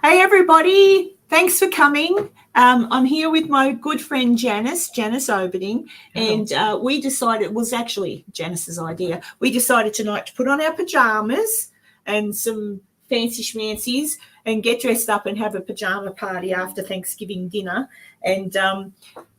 Hey, everybody. Thanks for coming. I'm here with my good friend Janice Oberding, and we decided, it was actually Janice's idea, we decided tonight to put on our pajamas and some fancy schmancies and get dressed up and have a pajama party after Thanksgiving dinner. And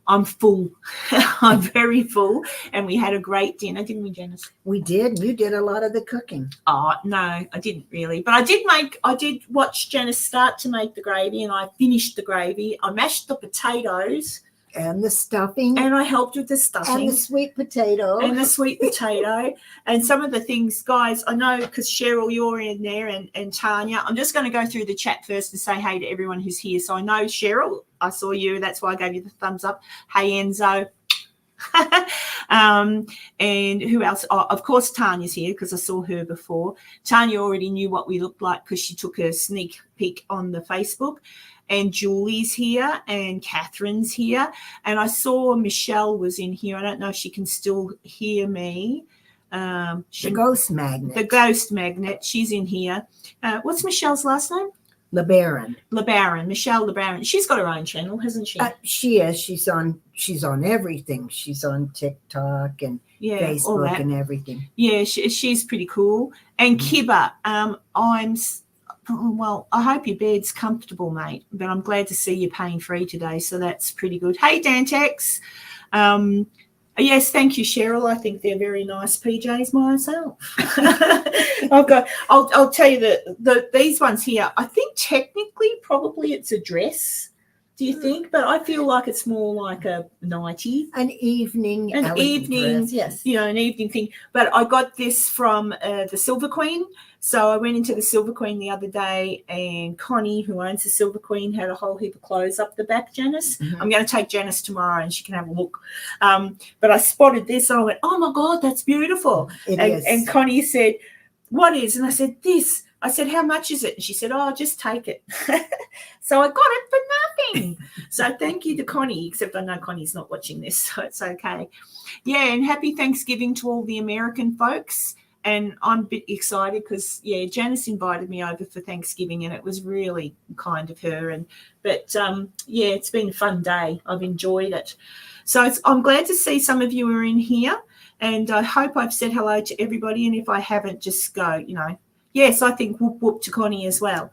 I'm full. I'm very full. And we had a great dinner, didn't we, Janice? We did. You did a lot of the cooking. Oh, no, I didn't really. But I did watch Janice start to make the gravy, and I finished the gravy. I mashed the potatoes. And the stuffing. And I helped with the stuffing. And the sweet potato. And some of the things, guys, I know because Cheryl, you're in there, and Tanya. I'm just going to go through the chat first and say hey to everyone who's here. So I know, Cheryl, I saw you. That's why I gave you the thumbs up. Hey, Enzo. And who else? Oh, of course, Tanya's here because I saw her before. Tanya already knew what we looked like because she took a sneak peek on the Facebook. And Julie's here, and Catherine's here, and I saw Michelle was in here. I don't know if she can still hear me. The ghost magnet. The ghost magnet. She's in here. What's Michelle's last name? LeBaron. Michelle LeBaron. She's got her own channel, hasn't she? She is. She's on everything. She's on TikTok and Facebook and everything. Yeah, she's pretty cool. And Kibba, I hope your bed's comfortable, mate, but I'm glad to see you're pain-free today, so that's pretty good. Hey, Dantex. Yes, thank you, Cheryl. I think they're very nice PJs myself. I'll tell you that these ones here, I think technically probably it's a dress. Do you think? But I feel like it's more like a nightie. An evening dress, yes. An evening thing. But I got this from the Silver Queen. So I went into the Silver Queen the other day, and Connie, who owns the Silver Queen, had a whole heap of clothes up the back, Janice. Mm-hmm. I'm going to take Janice tomorrow and she can have a look. But I spotted this and I went, oh, my God, that's beautiful. It is. And Connie said, what is? And I said, this. I said, how much is it? And she said, oh, just take it. So I got it for nothing. So thank you to Connie, except I know Connie's not watching this, so it's okay. Yeah, and happy Thanksgiving to all the American folks. And I'm a bit excited because, Janice invited me over for Thanksgiving, and it was really kind of her. But it's been a fun day. I've enjoyed it. So I'm glad to see some of you are in here, and I hope I've said hello to everybody. And if I haven't, just go, Yes, I think whoop whoop to Connie as well.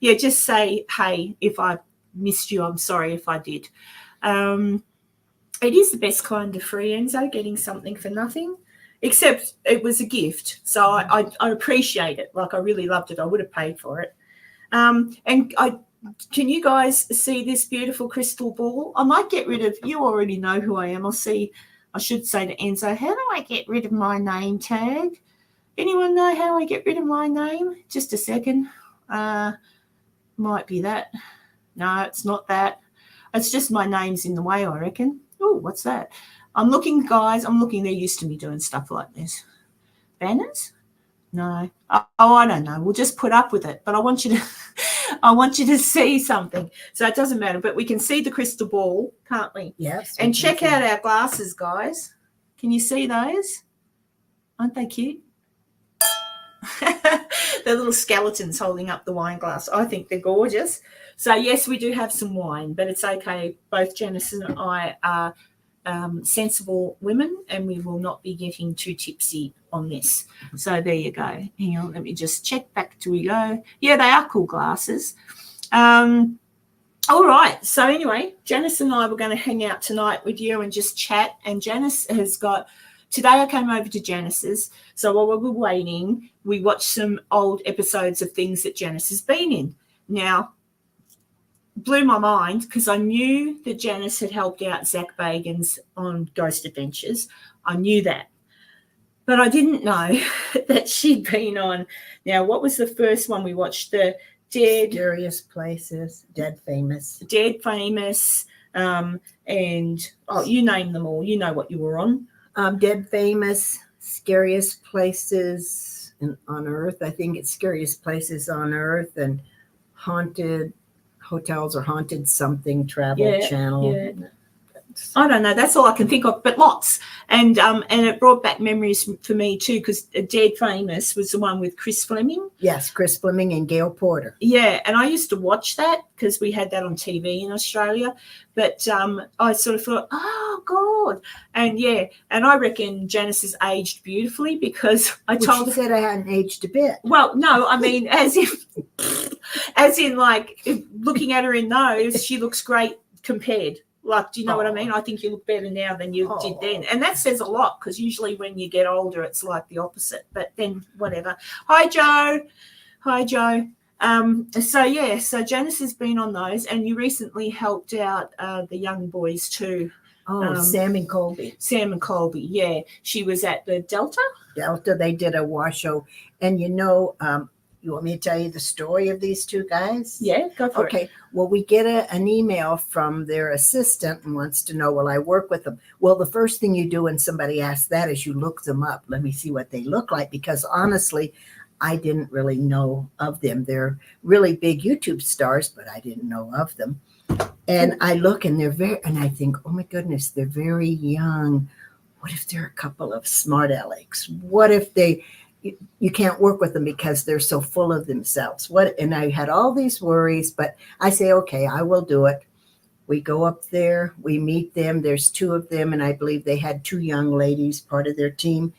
Just say, hey, if I missed you, I'm sorry if I did. It is the best kind of free, Enzo, getting something for nothing. Except it was a gift, so I appreciate it. Like, I really loved it. I would have paid for it. Can you guys see this beautiful crystal ball? I might get rid of, you already know who I am. I should say to Enzo, how do I get rid of my name tag? Anyone know how I get rid of my name? Just a second. Might be that. No, it's not that. It's just my name's in the way, I reckon. Oh, what's that? I'm looking, guys. They're used to me doing stuff like this. Banners? No. Oh, I don't know. We'll just put up with it. But I want you to see something. So it doesn't matter. But we can see the crystal ball, can't we? Yes. And check out our glasses, guys. Can you see those? Aren't they cute? They're little skeletons holding up the wine glass. I think they're gorgeous. So, yes, we do have some wine, but it's okay. Both Janice and I are sensible women, and we will not be getting too tipsy on this. So there you go. Hang on, let me just check back till we go. Yeah, they are cool glasses. All right. So anyway, Janice and I were going to hang out tonight with you and just chat. And Janice has got, today I came over to Janice's. So while we were waiting, we watched some old episodes of things that Janice has been in. Now, blew my mind because I knew that Janice had helped out Zac Bagans on Ghost Adventures. I knew that. But I didn't know that she'd been on. Now, what was the first one we watched? The Scariest Places, Dead Famous. And, you name them all. You know what you were on. Dead Famous, Scariest Places on Earth. I think it's Scariest Places on Earth, and Haunted Hotels or Haunted Something Travel Channel. Yeah. seance? I don't know. That's all I can think of, but lots. And it brought back memories for me too, because Dead Famous was the one with Chris Fleming. Yes, Chris Fleming and Gail Porter. Yeah, and I used to watch that because we had that on TV in Australia. But I sort of thought, oh God, and I reckon Janice has aged beautifully because She said I hadn't aged a bit. Well, no, I mean as in like looking at her in those, she looks great compared. Like, do you know what I mean? I think you look better now than you did then. And that says a lot because usually when you get older, it's like the opposite. But then whatever. Hi, Joe. So Janice has been on those, and you recently helped out the young boys too. Sam and Colby. Sam and Colby, yeah. She was at the Delta. They did a wash show. And you want me to tell you the story of these two guys? Yeah, go for it. Okay. Well, we get an email from their assistant and wants to know, will I work with them? Well, the first thing you do when somebody asks that is you look them up. Let me see what they look like, because honestly, I didn't really know of them. They're really big YouTube stars, but I didn't know of them. And I look and I think, oh my goodness, they're very young. What if they're a couple of smart alecks? What if you can't work with them because they're so full of themselves? And I had all these worries, but I say, okay, I will do it. We go up there, we meet them. There's two of them, and I believe they had two young ladies, part of their team.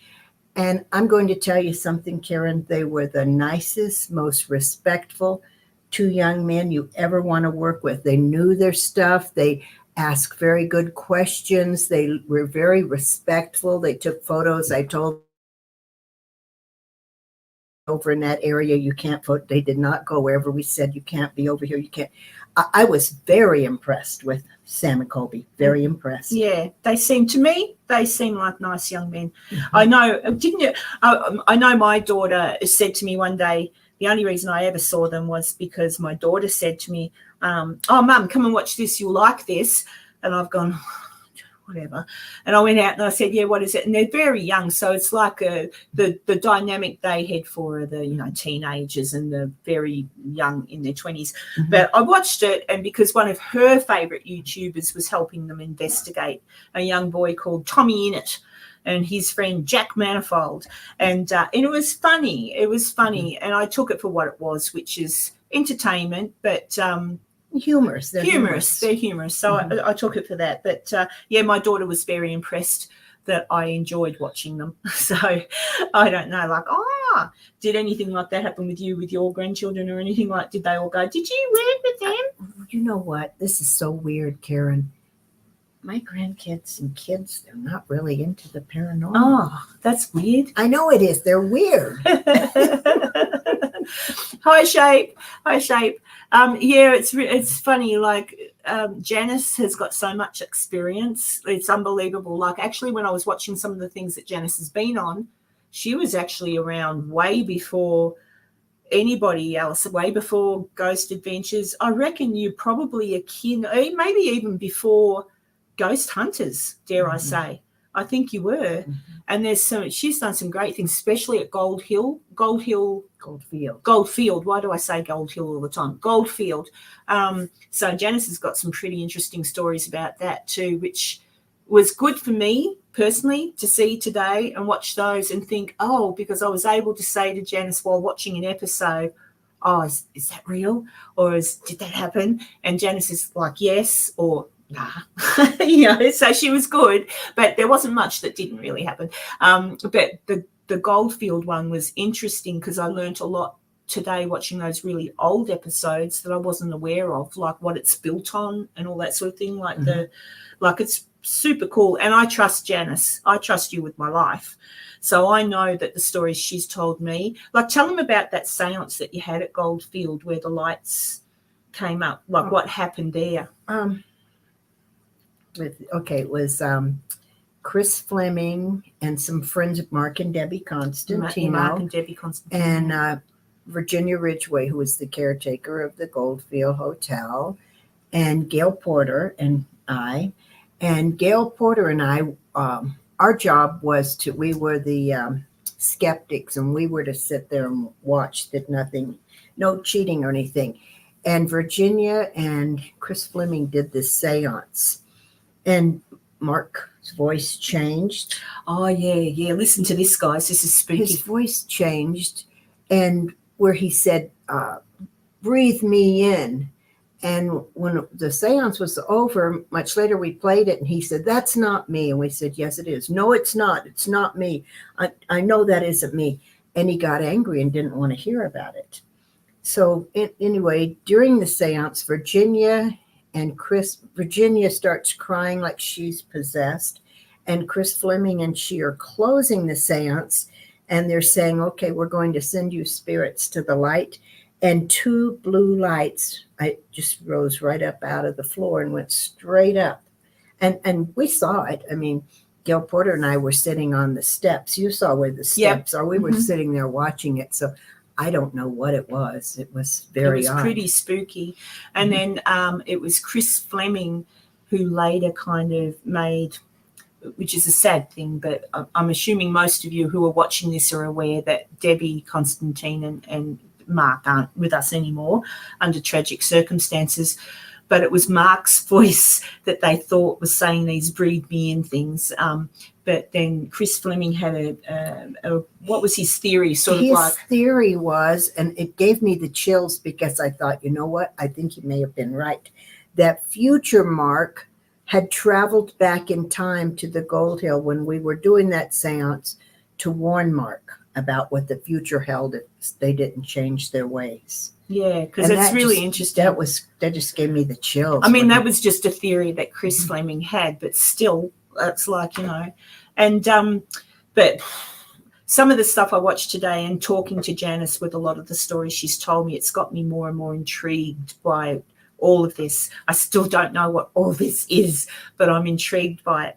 And I'm going to tell you something, Karen. They were the nicest, most respectful two young men you ever want to work with. They knew their stuff. They asked very good questions. They were very respectful. They took photos. I told over in that area, you can't vote. They did not go wherever we said you can't be over here. You can't. I was very impressed with Sam and Colby. Very impressed. Yeah, they seem like nice young men. Mm-hmm. I know, didn't you? I know my daughter said to me one day, the only reason I ever saw them was because my daughter said to me, oh, Mum, come and watch this. You'll like this. And I've gone, whatever. And I went out and I said, yeah, what is it? And they're very young. So it's like the dynamic they head for are the, teenagers and the very young in their 20s. Mm-hmm. But I watched it, and because one of her favorite YouTubers was helping them investigate a young boy called Tommy Innit and his friend Jack Manifold. And it was funny. Mm-hmm. And I took it for what it was, which is entertainment, but humorous. They're humorous. So mm-hmm. I took it for that. But my daughter was very impressed that I enjoyed watching them. So I don't know, did anything like that happen with you, with your grandchildren or anything like? Did they all go, did you work with them? You know what? This is so weird, Karen. My grandkids and kids, they're not really into the paranormal. Oh, that's weird. I know it is. They're weird. Hi, Shape. It's funny. Janice has got so much experience. It's unbelievable. Actually, when I was watching some of the things that Janice has been on, she was actually around way before anybody else, way before Ghost Adventures. I reckon you're probably akin, maybe even before Ghost Hunters, dare mm-hmm. I say. I think you were. Mm-hmm. And she's done some great things, especially at Goldfield. Why do I say Gold Hill all the time? Goldfield. So Janice has got some pretty interesting stories about that too, which was good for me personally to see today and watch those and think, because I was able to say to Janice while watching an episode, is that real? Or did that happen? And Janice is like, yes, or nah. So she was good, but there wasn't much that didn't really happen. But the Goldfield one was interesting because I learnt a lot today watching those really old episodes that I wasn't aware of, like what it's built on and all that sort of thing. Mm-hmm. It's super cool. And I trust Janice. I trust you with my life. So I know that the stories she's told me, tell them about that seance that you had at Goldfield where the lights came up, what happened there. It was Chris Fleming and some friends of Mark and Debbie Constantino. And Virginia Ridgway, who was the caretaker of the Goldfield Hotel, and Gail Porter and I. And Gail Porter and I, our job was we were the skeptics, and we were to sit there and watch that no cheating or anything. And Virginia and Chris Fleming did this seance. And Mark's voice changed. Oh, yeah. Listen to this, guys. This is spooky. His voice changed, and where he said, breathe me in. And when the seance was over, much later we played it, and he said, that's not me. And we said, yes, it is. No, it's not. It's not me. I know that isn't me. And he got angry and didn't want to hear about it. So anyway, during the seance, Virginia starts crying like she's possessed. And Chris Fleming and she are closing the seance. And they're saying, okay, we're going to send you spirits to the light. And 2 blue lights, I just rose right up out of the floor and went straight up. And we saw it. I mean, Gail Porter and I were sitting on the steps. You saw where the steps are. We were sitting there watching it. So I don't know what it was. It was very odd. Pretty spooky. And then it was Chris Fleming who later kind of made, which is a sad thing, but I'm assuming most of you who are watching this are aware that Debbie, Constantine and Mark aren't with us anymore under tragic circumstances. But it was Mark's voice that they thought was saying these breathe me in things. But then Chris Fleming had what was his theory? His theory was, and it gave me the chills because I thought, you know what? I think he may have been right. That future Mark had traveled back in time to the Gold Hill when we were doing that seance to warn Mark about what the future held if they didn't change their ways. Yeah, because it's really interesting. That just gave me the chills. I mean, that was just a theory that Chris Fleming had, but still, it's like, and but some of the stuff I watched today and talking to Janice with a lot of the stories she's told me, it's got me more and more intrigued by all of this. I still don't know what all this is, but I'm intrigued by it.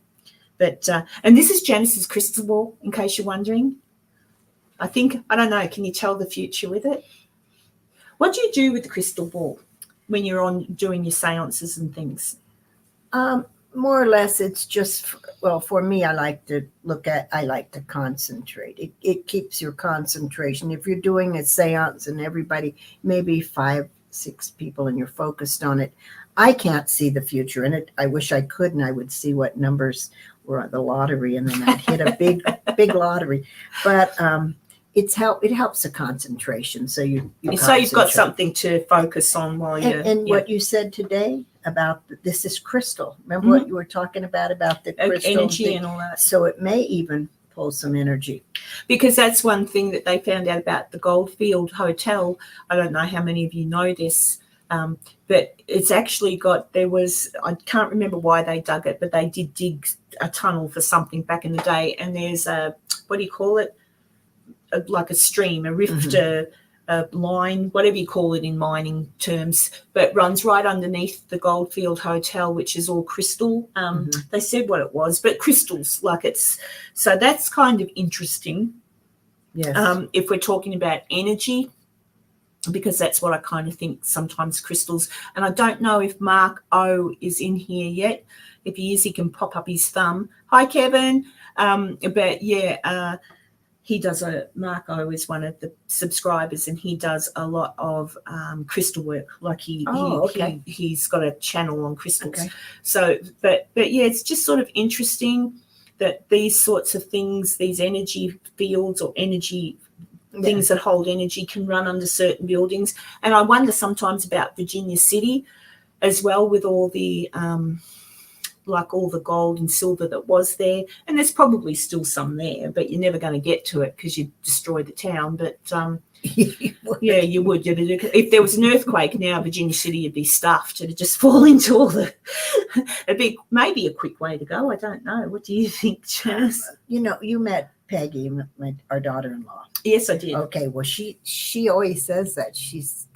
But and this is Janice's crystal ball, in case you're wondering. I don't know, can you tell the future with it? What do you do with the crystal ball when you're on doing your seances and things? More or less, it's just, for me, I like to concentrate. It keeps your concentration. If you're doing a seance and everybody, maybe 5, 6 people, and you're focused on it, I can't see the future in it. I wish I could, and I would see what numbers were on the lottery, and then I'd hit a big lottery. But it helps the concentration. So you've got something to focus on while you're. And what you said today about this is crystal. Remember what you were talking about the crystal energy and all that. So it may even pull some energy. Because that's one thing that they found out about the Goldfield Hotel. I don't know how many of you know this, but it's actually I can't remember why they dug it, but they did dig a tunnel for something back in the day. And there's what do you call it? Like a stream, a rift, a line, whatever you call it in mining terms, but runs right underneath the Goldfield Hotel, which is all crystal. They said what it was, but crystals, so that's kind of interesting. Yes. If we're talking about energy, because that's what I kind of think sometimes crystals. And I don't know if Mark O is in here yet. If he is, he can pop up his thumb. Hi, Kevin. But yeah, he does Mark O is one of the subscribers, and he does a lot of crystal work. Like he's got a channel on crystals. Okay. So, but yeah, it's just sort of interesting that these sorts of things, these energy fields or energy things that hold energy can run under certain buildings. And I wonder sometimes about Virginia City as well, with all the all the gold and silver that was there, and there's probably still some there, but you're never going to get to it because you destroy the town. But yeah, you would. If there was an earthquake now, Virginia City would be stuffed. It'd just fall into all the. It'd be maybe a quick way to go. I don't know. What do you think, Janice? You met Peggy, our daughter-in-law. Yes, I did. Okay, well, she always says that she's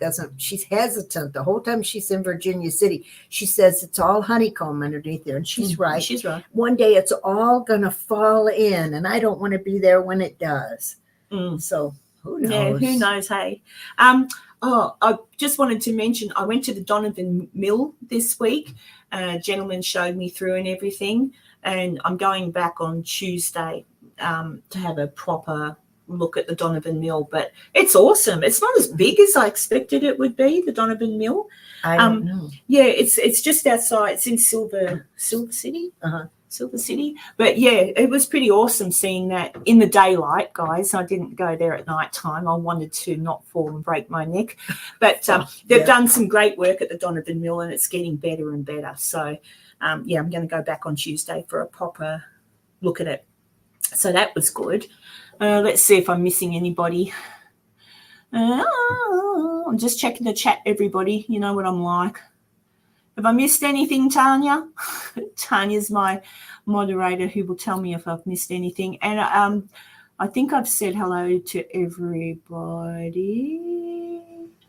hesitant the whole time she's in Virginia City. She says it's all honeycomb underneath there, and she's right. She's right. One day it's all gonna fall in, and I don't want to be there when it does. So who knows? Yeah, who knows? Hey, I just wanted to mention I went to the Donovan Mill this week. A gentleman showed me through and everything, and I'm going back on Tuesday to have a proper look at the Donovan Mill. But it's awesome. It's not as big as I expected it would be, the Donovan Mill. I don't know. Yeah, it's just outside. It's in Silver City. Silver City. But yeah, it was pretty awesome seeing that in the daylight, guys. I didn't go there at night time. I wanted to not fall and break my neck. But they've done some great work at the Donovan Mill, and it's getting better and better. So, I'm going to go back on Tuesday for a proper look at it. So that was good. Let's see if I'm missing anybody. I'm just checking the chat, everybody. You know what I'm like. Have I missed anything, Tanya? Tanya's my moderator who will tell me if I've missed anything. And I think I've said hello to everybody.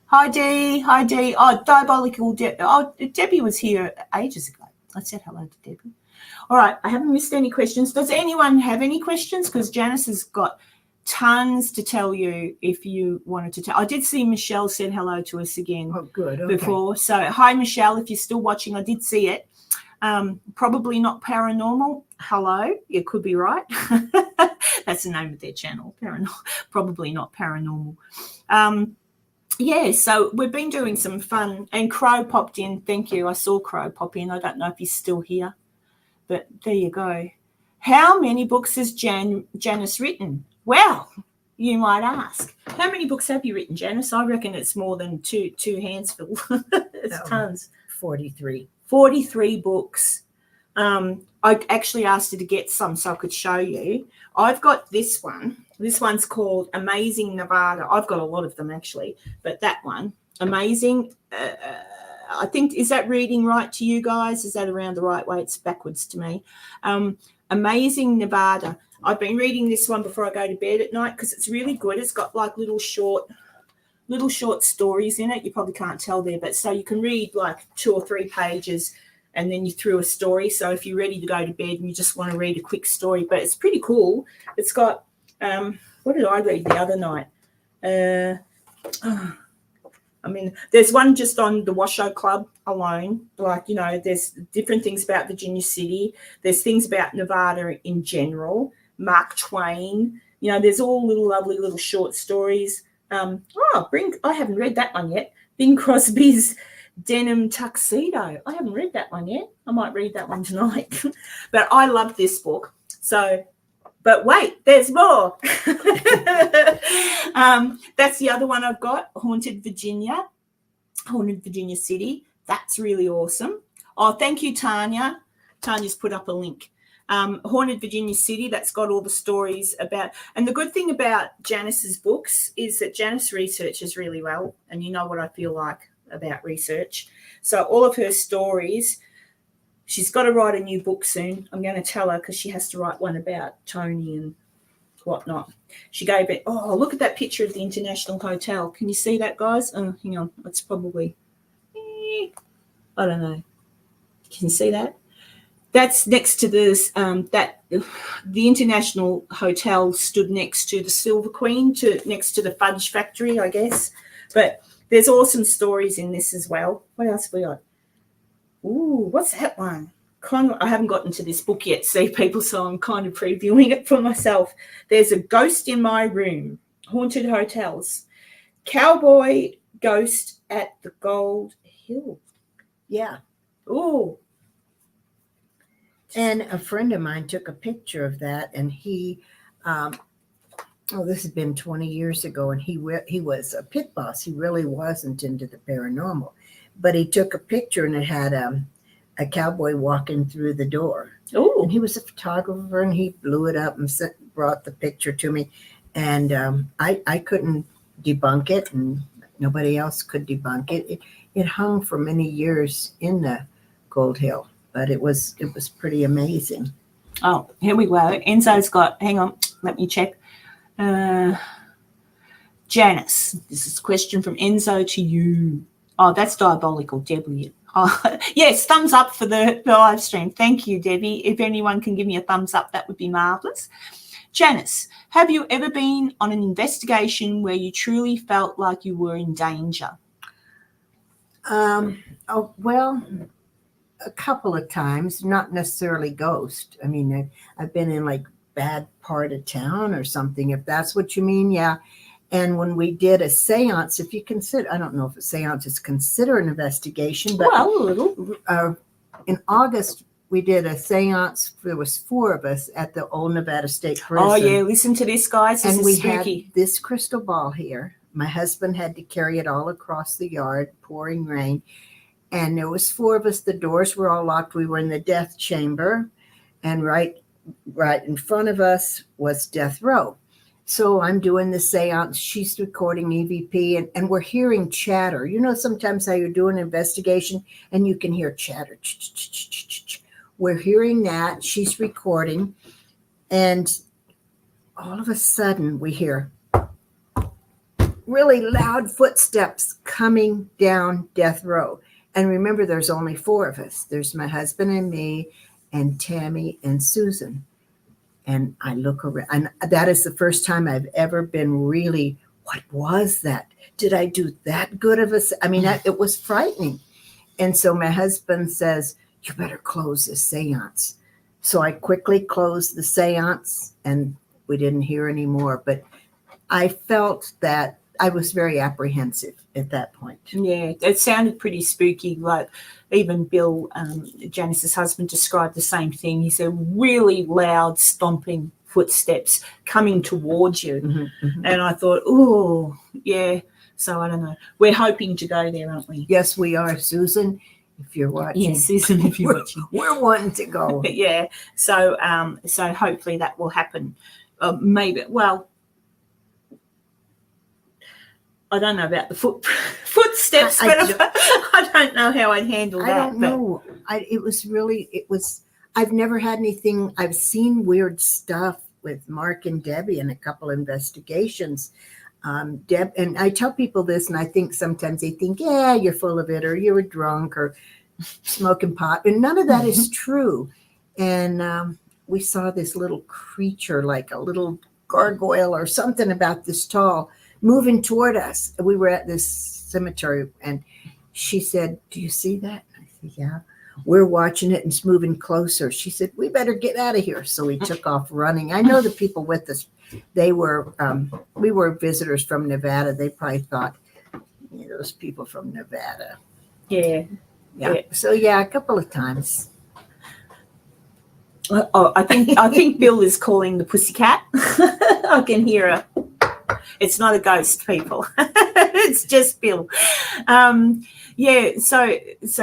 Hi, Dee. Hi, Dee. Oh, Diabolical Debbie. Oh, Debbie was here ages ago. I said hello to Debbie. All right. I haven't missed any questions. Does anyone have any questions? Because Janice has got tons to tell you if you wanted to tell. I did see Michelle said hello to us again before. So hi, Michelle, if you're still watching. I did see it. Probably not paranormal. Hello. You could be right. That's the name of their channel. Probably not paranormal. So we've been doing some fun. And Crow popped in. Thank you. I saw Crow pop in. I don't know if he's still here. But there you go. How many books has Janice written? Well, you might ask. How many books have you written, Janice? I reckon it's more than two hands full. It's tons. 43. 43 books. I actually asked her to get some so I could show you. I've got this one. This one's called Amazing Nevada. I've got a lot of them, actually. But that one, Amazing, I think, is that reading right to you guys? Is that around the right way? It's backwards to me. Amazing Nevada. I've been reading this one before I go to bed at night because it's really good. It's got like little short stories in it. You probably can't tell there, but so you can read like 2 or 3 pages and then you through a story. So if you're ready to go to bed and you just want to read a quick story, but it's pretty cool. It's got, what did I read the other night? There's one just on the Washoe Club alone. Like, there's different things about Virginia City. There's things about Nevada in general. Mark Twain. There's all lovely little short stories. I haven't read that one yet. Bing Crosby's Denim Tuxedo. I haven't read that one yet. I might read that one tonight. But I love this book. So, but wait, there's more. That's the other one I've got, Haunted Virginia City. That's really awesome. Oh, thank you, Tanya. Tanya's put up a link. Haunted Virginia City, that's got all the stories about. And the good thing about Janice's books is that Janice researches really well. And you know what I feel like about research. So all of her stories, she's got to write a new book soon. I'm going to tell her because she has to write one about Tony and whatnot. She gave it, look at that picture of the International Hotel. Can you see that, guys? Oh, hang on. It's probably, I don't know. Can you see that? That's next to this, the International Hotel stood next to the Silver Queen, next to the Fudge Factory, I guess. But there's awesome stories in this as well. What else have we got? Ooh, what's that one? I haven't gotten to this book yet, see, people, so I'm kind of previewing it for myself. There's a Ghost in My Room, Haunted Hotels, Cowboy Ghost at the Gold Hill. Yeah. Ooh. And a friend of mine took a picture of that, and he, this has been 20 years ago, and he was a pit boss. He really wasn't into the paranormal, but he took a picture, and it had a cowboy walking through the door. Oh, and he was a photographer, and he blew it up and brought the picture to me, and I couldn't debunk it, and nobody else could debunk it. It hung for many years in the Gold Hill. But it was pretty amazing. Oh, here we go. Enzo's got, hang on, let me check. Janice, this is a question from Enzo to you. Oh, that's Diabolical, Debbie. Oh, yes, thumbs up for the live stream. Thank you, Debbie. If anyone can give me a thumbs up, that would be marvellous. Janice, have you ever been on an investigation where you truly felt like you were in danger? Well, a couple of times, not necessarily ghost. I mean, I've been in like bad part of town or something, if that's what you mean. Yeah. And when we did a seance, if you consider, I don't know if a seance is considered an investigation, but well, a little. In August we did a seance. There was 4 of us at the old Nevada State Prison. Oh, yeah. Listen to this, guys. This and is we spooky. had this crystal ball here. My husband had to carry it all across the yard, pouring rain. And there was 4 of us. The doors were all locked. We were in the death chamber. And right in front of us was death row. So I'm doing the seance. She's recording EVP, and we're hearing chatter. You know, sometimes how you're doing an investigation and you can hear chatter. We're hearing that. She's recording. And all of a sudden we hear really loud footsteps coming down death row. And remember, there's only 4 of us. There's my husband and me and Tammy and Susan. And I look around, and that is the first time I've ever been really, what was that? Did I do that good of a, I mean, it was frightening. And so my husband says, you better close this seance. So I quickly closed the seance and we didn't hear any more. But I felt that I was very apprehensive at that point. Yeah, it sounded pretty spooky. Like even Bill, Janice's husband, described the same thing. He said really loud stomping footsteps coming towards you. And I thought, oh, yeah. So I don't know. We're hoping to go there, aren't we? Yes, we are, Susan. If you're watching. Yes, Susan, if you're watching. We're wanting to go. Yeah. So hopefully that will happen. Maybe, well, I don't know about the footsteps, but I don't know how I'd handle that. I don't know. I've never had anything. I've seen weird stuff with Mark and Debbie in a couple investigations. Deb, and I tell people this, and I think sometimes they think, yeah, you're full of it, or you were drunk, or smoking pot, and none of that is true. And we saw this little creature, like a little gargoyle or something about this tall, moving toward us. We were at this cemetery, and she said, do you see that? I said, yeah. We're watching it, and it's moving closer. She said, we better get out of here. So we took off running. I know the people with us, they were, we were visitors from Nevada. They probably thought, those people from Nevada. Yeah. So yeah, a couple of times. Oh, I think Bill is calling the pussycat. I can hear her. It's not a ghost, people. It's just Bill. Yeah, so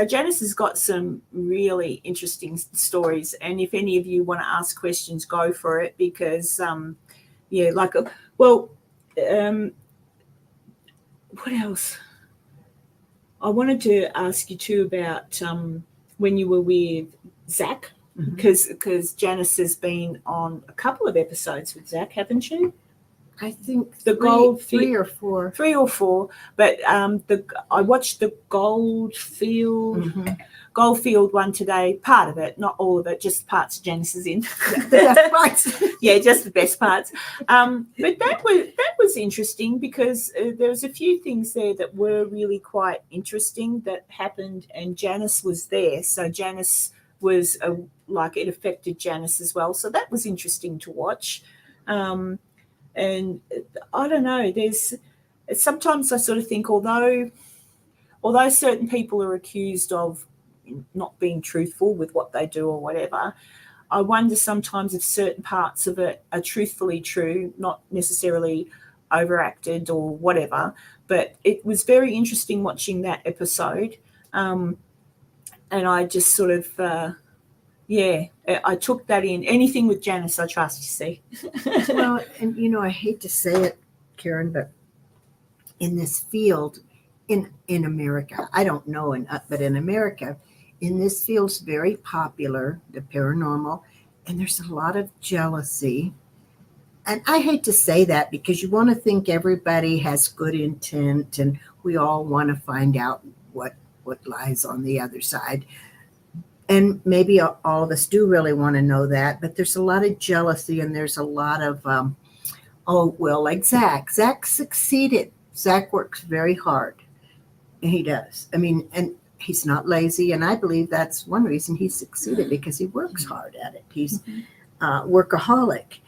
Janice has got some really interesting stories, and if any of you want to ask questions, go for it, because what else? I wanted to ask you too about when you were with Zac, because Janice has been on a couple of episodes with Zac, haven't you? I think three or four. But I watched the Goldfield one today. Part of it, not all of it, just parts Janice is in. The best parts. Yeah, just the best parts. But that was interesting, because there was a few things there that were really quite interesting that happened, and Janice was there. So Janice was it affected Janice as well. So that was interesting to watch. And I don't know, sometimes I sort of think, although certain people are accused of not being truthful with what they do or whatever, I wonder sometimes if certain parts of it are truthfully true, not necessarily overacted or whatever. But it was very interesting watching that episode. And I just sort of, I took that in. Anything with Janice, I trust, you see. Well, and I hate to say it, Karen, but in this field, in America, I don't know, but in America, in this field's very popular, the paranormal, and there's a lot of jealousy. And I hate to say that, because you want to think everybody has good intent, and we all want to find out what lies on the other side. And maybe all of us do really want to know that, but there's a lot of jealousy, and there's a lot of, like Zac. Zac succeeded. Zac works very hard. And he does. I mean, and he's not lazy, and I believe that's one reason he succeeded, because he works hard at it. He's workaholic.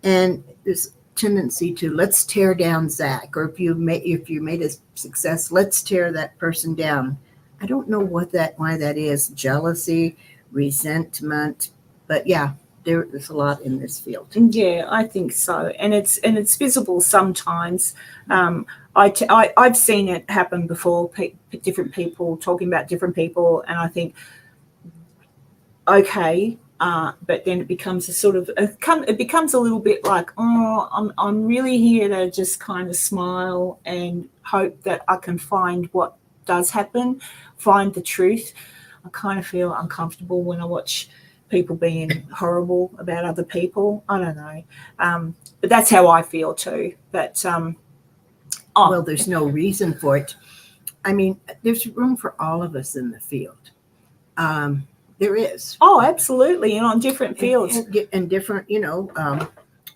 And there's a tendency to, let's tear down Zac, or if you made a success, let's tear that person down. I don't know why that is, jealousy, resentment. But yeah, there's a lot in this field. Yeah, I think so, and it's visible sometimes. I've seen it happen before. Different people talking about different people, and I think, okay, but then it becomes a sort of it becomes a little bit like, oh, I'm really here to just kind of smile and hope that I can find what does happen, find the truth. I kind of feel uncomfortable when I watch people being horrible about other people. I don't know, but that's how I feel too. But well, there's no reason for it. I mean, there's room for all of us in the field. There is. Oh, absolutely, and on different fields and different.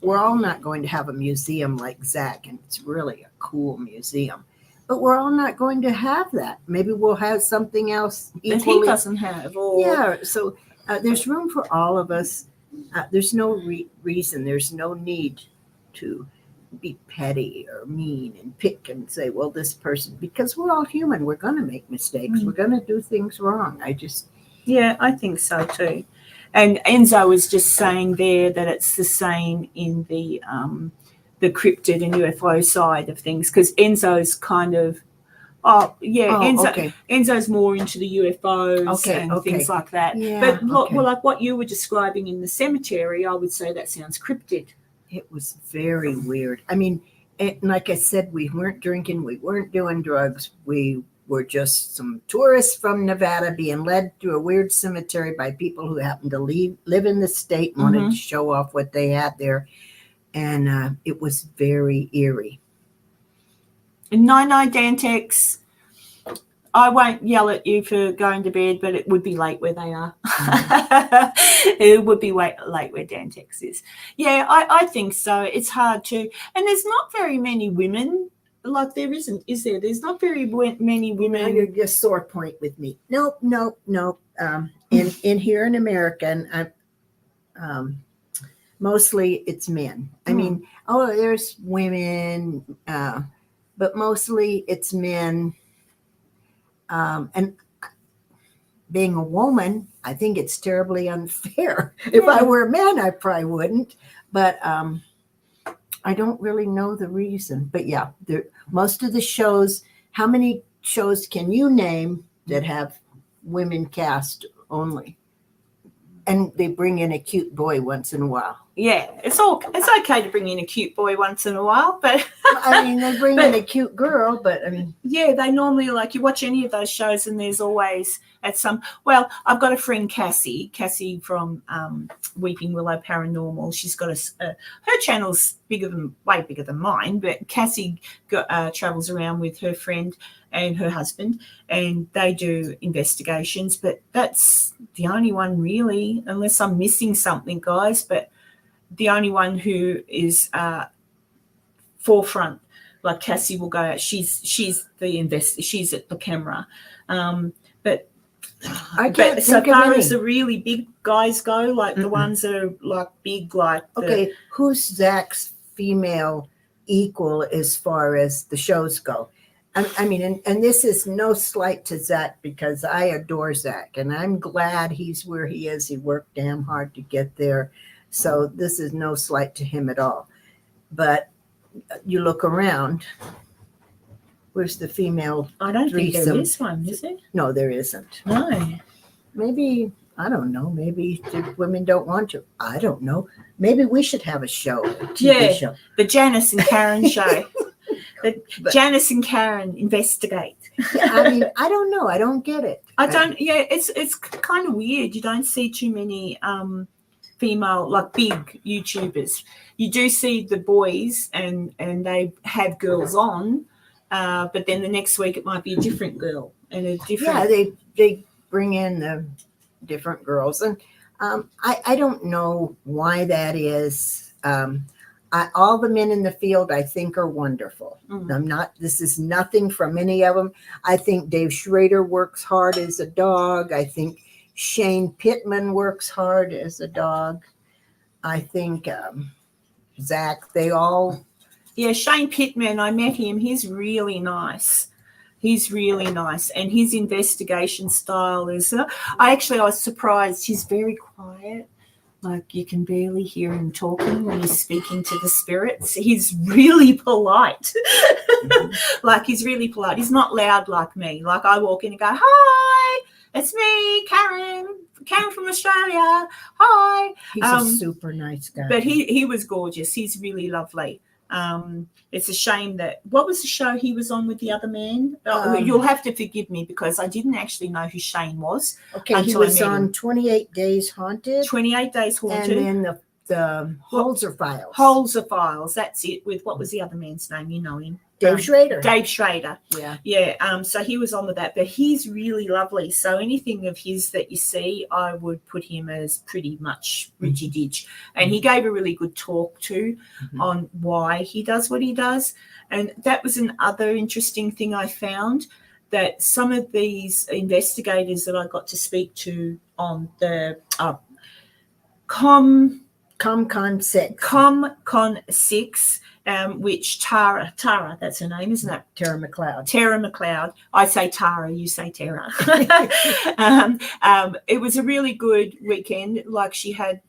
We're all not going to have a museum like Zac, and it's really a cool museum. But we're all not going to have that. Maybe we'll have something else equally. that he doesn't have. Or... Yeah, so there's room for all of us. There's no reason. There's no need to be petty or mean and pick and say, well, this person, because we're all human. We're going to make mistakes. We're going to do things wrong. Yeah, I think so too. And Enzo was just saying there that it's the same in the cryptid and UFO side of things, because Enzo's kind of, Enzo's more into the UFOs and things like that. Yeah, but well, like what you were describing in the cemetery, I would say that sounds cryptid. It was very weird. I mean, like I said, we weren't drinking, we weren't doing drugs. We were just some tourists from Nevada being led to a weird cemetery by people who happened to live in the state and wanted to show off what they had there. And it was very eerie. And Nine Dantex, I won't yell at you for going to bed, but it would be late where they are. It would be late where Dantex is. Yeah, I think so. It's hard to, and there's not very many women. Like there isn't, is there? There's not very many women. Now you're just sore point with me. Nope. In here in America, and mostly it's men. I mean, there's women, but mostly it's men. And being a woman, I think it's terribly unfair. If I were a man, I probably wouldn't. But I don't really know the reason. But yeah, most of the shows, how many shows can you name that have women cast only? And they bring in a cute boy once in a while. Yeah, it's okay to bring in a cute boy once in a while, but I mean, they bring in a cute girl, but I mean, yeah, they normally, like, you watch any of those shows and there's always at some. Well, I've got a friend Cassie from Weeping Willow Paranormal. She's got her channel's way bigger than mine, but Cassie travels around with her friend and her husband, and they do investigations. But that's the only one really, unless I'm missing something, guys. But the only one who is forefront, like Cassie will go out. She's she's at the camera. But I can't so think of far any. as the really big guys go, like the ones that are like big, like who's Zac's female equal as far as the shows go? I mean, and this is no slight to Zac, because I adore Zac and I'm glad he's where he is. He worked damn hard to get there. So this is no slight to him at all. But you look around, where's the female I don't threesome? think there is one, is there? No, there isn't. No. Maybe, I don't know, maybe the women don't want to. I don't know. Maybe we should have a show, a TV show. The Janice and Karen show. Janice and Karen investigate. I mean, I don't know. I don't get it. It's kind of weird. You don't see too many female, like big YouTubers. You do see the boys and they have girls on, but then the next week it might be a different girl and a different. Yeah, they bring in the different girls, and I don't know why that is. All the men in the field, I think, are wonderful. This is nothing from any of them. I think Dave Schrader works hard as a dog. I think Shane Pittman works hard as a dog. I think Zac, they all. Yeah, Shane Pittman, I met him. He's really nice. He's really nice, and his investigation style is. I was surprised. He's very quiet. Like you can barely hear him talking when he's speaking to the spirits. He's really polite. Like he's really polite. He's not loud like me. Like I walk in and go, "Hi, it's me, Karen from Australia. Hi." He's a super nice guy. But he was gorgeous. He's really lovely. It's a shame that what was the show he was on with the other man? You'll have to forgive me because I didn't actually know who Shane was. Okay, he was on 28 Days Haunted. 28 Days Haunted. And then the Holzer Files. Holzer Files, that's it. With what was the other man's name? You know him. Dave Schrader. Dave Schrader. Yeah. Yeah. So he was on with that, but he's really lovely. So anything of his that you see, I would put him as pretty much Richie Ditch. And he gave a really good talk too on why he does what he does. And that was another interesting thing I found, that some of these investigators that I got to speak to on the ComCon 6. ComCon 6, which Tara, that's her name, isn't it? Tara McLeod. Tara McLeod. I say Tara, you say Tara. It was a really good weekend. Like she had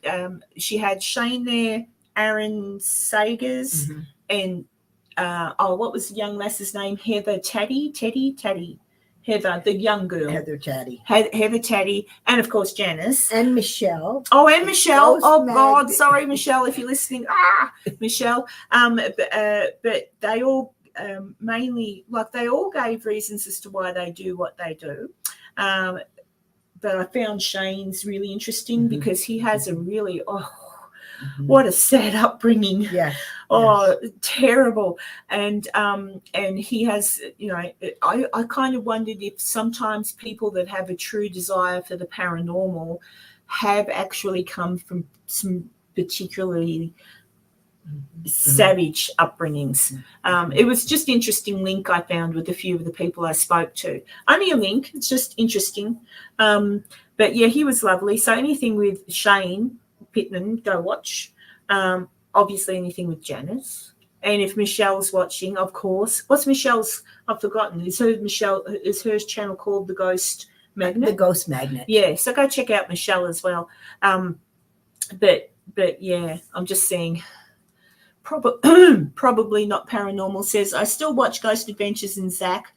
Shane there, Aaron Sagers, and what was the young lass's name? Heather Teddy. Heather, the young girl. Heather Taddy. Heather Taddy, and of course Janice. And Michelle. Oh, and Michelle. Oh, God. Sorry, Michelle, if you're listening. Michelle. But they all mainly, like they all gave reasons as to why they do what they do. But I found Shane's really interesting because he has a really, what a sad upbringing. Yeah. Terrible. And he has, I kind of wondered if sometimes people that have a true desire for the paranormal have actually come from some particularly savage upbringings. It was just interesting link I found with a few of the people I spoke to. Only a link. It's just interesting. But yeah, he was lovely. So anything with Shane Pittman, go watch. Obviously anything with Janice. And if Michelle's watching, of course. What's Michelle's? I've forgotten. Is her channel called The Ghost Magnet? The Ghost Magnet. Yeah, so go check out Michelle as well. But yeah, I'm just saying probably not paranormal. Says, I still watch Ghost Adventures in Zac.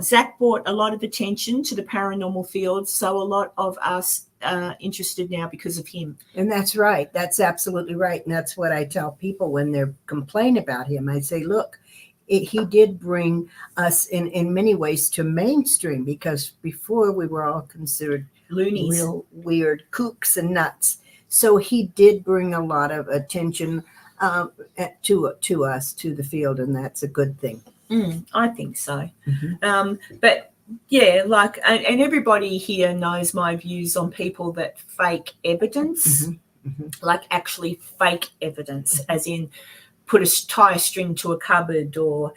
Zac brought a lot of attention to the paranormal field, so a lot of us are interested now because of him. And that's right. That's absolutely right. And that's what I tell people when they complain about him. I say, look, he did bring us in many ways to mainstream, because before we were all considered loonies, real weird kooks and nuts. So he did bring a lot of attention to us, to the field, and that's a good thing. I think so. But yeah, like, and everybody here knows my views on people that fake evidence, like actually fake evidence, as in tie a string to a cupboard, or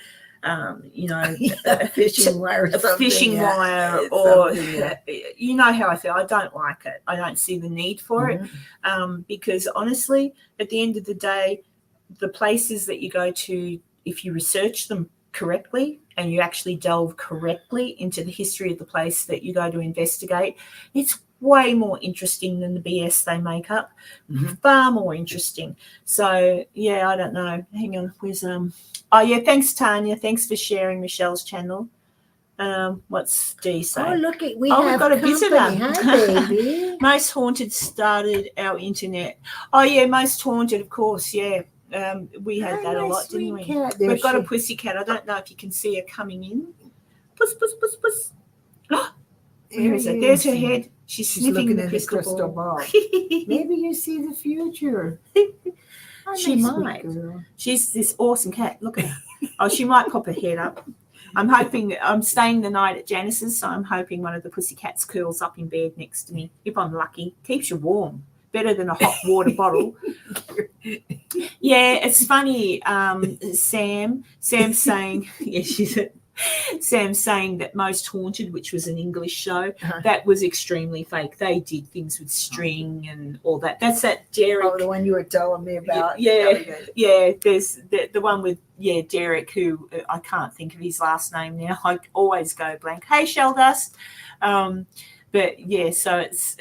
fishing wire, or you know how I feel. I don't like it. I don't see the need for it, because honestly, at the end of the day, the places that you go to, if you research them correctly and you actually delve correctly into the history of the place that you go to investigate, it's way more interesting than the BS they make up. Far more interesting. So yeah, I don't know. Hang on, where's thanks Tanya. Thanks for sharing Michelle's channel. What's Dee saying? Oh, look, we've got a visitor. Hi, baby. Most Haunted started our internet. Oh yeah, Most Haunted, of course. Yeah. We had that a lot, didn't we? We've got a pussy cat. I don't know if you can see her coming in. Puss, puss, puss, puss. Where is it? There's her head. She's sniffing looking the at crystal ball. Maybe you see the future. She might. She's this awesome cat. Look at her. She might pop her head up. I'm staying the night at Janice's, so I'm hoping one of the pussy cats curls up in bed next to me. If I'm lucky. Keeps you warm. Better than a hot water bottle. Yeah, it's funny. Sam's saying, yeah, Sam saying that Most Haunted, which was an English show, Uh-huh. that was extremely fake. They did things with string and all that. That's that Derek. Oh, the one you were telling me about. Yeah. There's the one with Derek, who I can't think of his last name now. I always go blank. Hey, Sheldust. But yeah, so it's.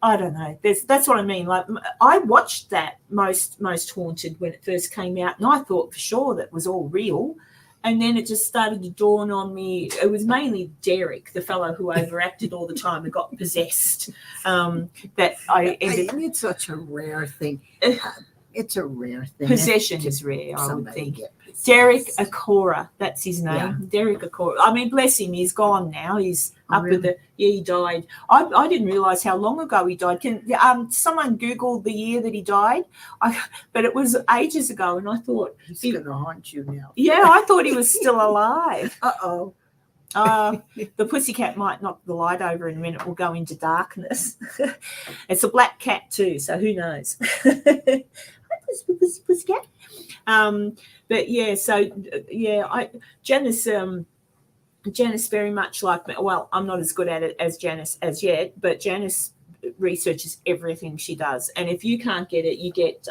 I don't know. That's what I mean. Like, I watched that Most Haunted when it first came out, and I thought for sure that was all real. And then it just started to dawn on me. It was mainly Derek, the fellow who overacted all the time and got possessed. That I ended. It's such a rare thing. It's a rare thing. Possession is rare, I would think. Derek Akora, that's his name. Yeah. Derek Akora. I mean, bless him, he's gone now. He's up really? with he died. I didn't realise how long ago he died. Can someone Google the year that he died? But it was ages ago, and I thought he's going to haunt you now. Yeah, I thought he was still alive. Uh-oh. The pussycat might knock the light over in a minute. We'll go into darkness. It's a black cat too, so who knows? Hi, pussycat. But yeah, so yeah, Janice very much like me. Well, I'm not as good at it as Janice as yet, but Janice researches everything she does. And if you can't get it, you get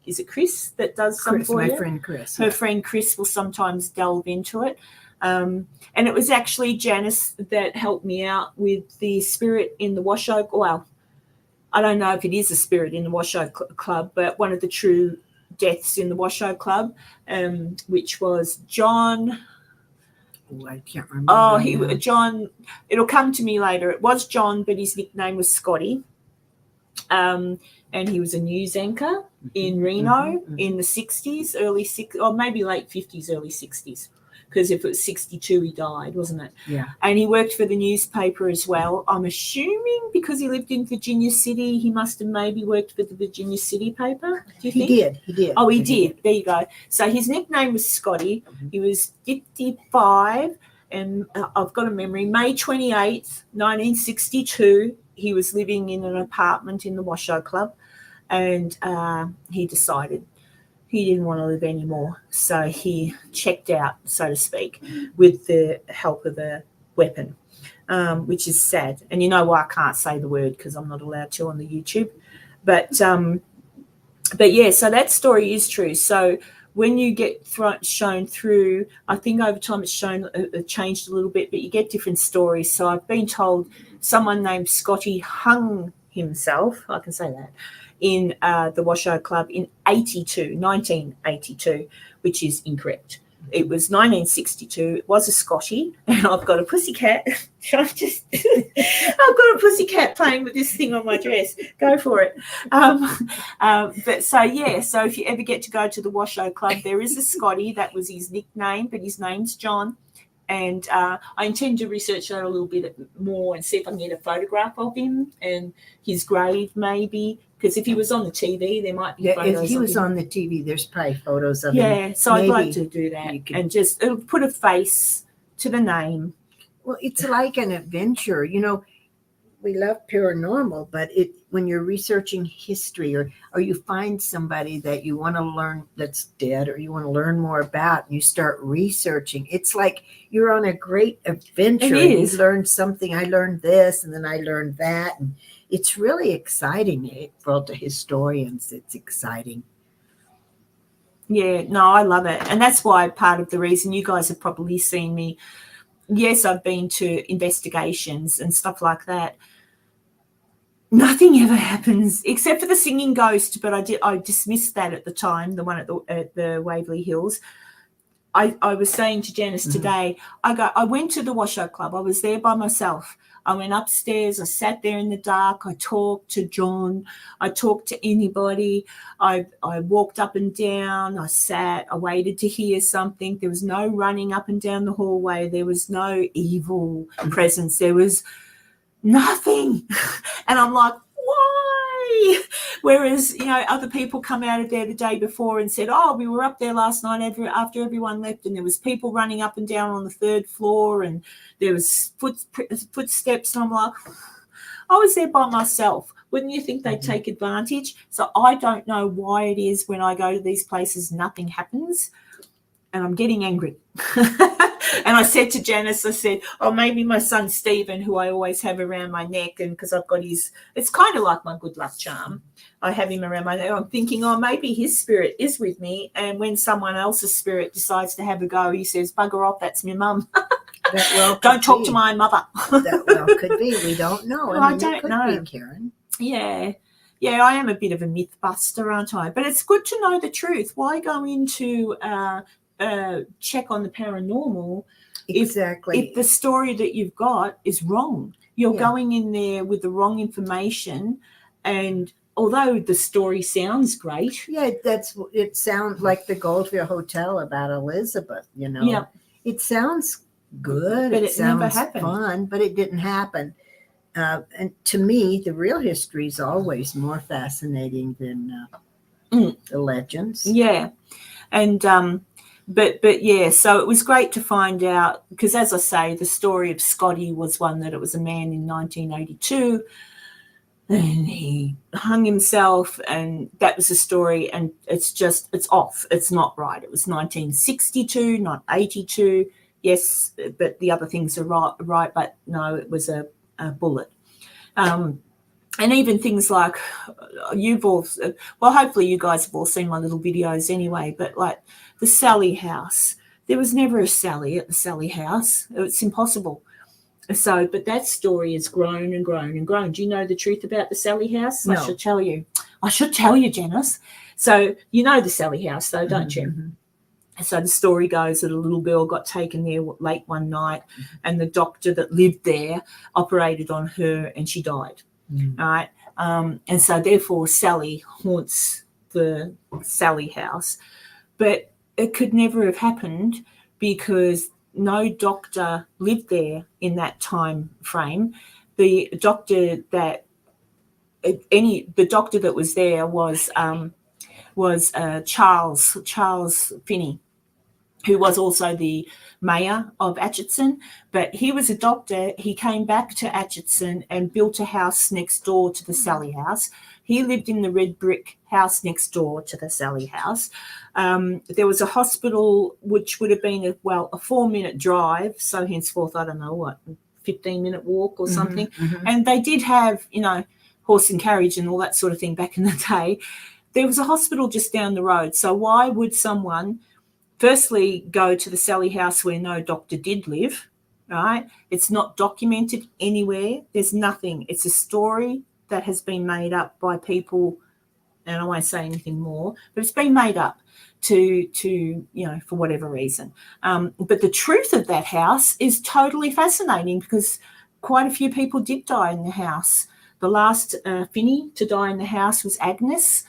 is it Chris that does some for you? My friend Chris. Her friend Chris will sometimes delve into it. And it was actually Janice that helped me out with the spirit in the Washoe. Well, I don't know if it is a spirit in the Washoe Club, but one of the true deaths in the Washoe Club, which was John. Oh, I can't remember. John. It'll come to me later. It was John, but his nickname was Scotty. And he was a news anchor in Reno in the 60s, early 60s, or maybe late 50s, early 60s. Because if it was 62, he died, wasn't it? Yeah. And he worked for the newspaper as well. I'm assuming because he lived in Virginia City, he must have maybe worked for the Virginia City paper. Do you think? He did. Oh, he did. There you go. So his nickname was Scotty. He was 55, and I've got a memory. May 28th, 1962, he was living in an apartment in the Washoe Club, and he decided he didn't want to live anymore. So he checked out, so to speak, with the help of a weapon, which is sad. And you know why I can't say the word, because I'm not allowed to on the YouTube. But yeah, so that story is true. So when you get shown through, I think over time it's changed a little bit, but you get different stories. So I've been told someone named Scotty hung himself, I can say that, in the Washoe Club in 1982, which is incorrect. It was 1962. It was a Scotty, and I've got a pussycat. I've got a pussycat playing with this thing on my dress. Go for it. But so yeah, so if you ever get to go to the Washoe Club, there is a Scotty. That was his nickname, but his name's John. And I intend to research that a little bit more and see if I can get a photograph of him and his grave, maybe. Because if he was on the TV, there might be photos. If he was on the TV, there's probably photos of him. Yeah, so maybe I'd like to do that and just put a face to the name. Well, it's like an adventure. You know, we love paranormal, but when you're researching history or you find somebody that you want to learn that's dead or you want to learn more about, and you start researching, it's like you're on a great adventure. It is. You learn something. I learned this, and then I learned that, and it's really exciting. For the historians, it's exciting. Yeah, no, I love it. And that's why part of the reason you guys have probably seen me. Yes, I've been to investigations and stuff like that. Nothing ever happens except for the singing ghost, but I dismissed that at the time, the one at the Waverly Hills. I was saying to Janice today, I went to the Washoe Club. I was there by myself. I went upstairs. I sat there in the dark. I talked to John. I talked to anybody. I walked up and down. I sat. I waited to hear something. There was no running up and down the hallway. There was no evil presence. There was nothing. And I'm like, why? Whereas, other people come out of there the day before and said, oh, we were up there last night after everyone left, and there was people running up and down on the third floor, and there was footsteps. And I'm like, I was there by myself. Wouldn't you think they'd take advantage? So I don't know why it is when I go to these places, nothing happens. And I'm getting angry. And I said to Janice, I said, oh, maybe my son Stephen, who I always have around my neck, and because I've got it's kind of like my good luck charm. I have him around my neck. I'm thinking, oh, maybe his spirit is with me. And when someone else's spirit decides to have a go, he says, bugger off, that's my mum. Don't talk to my mother. That well could be. We don't know. I don't know. Be, Karen. Yeah, I am a bit of a myth buster, aren't I? But it's good to know the truth. Why go into check on the paranormal exactly if the story that you've got is wrong? You're going in there with the wrong information, and although the story sounds great, it sounds like the Goldfield Hotel about Elizabeth. It sounds good, but it sounds never happened. Fun, but it didn't happen. And to me, the real history is always more fascinating than the legends. Yeah, and but yeah, so it was great to find out, because as I say, the story of Scotty was one that it was a man in 1982, and he hung himself, and that was the story, and it's off. It's not right. It was 1962, not 82. Yes, but the other things are right, but no, it was a bullet. And even things like hopefully you guys have all seen my little videos anyway, but like the Sally house, there was never a Sally at the Sally house. It's impossible. So, but that story has grown and grown and grown. Do you know the truth about the Sally house? No. I should tell you, Janice. So you know the Sally house though, don't you? Mm-hmm. So the story goes that a little girl got taken there late one night, and the doctor that lived there operated on her and she died. Right. And so therefore Sally haunts the Sally house. But it could never have happened because no doctor lived there in that time frame. The doctor that was there was Charles Finney, who was also the mayor of Atchison, but he was a doctor. He came back to Atchison and built a house next door to the Sally house. He lived in the red brick house next door to the Sally house. There was a hospital which would have been a 4-minute drive, so henceforth, I don't know what, 15-minute walk or something. Mm-hmm. And they did have, horse and carriage and all that sort of thing back in the day. There was a hospital just down the road. So why would someone firstly go to the Sally house where no doctor did live, right? It's not documented anywhere. There's nothing. It's a story that has been made up by people, and I won't say anything more, but it's been made up to for whatever reason. But the truth of that house is totally fascinating because quite a few people did die in the house. The last Finney to die in the house was Agnes,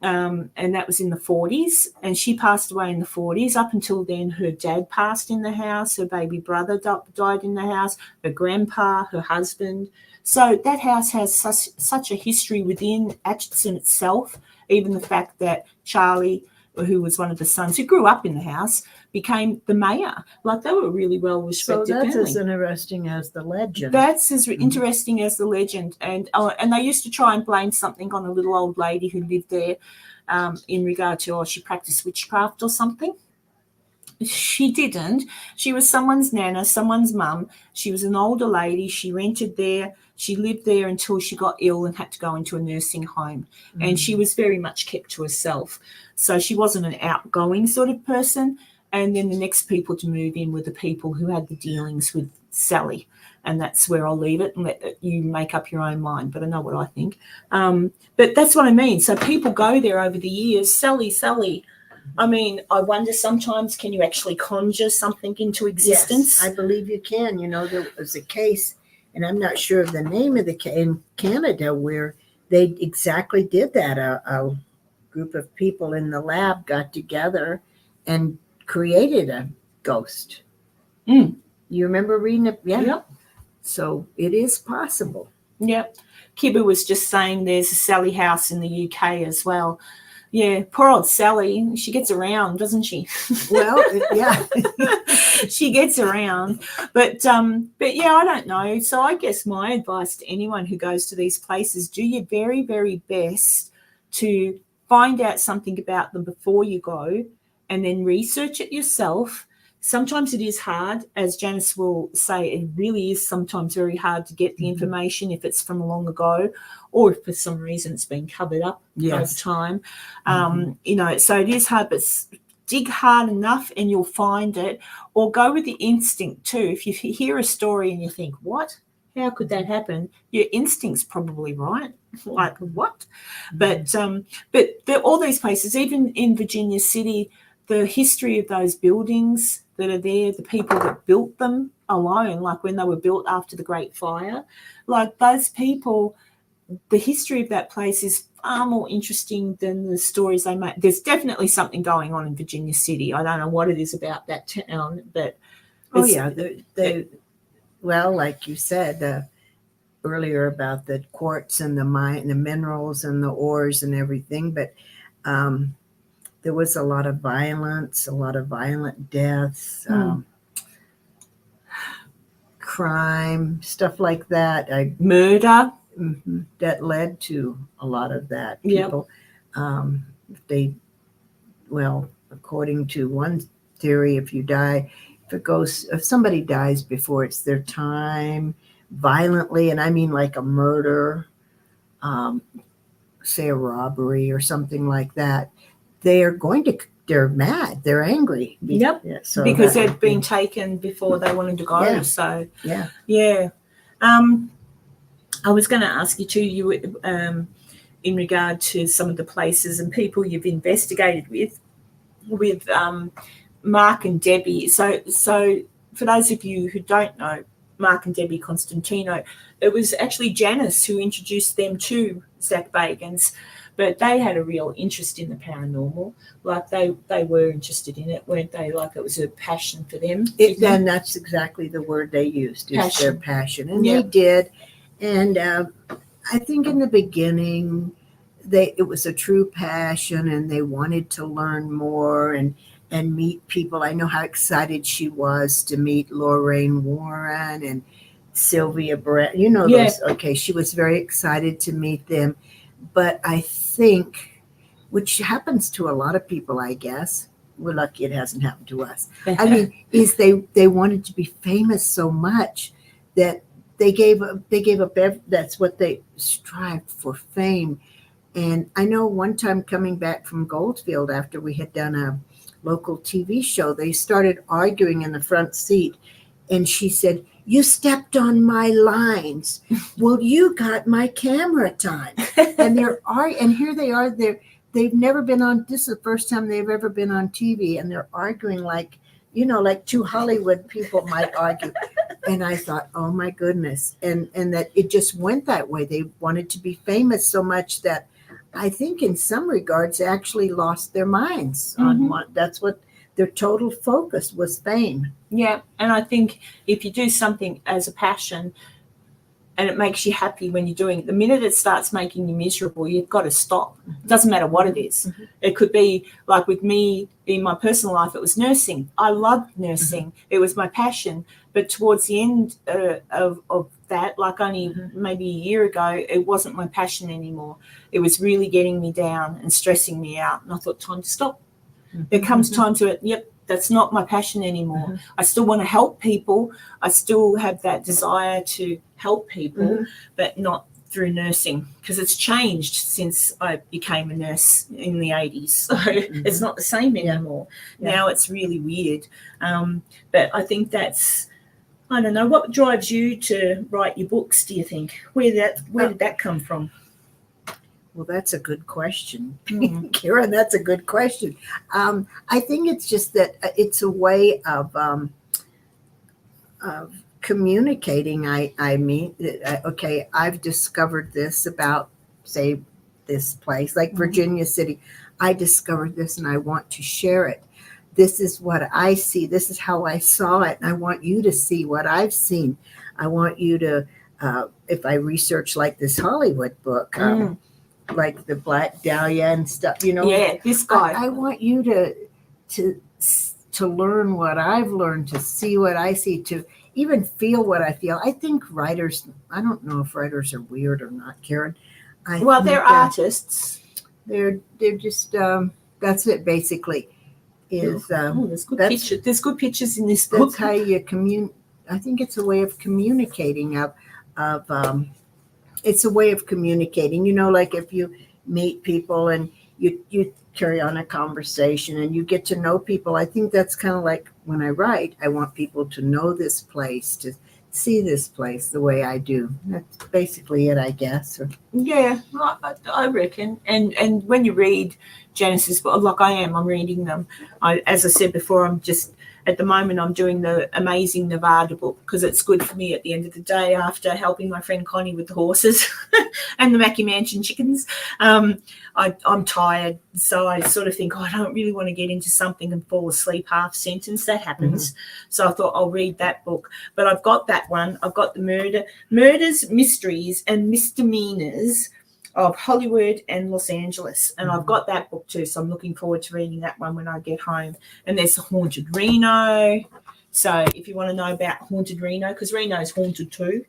and that was in the 40s, and she passed away in the 40s. Up until then, her dad passed in the house, her baby brother died in the house, her grandpa, her husband. So that house has such a history within Atchison itself, even the fact that Charlie, who was one of the sons who grew up in the house, became the mayor. Like, they were a really well-respected family. So that's as interesting as the legend. That's as interesting as the legend. And they used to try and blame something on a little old lady who lived there in regard to, she practiced witchcraft or something. She didn't. She was someone's nana, someone's mum. She was an older lady. She rented there. She lived there until she got ill and had to go into a nursing home. Mm-hmm. And she was very much kept to herself. So she wasn't an outgoing sort of person. And then the next people to move in were the people who had the dealings with Sally. And that's where I'll leave it and let you make up your own mind. But I know what I think. But that's what I mean. So people go there over the years. Sally. I mean, I wonder sometimes, can you actually conjure something into existence? Yes, I believe you can. There was a case, and I'm not sure of the name of the case, in Canada where they exactly did that. A group of people in the lab got together and created a ghost. You remember reading it? Yeah. Yep. So it is possible. Yep. Kibba was just saying there's a Sally house in the UK as well. Yeah, poor old Sally. She gets around, doesn't she? Well, yeah. She gets around. But yeah, I don't know. So I guess my advice to anyone who goes to these places, do your very, very best to find out something about them before you go, and then research it yourself sometimes it is hard, as Janice will say, it really is sometimes very hard to get the information if it's from long ago, or if for some reason it's been covered up over time. So it is hard, but dig hard enough and you'll find it, or go with the instinct too. If you hear a story and you think, what? How could that happen? Your instinct's probably right. Like, what? But all these places, even in Virginia City, the history of those buildings that are there, the people that built them alone, like when they were built after the Great Fire, like those people, the history of that place is far more interesting than the stories they make. There's definitely something going on in Virginia City. I don't know what it is about that town, but well, like you said earlier about the quartz and the mine, the minerals and the ores and everything, but there was a lot of violence, a lot of violent deaths, crime, stuff like that. Murder. That led to a lot of that. People, according to one theory, if somebody dies before it's their time, violently, and I mean like a murder, say a robbery or something like that, they're mad, they're angry. Because they'd been taken before they wanted to go. I was going to ask you too, in regard to some of the places and people you've investigated with Mark and Debbie. So for those of you who don't know Mark and Debbie Constantino, it was actually Janice who introduced them to Zac Bagans, but they had a real interest in the paranormal. Like they were interested in it, weren't they? Like it was a passion for them. And that's exactly the word they used, is their passion. And they did. And I think in the beginning, it was a true passion, and they wanted to learn more and meet people. I know how excited she was to meet Lorraine Warren and Sylvia Brett. Those. Okay, she was very excited to meet them. But I think, which happens to a lot of people, I guess, we're lucky it hasn't happened to us. I mean, is they wanted to be famous so much that they gave up. That's what they strived for, fame. And I know one time coming back from Goldfield after we had done a local TV show, they started arguing in the front seat. And she said, "You stepped on my lines. Well, you got my camera time." And here they are. They've never been on. This is the first time they've ever been on TV, and they're arguing like two Hollywood people might argue. And I thought, oh my goodness, and that it just went that way. They wanted to be famous so much that I think in some regards they actually lost their minds on what. That's what their total focus was, fame. Yeah, and I think if you do something as a passion and it makes you happy when you're doing it, the minute it starts making you miserable, you've got to stop. It doesn't matter what it is. It could be like with me in my personal life, it was nursing. I loved nursing. It was my passion. But towards the end of that, like only maybe a year ago, it wasn't my passion anymore. It was really getting me down and stressing me out. And I thought, time to stop. There comes time to it. That's not my passion anymore. I still want to help people. I still have that desire to help people, but not through nursing, because it's changed since I became a nurse in the 80s. So it's not the same anymore. Now it's really weird. But I think I don't know, what drives you to write your books, do you think? Where did that come from? Well, that's a good question, Karen. That's a good question. I think it's just that it's a way of communicating. I mean, okay, I've discovered this about, say, this place, like Virginia City. I discovered this and I want to share it. This is what I see. This is how I saw it. And I want you to see what I've seen. I want you to, if I research like this Hollywood book, like the Black Dahlia and stuff, Yeah, this guy. I want you to learn what I've learned, to see what I see, to even feel what I feel. I think writers, I don't know if writers are weird or not, Karen. They're artists. They're just, that's it basically. is there's good pictures. There's good pictures in this book. That's how you I think it's a way of communicating it's a way of communicating, like if you meet people and you carry on a conversation and you get to know people. I think that's kind of like when I write, I want people to know this place, to see this place the way I do. That's basically it, I guess. Yeah, I reckon. And when you read Janice's book, like I'm reading them. As I said before, at the moment I'm doing the Amazing Nevada book because it's good for me at the end of the day after helping my friend Connie with the horses and the Mackie Mansion chickens. I'm tired, so I sort of think, I don't really want to get into something and fall asleep half sentence. That happens. So I thought I'll read that book. But I've got that one. I've got the Murders, Mysteries and Misdemeanors of Hollywood and Los Angeles. And I've got that book too. So I'm looking forward to reading that one when I get home. And there's the Haunted Reno. So if you want to know about Haunted Reno, because Reno is haunted too.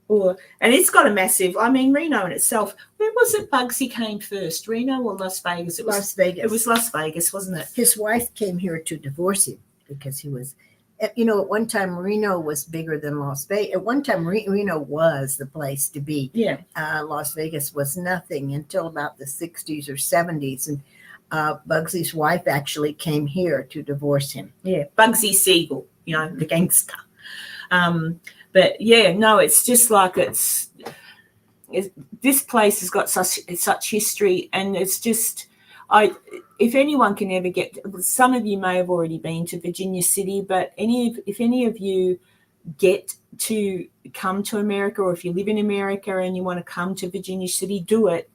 And it's got a massive, Reno in itself. Where was it Bugsy came first, Reno or Las Vegas? Las Vegas. It was Las Vegas, wasn't it? His wife came here to divorce him because he was, at one time Reno was bigger than Las Vegas. At one time Reno was the place to be. Yeah. Las Vegas was nothing until about the 60s or 70s. And Bugsy's wife actually came here to divorce him. Yeah, Bugsy Siegel, the gangster. But yeah, no, it's just like this place has got such history, and it's just if anyone can ever get, some of you may have already been to Virginia City, but if any of you get to come to America, or if you live in America and you want to come to Virginia City, do it.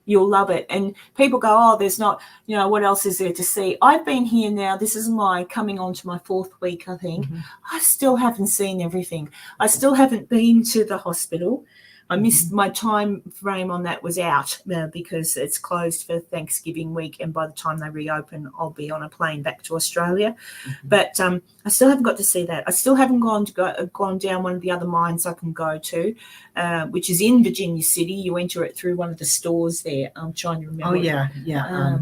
You'll love it. And people go, there's not, what else is there to see? I've been here now. This is coming on to my 4th week, I think. I still haven't seen everything. I still haven't been to the hospital. I missed my time frame on that was out because it's closed for Thanksgiving week. And by the time they reopen, I'll be on a plane back to Australia. But I still haven't got to see that. I still haven't gone down one of the other mines I can go to, which is in Virginia City. You enter it through one of the stores there. I'm trying to remember. Oh, yeah. Yeah.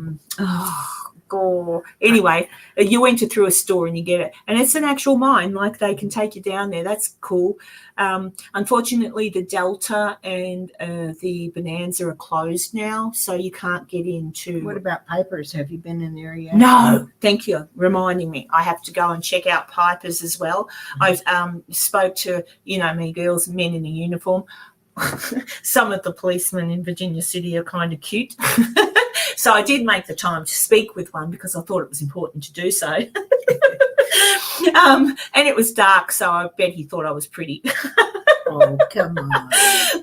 Anyway, you enter through a store and you get it. And it's an actual mine. Like, they can take you down there. That's cool. Unfortunately, the Delta and the Bonanza are closed now, so you can't get into. What about Piper's? Have you been in there yet? No, thank you reminding me. I have to go and check out Piper's as well. I've spoke to, me girls, men in a uniform. Some of the policemen in Virginia City are kind of cute. So I did make the time to speak with one because I thought it was important to do so. And it was dark, so I bet he thought I was pretty. Oh, come on.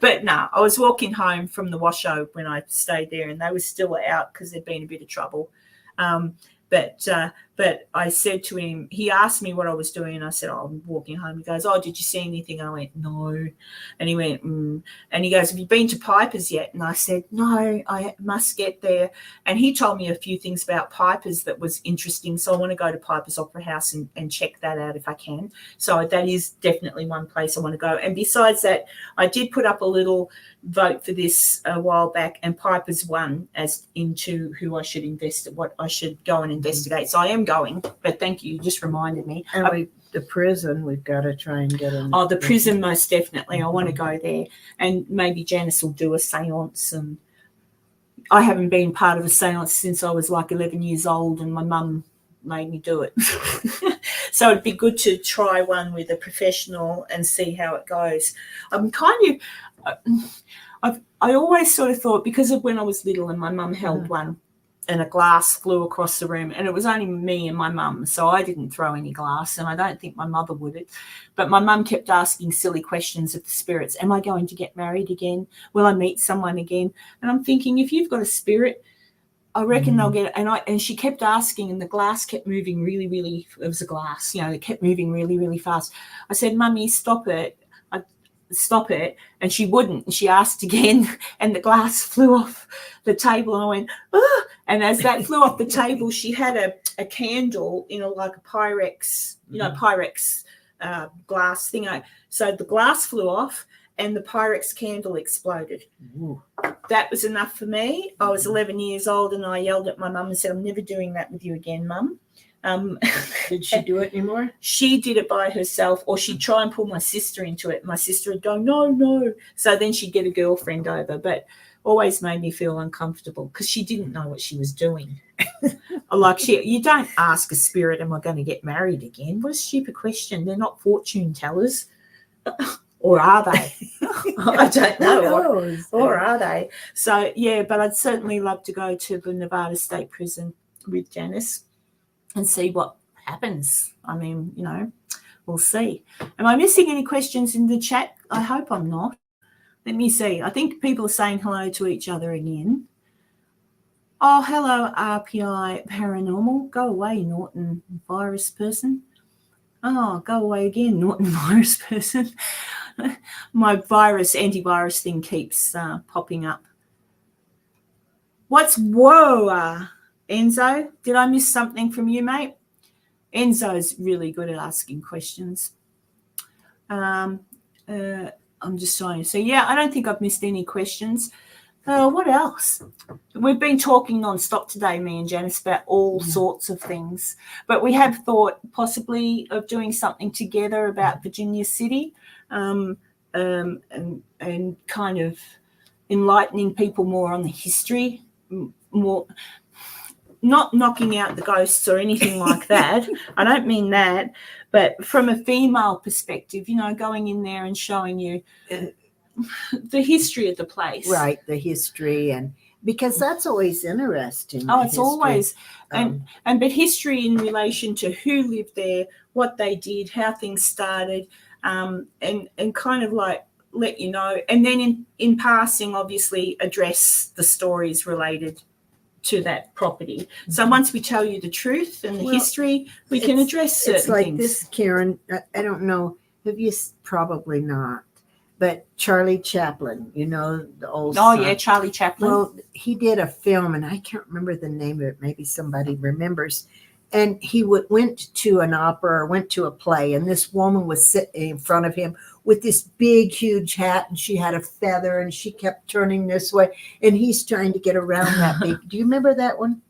But no, I was walking home from the Washoe when I stayed there, and they were still out because there'd been a bit of trouble. But I said to him, he asked me what I was doing, and I said, I'm walking home. He goes, did you see anything? I went, no. And he went, And he goes, have you been to Piper's yet? And I said, no, I must get there. And he told me a few things about Piper's that was interesting. So I want to go to Piper's Opera House and check that out if I can. So that is definitely one place I want to go. And besides that, I did put up a little vote for this a while back, and Piper's won as into who I should what I should go and investigate. So I am going, but thank you just reminded me. And the prison, we've got to try and get in. The prison, most definitely. I want to go there, and maybe Janice will do a seance. And I haven't been part of a seance since I was like 11 years old, and my mum made me do it. So it'd be good to try one with a professional and see how it goes. I'm kind of I always sort of thought, because of when I was little and my mum held one and a glass flew across the room, and it was only me and my mum, so I didn't throw any glass, and I don't think my mother would it. But my mum kept asking silly questions of the spirits. Am I going to get married again? Will I meet someone again? And I'm thinking, if you've got a spirit, I reckon they'll get it. And she kept asking, and the glass kept moving really, really, it was a glass, it kept moving really, really fast. I said, Mummy, stop it. Stop it. And she wouldn't. And she asked again, and the glass flew off the table. And I went, oh. And as that flew off the table, she had a candle, like a Pyrex, Pyrex glass thing. So the glass flew off, and the Pyrex candle exploded. Ooh. That was enough for me. I was 11 years old, and I yelled at my mum and said, I'm never doing that with you again, Mum. Did she do it anymore? She did it by herself, or she'd try and pull my sister into it. My sister would go, no. So then she'd get a girlfriend over, but always made me feel uncomfortable because she didn't know what she was doing. Like you don't ask a spirit, am I going to get married again? What a stupid question. They're not fortune tellers. Or are they? I don't know. Or are they? So, yeah, but I'd certainly love to go to the Nevada State Prison with Janice and see what happens. I mean, we'll see. Am I missing any questions in the chat? I hope I'm not. Let me see. I think people are saying hello to each other again. Oh, hello, RPI Paranormal. Go away, Norton virus person. Oh, go away again, Norton virus person. My antivirus thing keeps popping up. Whoa, Enzo? Did I miss something from you, mate? Enzo's really good at asking questions. I'm just trying to see. Yeah, I don't think I've missed any questions. What else? We've been talking non-stop today, me and Janice, about all sorts of things. But we have thought possibly of doing something together about Virginia City and kind of enlightening people more on the history, more not knocking out the ghosts or anything like that. I don't mean that. But from a female perspective, going in there and showing you the history of the place. Right, the history, and because that's always interesting. Oh, it's always but history in relation to who lived there, what they did, how things started, and kind of like let you know, and then in passing, obviously address the stories related to that property. So once we tell you the truth and the history, we can address certain it's like things. This, Karen, I don't know, have you probably not, but Charlie Chaplin, the old son. Yeah, Charlie Chaplin. Well, he did a film, and I can't remember the name of it. Maybe somebody remembers. And he went to an opera or went to a play, and this woman was sitting in front of him with this big, huge hat, and she had a feather, and she kept turning this way, and he's trying to get around that big. Do you remember that one?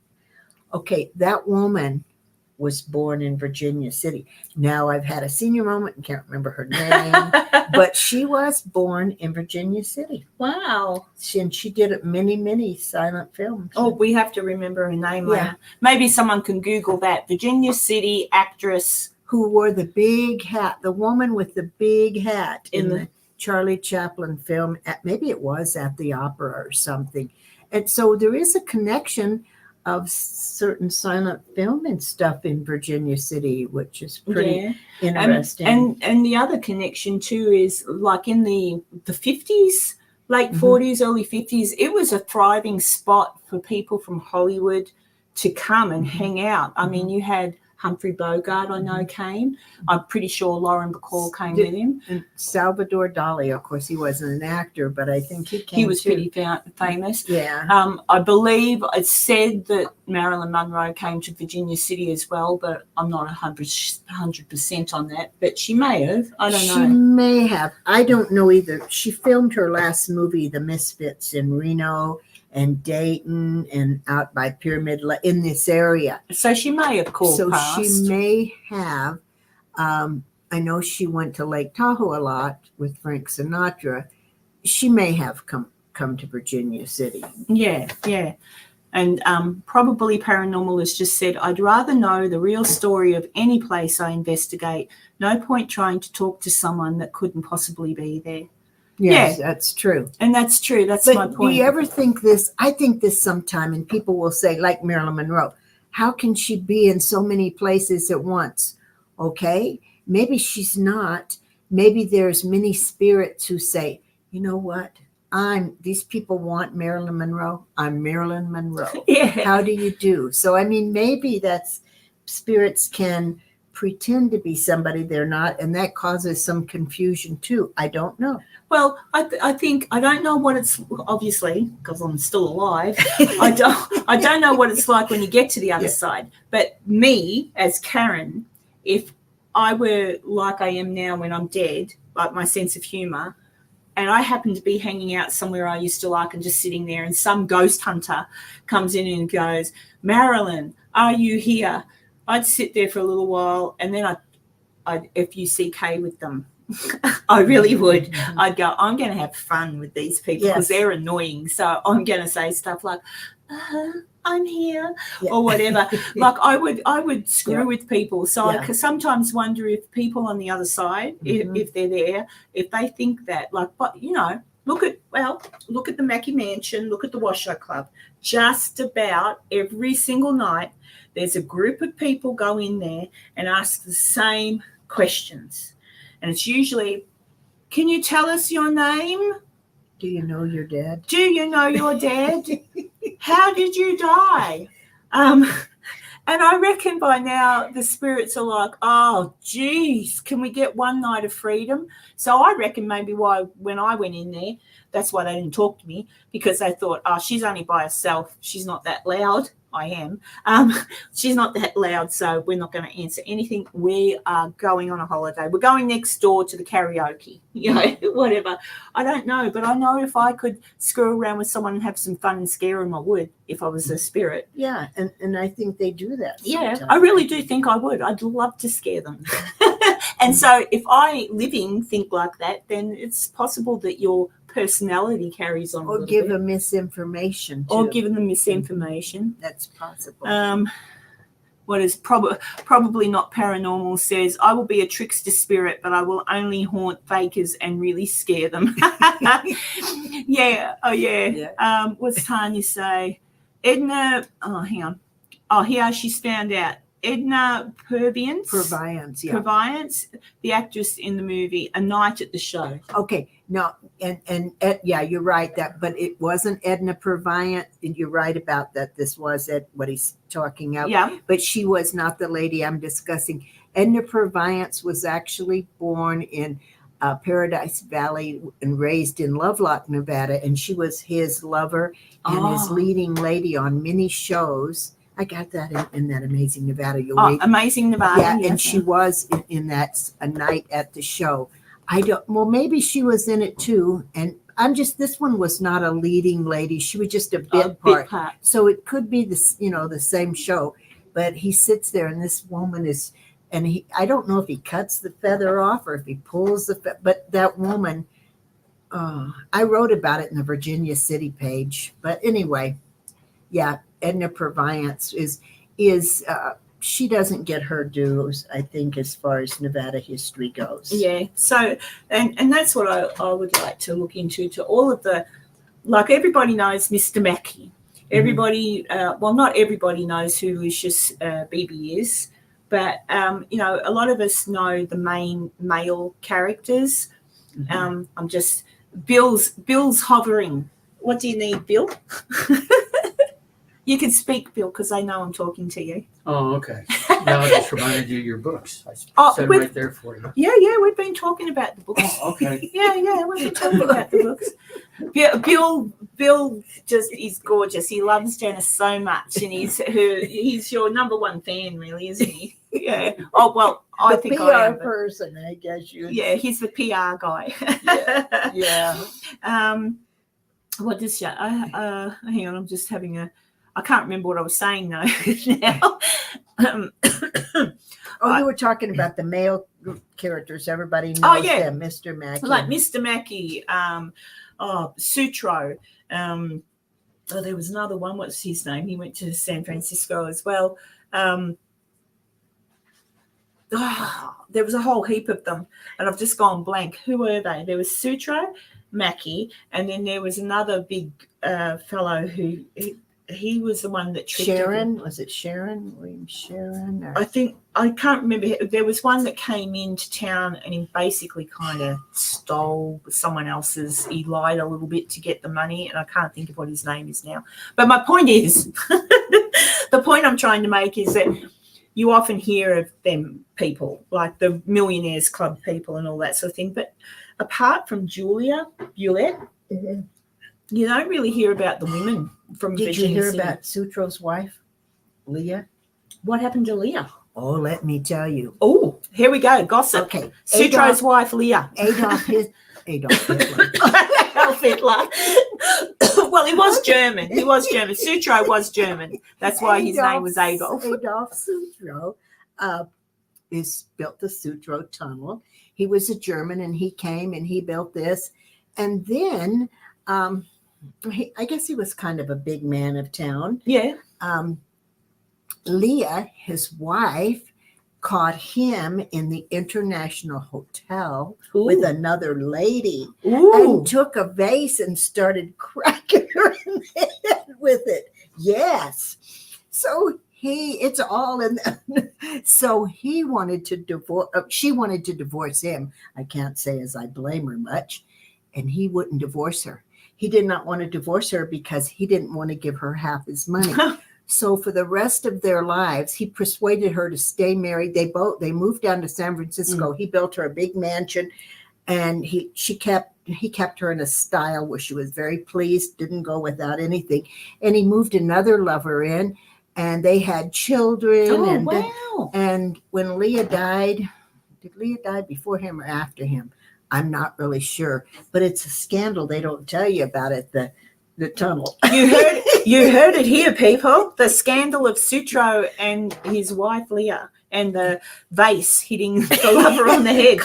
Okay, that woman was born in Virginia City. Now I've had a senior moment and can't remember her name, but she was born in Virginia City. Wow. And she did many silent films. Oh, we have to remember her name. Yeah. Maybe someone can Google that. Virginia City actress. Who wore the big hat, the woman with the big hat in the Charlie Chaplin film. Maybe it was at the opera or something. And so there is a connection of certain silent film and stuff in Virginia City, which is pretty interesting. And the other connection too is like in the 50s, late 40s, early 50s, it was a thriving spot for people from Hollywood to come and hang out. I mean, you had Humphrey Bogart, I know, came. I'm pretty sure Lauren Bacall came with him. And Salvador Dali, of course, he wasn't an actor, but I think he came. He was pretty famous. Yeah. I believe it's said that Marilyn Monroe came to Virginia City as well, but I'm not 100% on that. But she may have. I don't know. She may have. I don't know either. She filmed her last movie, The Misfits, in Reno and Dayton and out by Pyramid in this area. So she may have called past. She may have. I know she went to Lake Tahoe a lot with Frank Sinatra. She may have come to Virginia City. Yeah. And probably Paranormal has just said, I'd rather know the real story of any place I investigate. No point trying to talk to someone that couldn't possibly be there. Yes, that's true. And that's true. That's my point. Do you ever think this? I think this sometime, and people will say, like Marilyn Monroe, how can she be in so many places at once? Okay, maybe she's not. Maybe there's many spirits who say, you know what? These people want Marilyn Monroe. I'm Marilyn Monroe. Yeah. How do you do? So, I mean, maybe that's spirits can pretend to be somebody they're not, and that causes some confusion too. I don't know. Well, I think I don't know what it's obviously because I'm still alive. I don't know what it's like when you get to the other side. But me as Karen, if I were like I am now when I'm dead, like my sense of humor, and I happen to be hanging out somewhere I used to like and just sitting there, and some ghost hunter comes in and goes, Marilyn, are you here? I'd sit there for a little while, and then I'd FUCK with them. I really would. I'd go, I'm going to have fun with these people because they're annoying. So I'm going to say stuff like, I'm here, or whatever. Like I would screw with people. So I could sometimes wonder if people on the other side, if they're there, if they think that, like, but you know, look at the Mackey Mansion, look at the Washoe Club. Just about every single night, there's a group of people go in there and ask the same questions. And it's usually, can you tell us your name? Do you know you're dead? Do you know you're dead? How did you die? And I reckon by now the spirits are like, oh, geez, can we get one night of freedom? So I reckon maybe when I went in there, that's why they didn't talk to me, because they thought, oh, she's only by herself. She's not that loud. I am. She's not that loud, so we're not going to answer anything. We are going on a holiday. We're going next door to the karaoke, you know, whatever. I don't know, but I know if I could screw around with someone and have some fun and scare them, I would, if I was a spirit. Yeah, and I think they do that sometimes. Yeah, I really do think I would. I'd love to scare them. And so if I living think like that, then it's possible that your personality carries on. Or give them misinformation. Or giving them misinformation. That's possible. What is probably not paranormal says, I will be a trickster spirit, but I will only haunt fakers and really scare them. Yeah. Oh, yeah. What's Tanya say? Edna, hang on. Oh, here she's found out. Edna Purviance, the actress in the movie A Night at the Show. Okay, no, and yeah, you're right but it wasn't Edna Purviance, and you're right about that. This was what he's talking about. Yeah, but she was not the lady I'm discussing. Edna Purviance was actually born in Paradise Valley and raised in Lovelock, Nevada, and she was his lover and his leading lady on many shows. I got that in that Amazing Nevada. Amazing Nevada. Yeah, and she was in that A Night at the Show. Maybe she was in it too. And this one was not a leading lady. She was just a bit part. So it could be the same show. But he sits there and this woman is, and I don't know if he cuts the feather off or if he pulls the feather, but that woman, I wrote about it in the Virginia City page. But anyway, yeah. Edna Purviance is she doesn't get her dues, I think, as far as Nevada history goes. Yeah. So and that's what I would like to look into, to all of the, like, everybody knows Mr. Mackey. Everybody, well, not everybody knows who Lucius Beebe is, but you know, a lot of us know the main male characters. I'm just Bill's hovering. What do you need, Bill? You can speak, Bill, because I know I'm talking to you. Oh, okay. Now I just reminded you of your books. I said right there for you. Yeah, we've been talking about the books. Oh, okay. Yeah, we've been talking about the books. Bill just is gorgeous. He loves Janice so much, and he's your number one fan, really, isn't he? Yeah. Oh, well, I think PR I am. person, I guess you. Yeah, he's the PR guy. Yeah. What does she? Hang on, I'm just having I can't remember what I was saying now. You were talking about the male characters. Everybody knows them. Mr. Mackey. Like Mr. Mackey, Sutro. There was another one. What's his name? He went to San Francisco as well. There was a whole heap of them, and I've just gone blank. Who were they? There was Sutro, Mackey, and then there was another big fellow who... He was the one that tricked Sharon. Was it Sharon? William Sharon? Or? I can't remember. There was one that came into town and he basically kind of stole someone else's. He lied a little bit to get the money, and I can't think of what his name is now. But my point is, the point I'm trying to make is that you often hear of them people, like the Millionaires Club people and all that sort of thing. But apart from Juliet, you don't really hear about the women from Virginia City. Did you hear about Sutro's wife, Leah? What happened to Leah? Oh, let me tell you. Oh, here we go. Gossip. Okay. Sutro's wife, Leah. Adolf Hitler. Adolf Hitler. Well, he was German. He was German. Sutro was German. That's why his name was Adolf. Adolf Sutro built the Sutro Tunnel. He was a German, and he came and he built this. And then I guess he was kind of a big man of town. Yeah. Leah, his wife, caught him in the International Hotel with another lady. And took a vase and started cracking her in the head with it. Yes. So it's all in the, so he wanted to divorce, she wanted to divorce him. I can't say as I blame her much. And he wouldn't divorce her. He did not want to divorce her because he didn't want to give her half his money. So for the rest of their lives, he persuaded her to stay married. They moved down to San Francisco. He built her a big mansion, and he kept her in a style where she was very pleased, didn't go without anything. And he moved another lover in, and they had children. Oh, wow. And when Leah died, did Leah die before him or after him? I'm not really sure, but it's a scandal. They don't tell you about it. The tunnel. You heard it here, people. The scandal of Sutro and his wife Leah, and the vase hitting the lover on the head.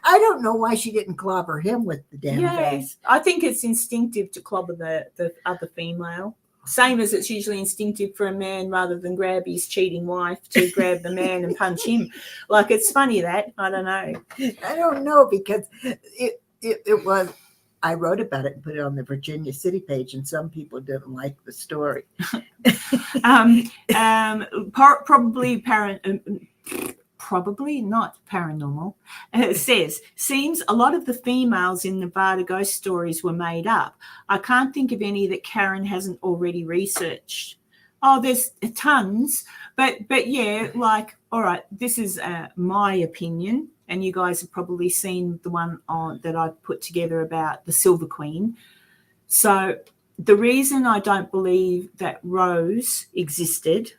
I don't know why she didn't clobber him with the damn vase. I think it's instinctive to clobber the other female. Same as it's usually instinctive for a man, rather than grab his cheating wife, to grab the man and punch him. Like, it's funny that. I don't know. I don't know, because it was, I wrote about it and put it on the Virginia City page, and some people didn't like the story. Probably not paranormal. It says, seems a lot of the females in Nevada ghost stories were made up. I can't think of any that Karen hasn't already researched. Oh, there's tons. But yeah, like, all right, this is my opinion, and you guys have probably seen the one that I put together about the Silver Queen. So the reason I don't believe that Rose existed,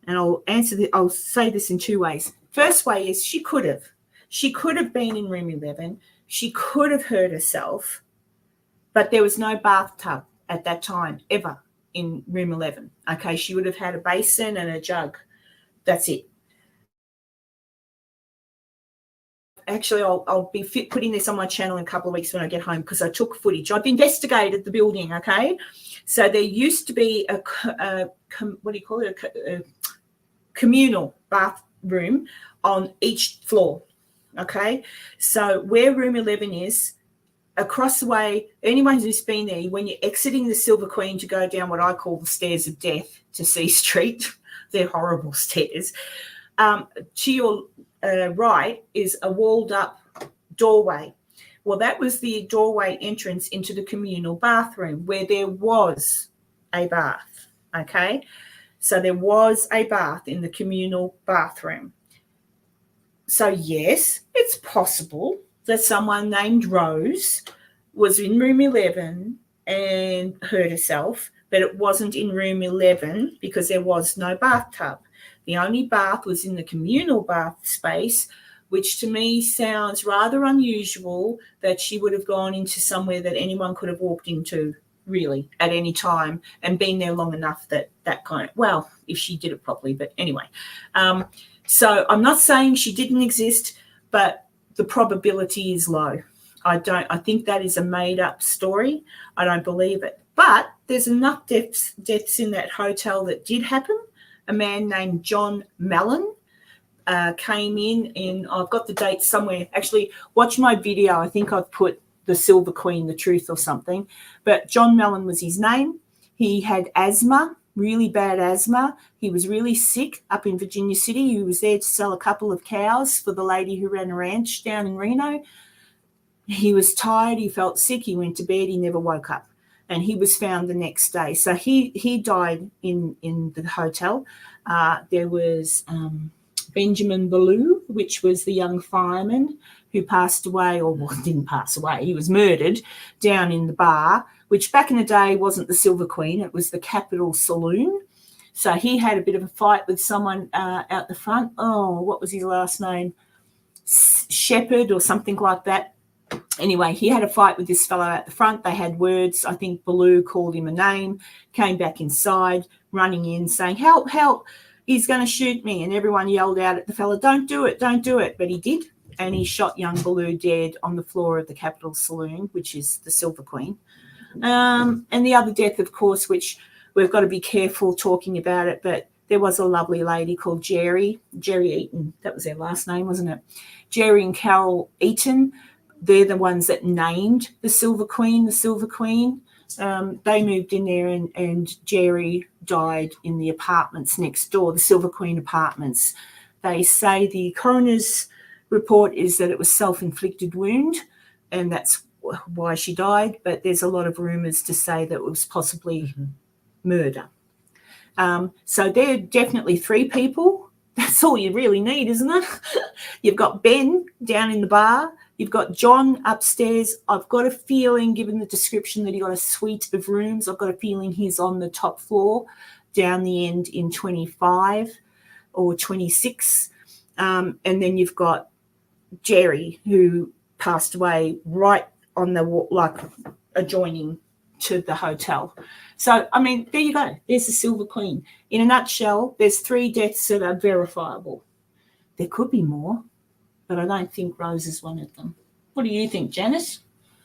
and I'll say this in two ways. First way is she could have been in room 11. She could have hurt herself, but there was no bathtub at that time ever in room 11. Okay, she would have had a basin and a jug. That's it. Actually, I'll be putting this on my channel in a couple of weeks when I get home, because I took footage. I've investigated the building, okay? So there used to be a communal bathroom on each floor, okay? So where room 11 is, across the way, anyone who's been there, when you're exiting the Silver Queen to go down what I call the stairs of death to C Street, they're horrible stairs, to your right is a walled up doorway. Well, that was the doorway entrance into the communal bathroom, where there was a bath, okay? So there was a bath in the communal bathroom. So yes, it's possible that someone named Rose was in room 11 and hurt herself, but it wasn't in room 11 because there was no bathtub. The only bath was in the communal bath space, which to me sounds rather unusual, that she would have gone into somewhere that anyone could have walked into really at any time and been there long enough that kind of, well, if she did it properly, but anyway. So I'm not saying she didn't exist, but the probability is low. I think that is a made up story. I don't believe it. But there's enough deaths in that hotel that did happen. A man named John Mellon came in, and I've got the date somewhere. Actually, watch my video. I think I've put the Silver Queen, the truth or something. But John Mellon was his name. He had asthma, really bad asthma. He was really sick up in Virginia City. He was there to sell a couple of cows for the lady who ran a ranch down in Reno. He was tired. He felt sick. He went to bed. He never woke up. And he was found the next day. So he died in the hotel. There was Benjamin Ballou, which was the young fireman who passed away, or well, didn't pass away. He was murdered down in the bar, which back in the day wasn't the Silver Queen. It was the Capitol Saloon. So he had a bit of a fight with someone out the front. Oh, what was his last name? Shepherd or something like that. Anyway, he had a fight with this fellow at the front. They had words. I think Baloo called him a name, came back inside, running in, saying, help, help, he's going to shoot me. And everyone yelled out at the fellow, don't do it, don't do it. But he did, and he shot young Baloo dead on the floor of the Capitol Saloon, which is the Silver Queen. And the other death, of course, which we've got to be careful talking about it, but there was a lovely lady called Jerry Eaton. That was their last name, wasn't it? Jerry and Carol Eaton. They're the ones that named the Silver Queen. They moved in there, and Jerry died in the apartments next door, the Silver Queen apartments. They say the coroner's report is that it was self-inflicted wound, and that's why she died. But there's a lot of rumours to say that it was possibly murder. So there are definitely 3 people. That's all you really need, isn't it? You've got Ben down in the bar. You've got John upstairs. I've got a feeling, given the description, that he got a suite of rooms. I've got a feeling he's on the top floor, down the end in 25 or 26. And then you've got Jerry, who passed away right on the adjoining to the hotel. So, I mean, there you go. There's the Silver Queen. In a nutshell, there's 3 deaths that are verifiable. There could be more, but I don't think Rose is one of them. What do you think, Janice?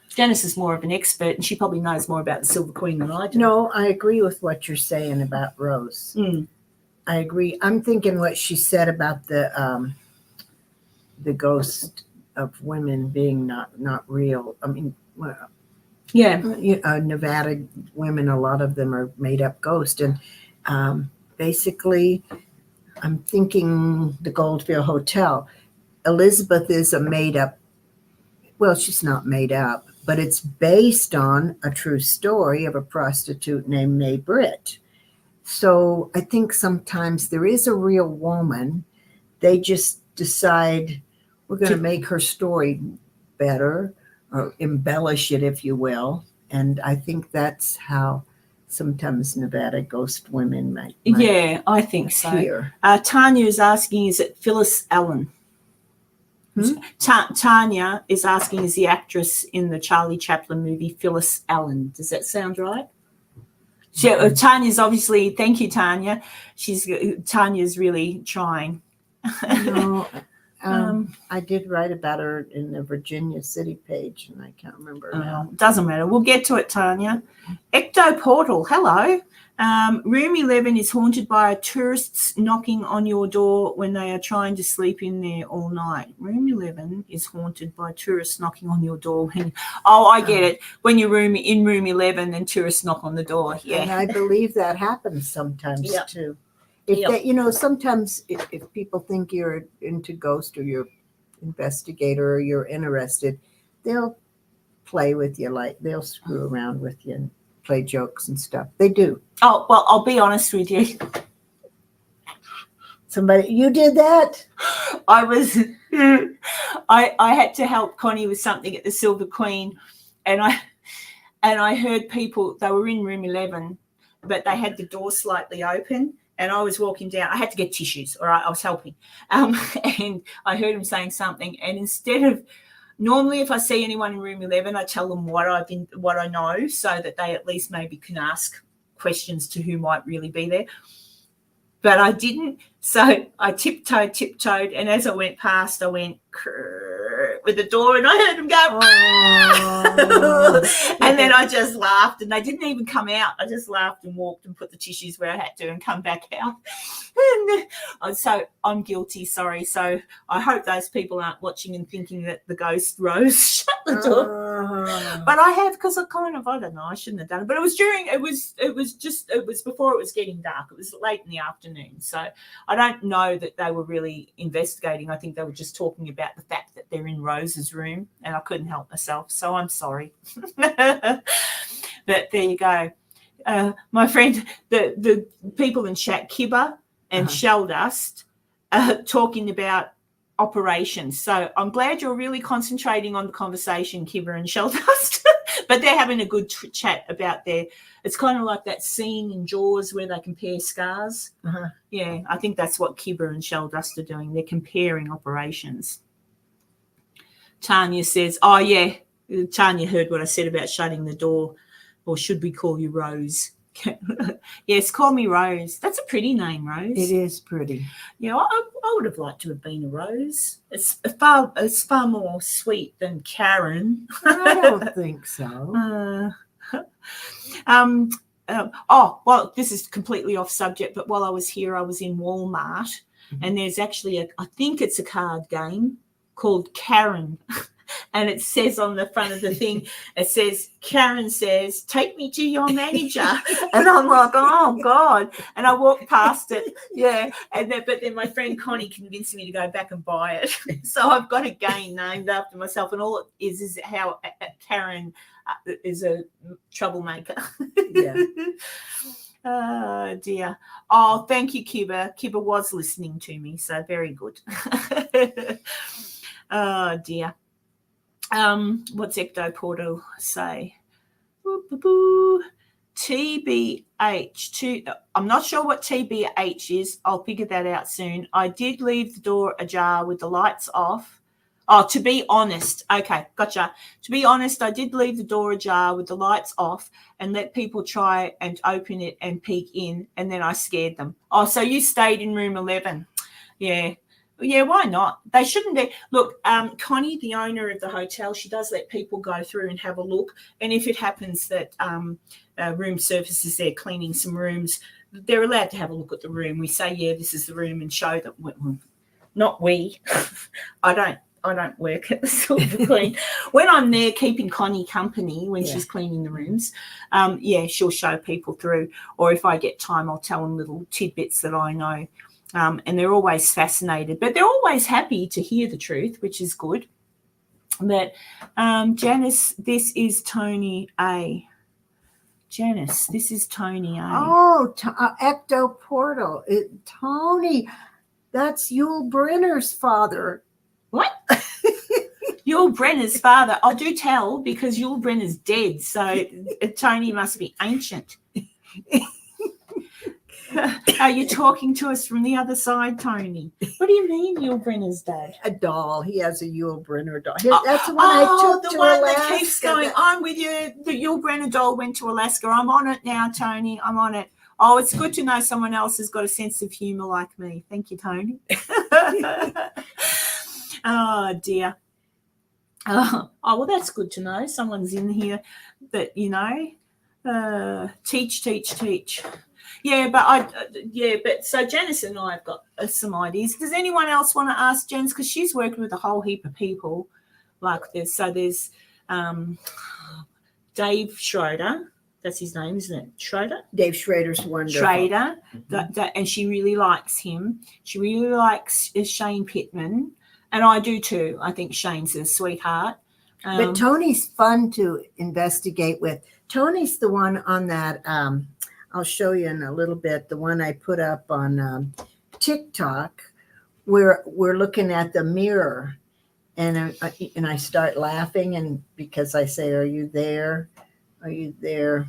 Janice is more of an expert, and she probably knows more about the Silver Queen than I do. No, I agree with what you're saying about Rose. I agree. I'm thinking what she said about the ghost of women being not real. I mean, well, yeah, Nevada women, a lot of them are made up ghosts, and basically, I'm thinking the Goldfield Hotel. Elizabeth is a made up. Well, she's not made up, but it's based on a true story of a prostitute named May Britt. So I think sometimes there is a real woman. They just decide we're going to make her story better or embellish it, if you will. And I think that's how sometimes Nevada ghost women might yeah, I think appear. So. Tanya is asking, is it Phyllis Allen? Tanya is asking, is the actress in the Charlie Chaplin movie Phyllis Allen? Does that sound right? Tanya's obviously, thank you, Tanya. Tanya's really trying. No, I did write about her in the Virginia City page, and I can't remember now. Doesn't matter. We'll get to it, Tanya. Ecto Portal, hello. Room 11 is haunted by tourists knocking on your door when they are trying to sleep in there all night. Room 11 is haunted by tourists knocking on your door. I get it. When you're in room 11 and tourists knock on the door. Yeah. And I believe that happens sometimes too. If sometimes if people think you're into ghost or you're investigator or you're interested, they'll play with you, like they'll screw around with you and play jokes and stuff. They do. Oh, well, I'll be honest with you. You did that? I had to help Connie with something at the Silver Queen, and I heard people, they were in room 11, but they had the door slightly open, and I was walking down. I had to get tissues, all right? I was helping. And I heard him saying something, and instead of, normally if I see anyone in room 11, I tell them what I know, so that they at least maybe can ask questions to who might really be there. But I didn't, so I tiptoed, and as I went past, I went with the door, and I heard him go, and then I just laughed, and they didn't even come out. I just laughed and walked and put the tissues where I had to and come back out. And so I'm guilty, sorry. So I hope those people aren't watching and thinking that the ghost Rose shut the door. But I have, because I don't know, I shouldn't have done it. But it was before it was getting dark. It was late in the afternoon. So I don't know that they were really investigating. I think they were just talking about the fact that they're in Rose's room, and I couldn't help myself. So I'm sorry. But there you go. My friend, the people in chat, Kibber and Shell Dust, talking about operations. So I'm glad you're really concentrating on the conversation, Kibber and Shell Dust. But they're having a good chat about it's kind of like that scene in Jaws where they compare scars. Yeah, I think that's what Kibber and Shell Dust are doing. They're comparing operations. Tanya says, oh, yeah, Tanya heard what I said about shutting the door. Or should we call you Rose? Yes, call me Rose. That's a pretty name, Rose. It is pretty. Yeah, I would have liked to have been a Rose. It's far more sweet than Karen. I don't think so. Well, this is completely off subject, but while I was here, I was in Walmart, and there's actually I think it's a card game called Karen. And it says on the front of the thing, it says, Karen says, take me to your manager. And I'm like, oh, God. And I walked past it. Yeah. But then my friend Connie convinced me to go back and buy it. So I've got a game named after myself. And all it is how Karen is a troublemaker. Yeah. Oh, dear. Oh, thank you, Kiba. Kiba was listening to me. So very good. Oh, dear. What's Ecto Portal say? TBH. I'm not sure what TBH is. I'll figure that out soon. I did leave the door ajar with the lights off. Oh, to be honest. Okay, gotcha. To be honest, I did leave the door ajar with the lights off and let people try and open it and peek in, and then I scared them. Oh, so you stayed in room 11. Yeah. Yeah, why not? They shouldn't be. Look, Connie, the owner of the hotel, she does let people go through and have a look. And if it happens that room service is there cleaning some rooms, they're allowed to have a look at the room. We say, yeah, this is the room, and show them. Well, not we. I don't work at the Silver Queen. When I'm there keeping Connie company when she's cleaning the rooms, she'll show people through. Or if I get time, I'll tell them little tidbits that I know. And they're always fascinated, but they're always happy to hear the truth, which is good. But Janice, this is Tony A. Janice, this is Tony A. Oh, Ecto Portal. Tony, that's Yul Brynner's father. What? Yul Brynner's father. I do tell because Yul Brynner's dead, so Tony must be ancient. Are you talking to us from the other side, Tony? What do you mean, Yul Brynner's dad? A doll. He has a Yul Brynner doll. That's the one I took to Alaska. The one that keeps going. I'm with you. The Yul Brynner doll went to Alaska. I'm on it now, Tony. I'm on it. Oh, it's good to know someone else has got a sense of humour like me. Thank you, Tony. Oh, dear. Oh, well, that's good to know. Someone's in here that, teach. Yeah, but so Janice and I have got some ideas. Does anyone else want to ask Janice? Because she's working with a whole heap of people like this. So there's Dave Schroeder. That's his name, isn't it? Schroeder? Dave Schrader's wonderful. Schrader. And she really likes him. She really likes Shane Pittman. And I do too. I think Shane's a sweetheart. But Tony's fun to investigate with. Tony's the one on that I'll show you in a little bit, the one I put up on TikTok, where we're looking at the mirror, and I start laughing, and because I say, "Are you there? Are you there?"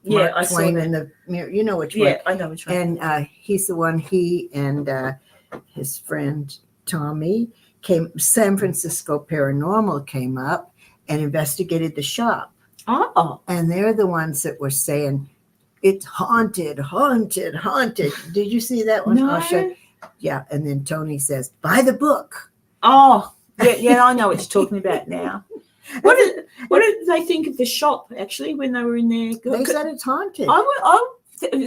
Yeah, Mark I saw Twain that. in the mirror. You know which one? Yeah, I know which one. And he's the one. He and his friend Tommy came. San Francisco Paranormal came up and investigated the shop. Oh, and they're the ones that were saying, it's haunted. Did you see that one? no. Yeah. And then Tony says, buy the book. Oh, yeah, I know what you're talking about now. What did they think of the shop, actually, when they were in there? They said it's haunted.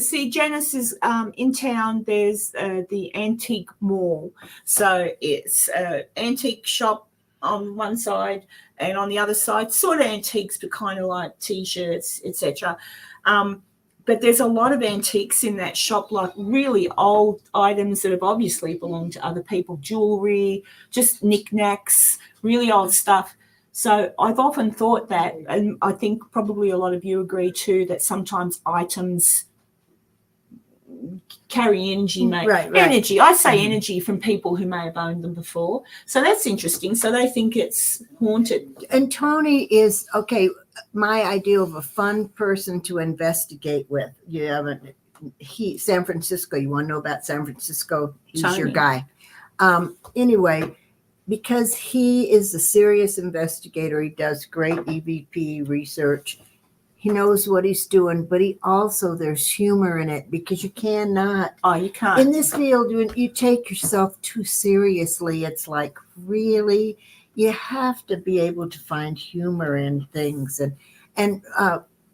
See, Janice is in town. There's the antique mall. So it's an antique shop on one side, and on the other side, sort of antiques, but kind of like T-shirts, etc. But there's a lot of antiques in that shop, like really old items that have obviously belonged to other people, jewelry, just knickknacks, really old stuff. So I've often thought that, and I think probably a lot of you agree too, that sometimes items carry energy, mate. Right. Energy. I say energy from people who may have owned them before. So that's interesting. So they think it's haunted. And Tony is, okay, my idea of a fun person to investigate with. You haven't, San Francisco, you want to know about San Francisco? He's Tony. Your guy. Anyway, because he is a serious investigator. He does great EVP research. He knows what he's doing, but he also, there's humor in it, because you cannot. Oh, you can't. In this field, when you take yourself too seriously, it's like, really, you have to be able to find humor in things. And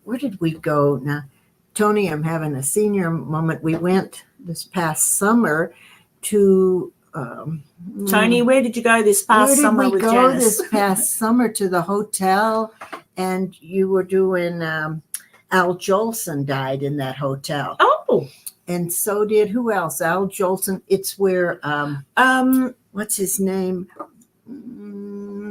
where did we go now? Tony, I'm having a senior moment. We went this past summer to Tony, where did you go this past summer with Janice? Where did we go this past summer? To the hotel, and you were doing Al Jolson died in that hotel. Oh. And so did who else? Al Jolson. It's where what's his name?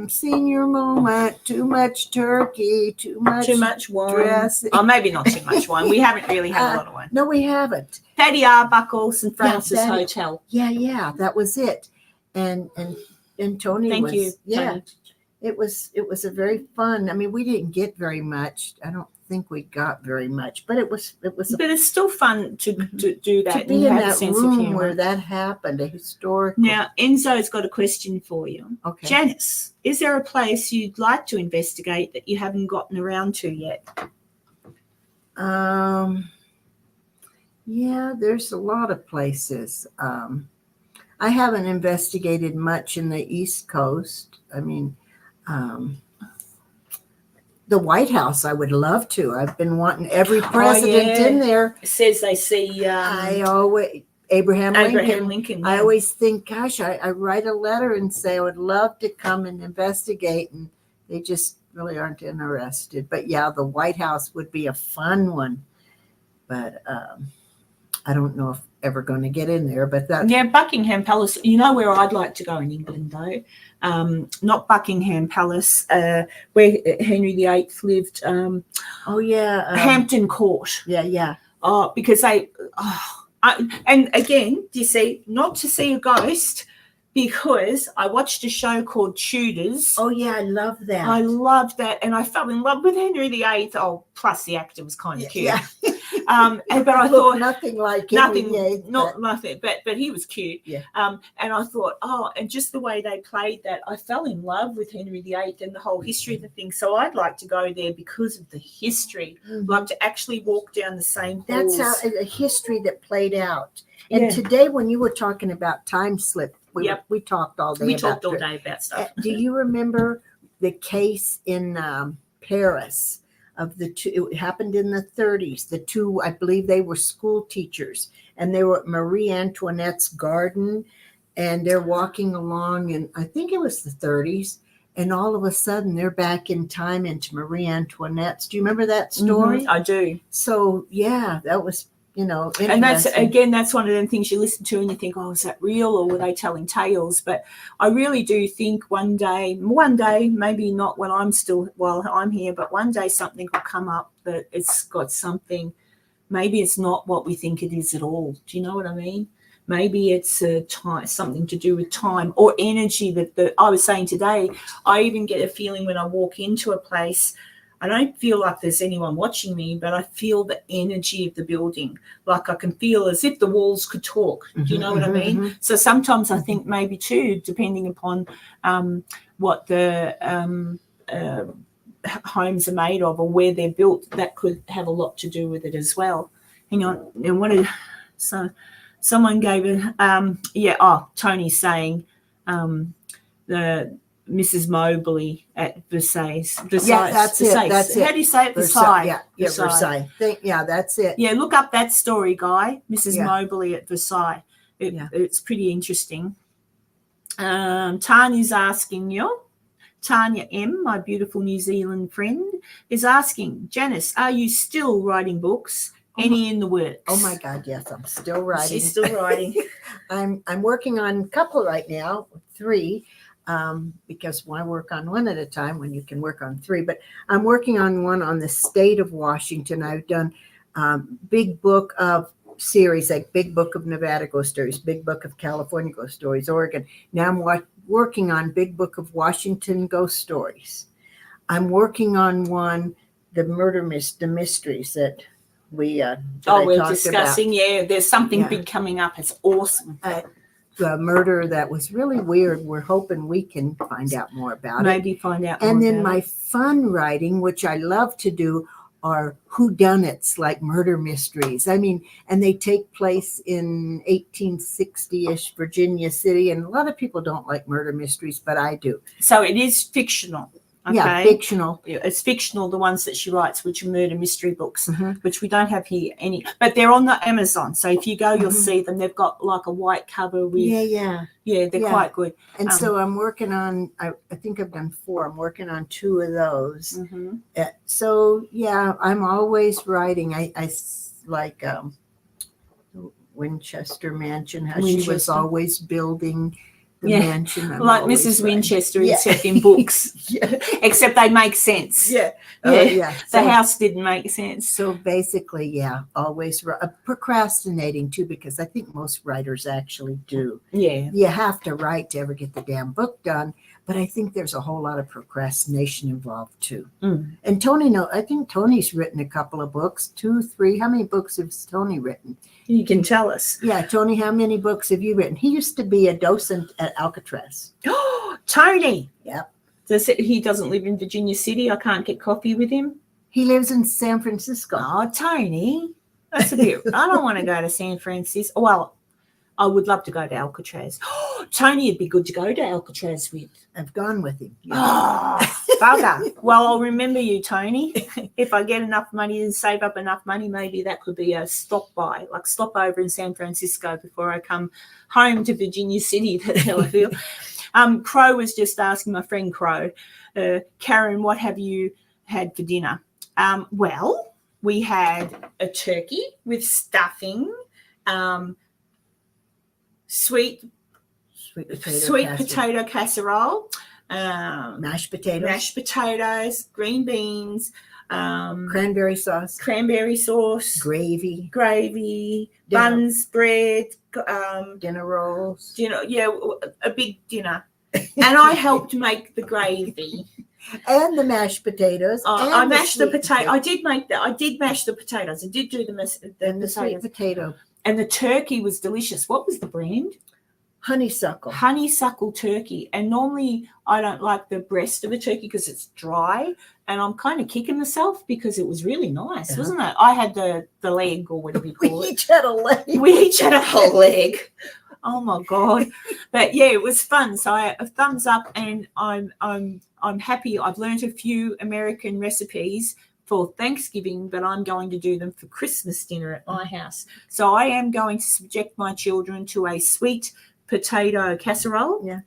Senior moment. Too much turkey. Too much wine. Dressing. Oh, maybe not too much wine. We haven't really had a lot of wine. No, we haven't. Paddy Arbuckle, St. Francis Hotel. Yeah, that was it. And Tony Thank was. you. Yeah, Tony. it was a very fun. I mean, we didn't get very much. I don't think we got very much, but it was. But it's still fun to do that. To be in that room where that happened, a historic. Now, Enzo's got a question for you. Okay. Janice, is there a place you'd like to investigate that you haven't gotten around to yet? Yeah, there's a lot of places. I haven't investigated much in the East Coast. I mean, the White House, I would love to. I've been wanting every president in there. It says they see Abraham Lincoln. I always think, gosh, I write a letter and say I would love to come and investigate, and they just really aren't interested. But yeah, the White House would be a fun one. But I don't know if ever going to get in there. But that Buckingham Palace. You know where I'd like to go in England though. Not Buckingham Palace, where Henry VIII lived. Hampton Court. Yeah. Oh, because and again, do you see, not to see a ghost, because I watched a show called Tudors. Oh yeah, I love that. I loved that, and I fell in love with Henry VIII. Oh, plus the actor was kind of cute. Yeah. But I thought nothing like nothing, VIII, nothing, but he was cute. Yeah. And I thought, and just the way they played that, I fell in love with Henry VIII and the whole history of the thing. So I'd like to go there because of the history. Like to actually walk down the same halls. That's how a history that played out. And today, when you were talking about time slip, we talked all day. We talked all day about stuff. Do you remember the case in Paris of the two? It happened in the 30s. The two, I believe, they were school teachers, and they were at Marie Antoinette's garden, and they're walking along, and I think it was the 30s, and all of a sudden they're back in time into Marie Antoinette's. Do you remember that story? I do. So yeah, that was. And that's one of the things you listen to and you think, oh, is that real, or were they telling tales? But I really do think one day, maybe not while I'm here, but one day something will come up that it's got something. Maybe it's not what we think it is at all. Do you know what I mean? Maybe it's something to do with time or energy that I was saying today. I even get a feeling when I walk into a place, I don't feel like there's anyone watching me, but I feel the energy of the building. Like I can feel as if the walls could talk. Do you know what I mean? So sometimes I think maybe too, depending upon what the homes are made of or where they're built, that could have a lot to do with it as well. Hang on. And someone gave it, Tony's saying the Mrs. Mobley at Versailles. Yeah, that's it. That's it. How do you say it? Versailles. Yeah, Versailles. That's it. Yeah, look up that story, Guy. Mrs. Mobley at Versailles. It's pretty interesting. Tanya's asking you. Tanya M., my beautiful New Zealand friend, is asking, Janice, are you still writing books? Any in the works? Oh my God, yes, I'm still writing. She's still writing. I'm working on a couple right now, 3. Because why work on one at a time when you can work on 3? But I'm working on one on the state of Washington. I've done big book of series, like Big Book of Nevada Ghost Stories, Big Book of California Ghost Stories, Oregon. Now I'm working on Big Book of Washington Ghost Stories. I'm working on one, the mysteries that we we're discussing. About. Yeah, there's something big coming up. It's awesome. murder that was really weird. We're hoping we can find out more about it. Maybe find out more And then about my it. fun writing, which I love to do, are whodunits, like murder mysteries. I mean, and they take place in 1860-ish Virginia City. And a lot of people don't like murder mysteries, but I do. So it is fictional. Okay. Yeah, fictional. It's fictional, the ones that she writes, which are murder mystery books, Mhm. which we don't have here any, but they're on the Amazon. So if you go, you'll Mhm. see them. They've got like a white cover with, Yeah. they're Yeah. quite good. And so I'm working on, I think I've done 4. I'm working on 2 of those. Mm-hmm. So yeah, I'm always writing. I like Winchester Mansion, how she was Winchester. always building the Yeah. mansion. I'm Like always Mrs. writing. Winchester, Yeah. except in books, Yeah. except they make sense. Yeah. Yeah. So, The house didn't make sense. so basically, yeah, always procrastinating too, because I think most writers actually do. Yeah. You have to write to ever get the damn book done, but I think there's a whole lot of procrastination involved too. Mm. And I think Tony's written a couple of books, 2, 3. How many books has Tony written? You can tell us. Yeah, Tony, how many books have you written? He used to be a docent at Alcatraz. Tony. Yep. He doesn't live in Virginia City. I can't get coffee with him. He lives in San Francisco. Oh, Tony. That's a bit. I don't want to go to San Francisco. Well, I would love to go to Alcatraz. Tony would be good to go to Alcatraz with. I've gone with him. Yeah. Oh, bugger. Well, I'll remember you, Tony. If I get enough money and save up enough money, maybe that could be a stop over in San Francisco before I come home to Virginia City. That's how I feel. Crow was just asking, my friend Crow, Karen, what have you had for dinner? Well, we had a turkey with stuffing, sweet potato casserole, mashed potatoes, green beans, cranberry sauce, gravy, dinner, buns, bread, dinner rolls. A big dinner. And I helped make the gravy. And the mashed potatoes. I mashed the potato. I did mash the potatoes. I did do the sweet potato. And the turkey was delicious. What was the brand? Honeysuckle Turkey. And normally I don't like the breast of a turkey because it's dry. And I'm kind of kicking myself because it was really nice, wasn't it? I had the leg, or whatever you call it. We each had a leg. We each had a whole leg. Oh my God. But yeah, it was fun. So a thumbs up, and I'm happy. I've learned a few American recipes for Thanksgiving, but I'm going to do them for Christmas dinner at my house. So I am going to subject my children to a sweet potato casserole. Yeah.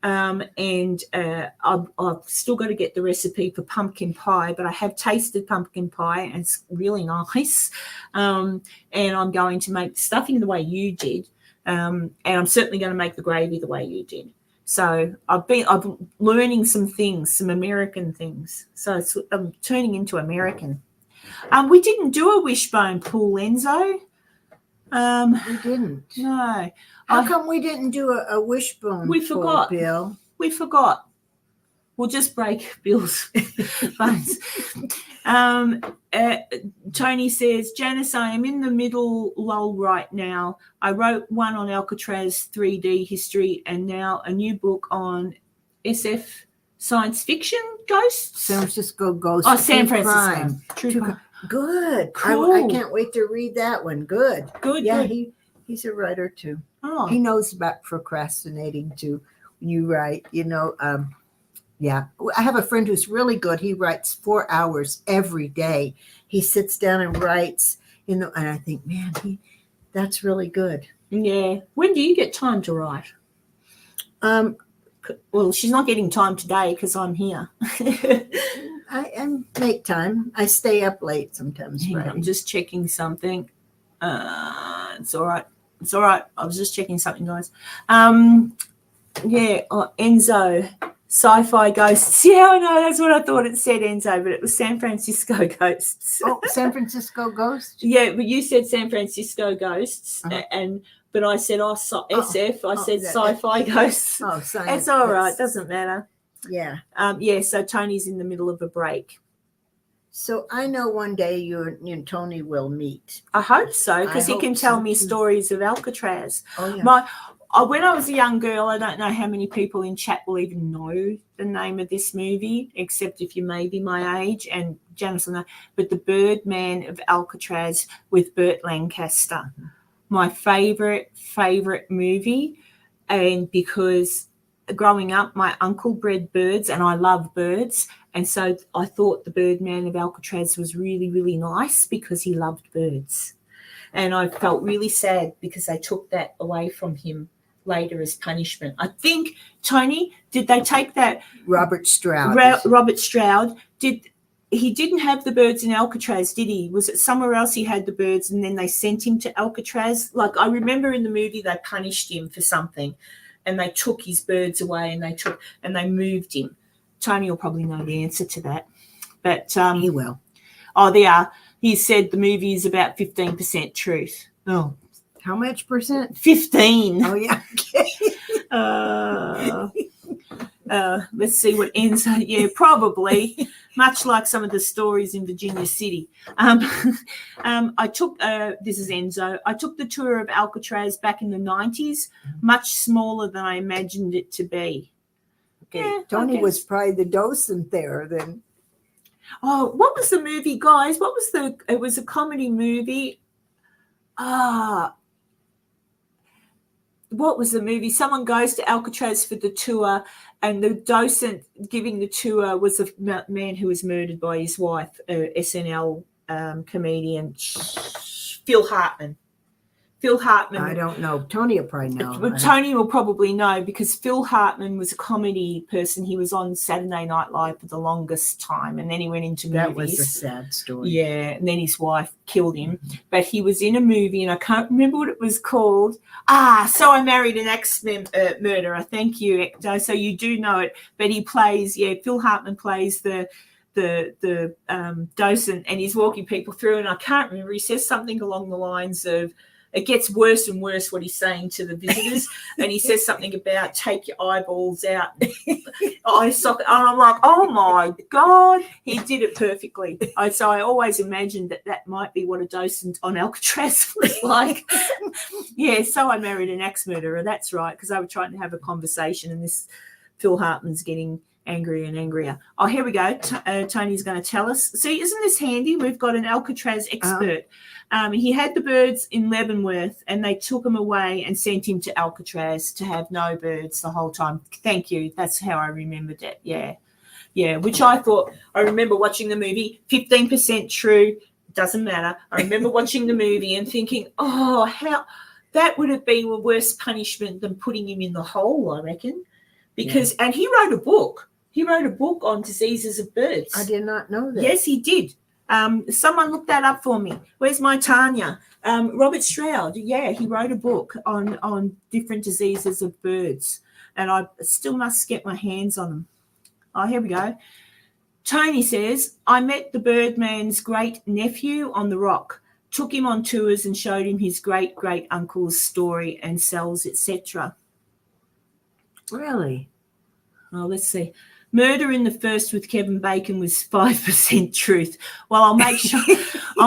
And I've still got to get the recipe for pumpkin pie, but I have tasted pumpkin pie and it's really nice. And I'm going to make stuffing the way you did. And I'm certainly going to make the gravy the way you did. So I'm learning some things, some American things. So I'm turning into American. We didn't do a wishbone pull, Enzo. We didn't. No. How come we didn't do a wishbone? We forgot. Bill. We forgot. We'll just break Bill's bones. Tony says, Janice, I am in the middle lull right now. I wrote one on Alcatraz 3D history and now a new book on SF science fiction ghosts. San Francisco ghosts. Oh, San Francisco. Crime. True crime. Good. Cool. I can't wait to read that one. Good. Yeah, Good. he's a writer too. Oh. He knows about procrastinating too. When you write, yeah. I have a friend who's really good. He writes 4 hours every day. He sits down and writes, and I think, man, that's really good. Yeah. When do you get time to write? Well, she's not getting time today because I'm here. I make time. I stay up late sometimes. I'm just checking something. It's all right. It's all right. I was just checking something, guys. Enzo, sci-fi ghosts. Yeah, I know. That's what I thought it said, Enzo, but it was San Francisco ghosts. Oh, San Francisco ghosts? Yeah, but you said San Francisco ghosts, but I said SF. I said sci-fi ghosts. Oh, science. It's all right. Doesn't matter. Yeah. So Tony's in the middle of a break. So I know one day you and Tony will meet. I hope so, because he I can hope tell so, me too. stories of Alcatraz. Oh, yeah. when I was a young girl, I don't know how many people in chat will even know the name of this movie, except if you may be my age, and Janice will know, but The Birdman of Alcatraz with Burt Lancaster. My favourite movie, and because growing up, my uncle bred birds and I love birds, and so I thought The Birdman of Alcatraz was really, really nice because he loved birds. And I felt really sad because they took that away from him later as punishment. I think, Tony, did they take that? Robert Stroud. Robert Stroud. He didn't have the birds in Alcatraz, did he? Was it somewhere else he had the birds and then they sent him to Alcatraz? Like, I remember in the movie they punished him for something and they took his birds away and they moved him. Tony will probably know the answer to that. But he will. Oh, they are. He said the movie is about 15% truth. Oh, how much percent? 15. Oh, yeah. Let's see what ends. Yeah, probably. Much like some of the stories in Virginia City. I took, this is Enzo, I took the tour of Alcatraz back in the 90s, much smaller than I imagined it to be. Okay. Yeah, Tony was probably the docent there then. Oh, what was the movie, guys? It was a comedy movie. What was the movie? Someone goes to Alcatraz for the tour, and the docent giving the tour was a man who was murdered by his wife, SNL comedian Phil Hartman. I don't know. Tony will probably know. But Tony will probably know because Phil Hartman was a comedy person. He was on Saturday Night Live for the longest time, and then he went into movies. That was a sad story. Yeah, and then his wife killed him. But he was in a movie, and I can't remember what it was called. So I Married an Ex-Murderer. Thank you, Ecto. So you do know it. But he plays, Phil Hartman plays the docent, and he's walking people through, and I can't remember. He says something along the lines of, it gets worse and worse what he's saying to the visitors. And he says something about take your eyeballs out. Eye socket. And I'm like, oh, my God. He did it perfectly. So I always imagined that might be what a docent on Alcatraz was like. Yeah, So I Married an Ex-Murderer. That's right, because they were trying to have a conversation, and this Phil Hartman's getting angrier and angrier. Oh, here we go. Tony's going to tell us. See, isn't this handy? We've got an Alcatraz expert. He had the birds in Leavenworth, and they took him away and sent him to Alcatraz to have no birds the whole time. Thank you. That's how I remembered it. Yeah. Which I thought, I remember watching the movie, 15% true, doesn't matter. I remember watching the movie and thinking, oh, how that would have been a worse punishment than putting him in the hole, I reckon. Because, and he wrote a book. He wrote a book on diseases of birds. I did not know that. Yes, he did. Someone look that up for me. Where's my Tanya? Robert Stroud. Yeah, he wrote a book on different diseases of birds, and I still must get my hands on them. Oh, here we go. Tony says, I met the Birdman's great nephew on the Rock, took him on tours and showed him his great uncle's story and cells, etc. Really? Oh, let's see. Murder in the First with Kevin Bacon was 5% truth. Well, I'll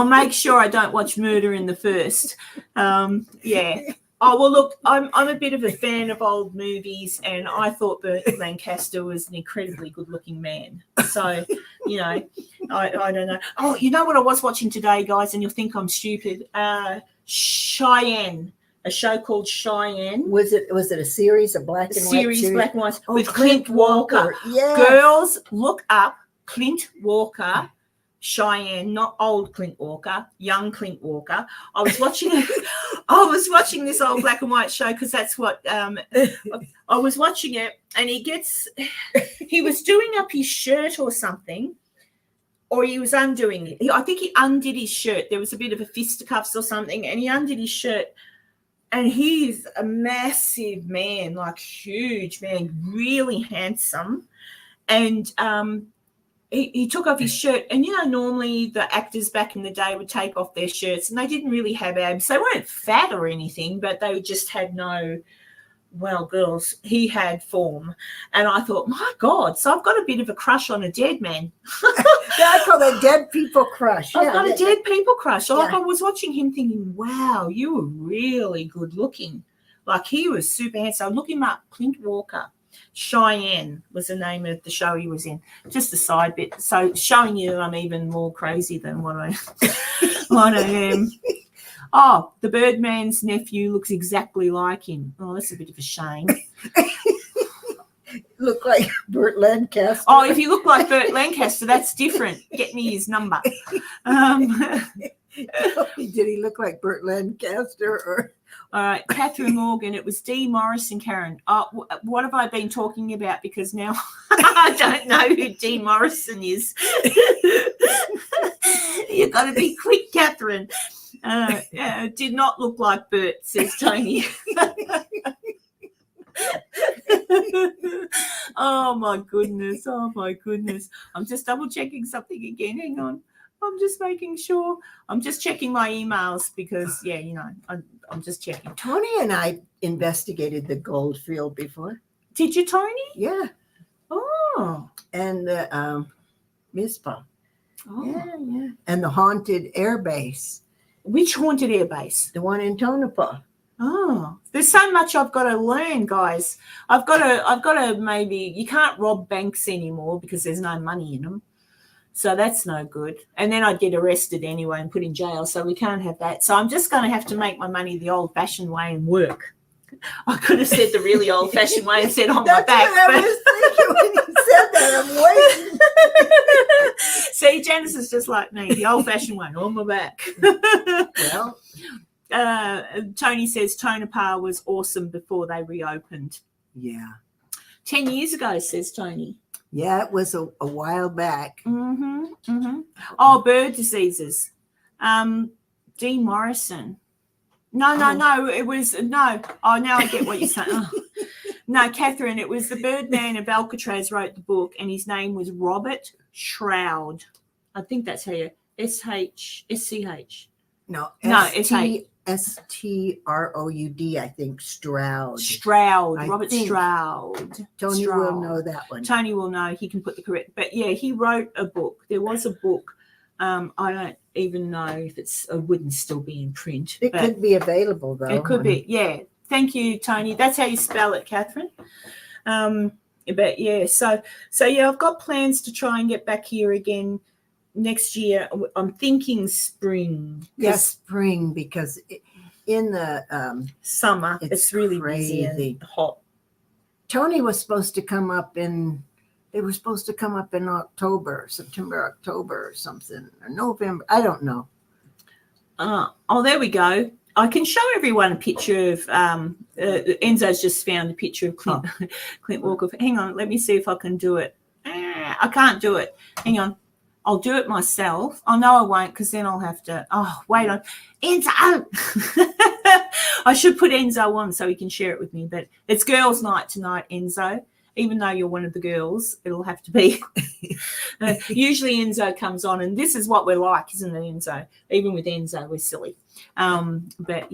make sure I don't watch Murder in the First. Yeah. Oh, well, look, I'm a bit of a fan of old movies, and I thought Burt Lancaster was an incredibly good-looking man. So, I don't know. Oh, you know what I was watching today, guys, and you'll think I'm stupid? Cheyenne. A show called Cheyenne. Was it a series, a black and white series? Black and white, with Clint Walker. Yes. Girls, look up Clint Walker, Cheyenne, not old Clint Walker, young Clint Walker. I was watching this old black and white show because that's what I was watching it, and he was doing up his shirt or something, or he was undoing it. I think he undid his shirt. There was a bit of a fisticuffs or something, and he undid his shirt. And he's a massive man, like huge man, really handsome. And he took off his shirt. And, normally the actors back in the day would take off their shirts, and they didn't really have abs. They weren't fat or anything, but they just had girls, he had form. And I thought, my God, so I've got a bit of a crush on a dead man. I call it dead people crush. I've got a dead people crush. Like I was watching him thinking, wow, you were really good looking. Like, he was super handsome. Look him up, Clint Walker. Cheyenne was the name of the show he was in. Just a side bit. So showing you I'm even more crazy than what I am. Oh, the Birdman's nephew looks exactly like him. Oh, that's a bit of a shame. Look like Burt Lancaster. Oh, if you look like Burt Lancaster, that's different. Get me his number. Did he look like Burt Lancaster? Or? All right, Catherine Morgan. It was Dee Morrison, Karen. What have I been talking about? Because now I don't know who Dee Morrison is. You've got to be quick, Catherine. Did not look like Bert, says Tony. Oh my goodness. I'm just double checking something again. Hang on. I'm just making sure. I'm just checking my emails because, I'm just checking. Tony and I investigated the gold field before. Did you, Tony? Yeah. Oh. And the Mizpah. Oh. Yeah. And the haunted air base. Which haunted air base? The one in Tonopah. Oh, there's so much I've got to learn, guys. I've got to maybe, you can't rob banks anymore because there's no money in them. So that's no good. And then I'd get arrested anyway and put in jail. So we can't have that. So I'm just going to have to make my money the old-fashioned way and work. I could have said the really old-fashioned way and said on my back. That's what I was thinking when you said that. I'm waiting. See, Janice is just like me, the old-fashioned way, on my back. Well, Tony says Tonopah was awesome before they reopened. Yeah. 10 years ago, says Tony. Yeah, it was a while back. Mm-hmm, mm-hmm. Oh, bird diseases. Dee Morrison. No, it was, no. Oh, now I get what you're saying. Oh. No, Catherine, it was the Birdman of Alcatraz wrote the book, and his name was Robert Shroud. I think that's how you, S-H-S-C-H. No, S-H. S-T-R-O-U-D, I think, Stroud. Robert Stroud. Tony Stroud. will know that one. Tony will know. He can put the correct. But, yeah, he wrote a book. There was a book. I don't even know if it wouldn't still be in print. It could be available, though. It could be, yeah. Thank you, Tony. That's how you spell it, Catherine. But, yeah, so yeah, I've got plans to try and get back here again next year. I'm thinking spring. Yes, spring, because in the summer it's really crazy. busy and hot. Tony was supposed to come up in October, September, October or something, or November. I don't know. Oh, there we go. I can show everyone a picture of Enzo's just found a picture of Clint Walker. Hang on, let me see if I can do it. I can't do it. Hang on. I'll do it myself. Oh, no, I won't, because then I'll have to. Oh, wait on. Enzo! I should put Enzo on so he can share it with me. But it's girls' night tonight, Enzo. Even though you're one of the girls, it'll have to be. Usually Enzo comes on, and this is what we're like, isn't it, Enzo? Even with Enzo, we're silly. But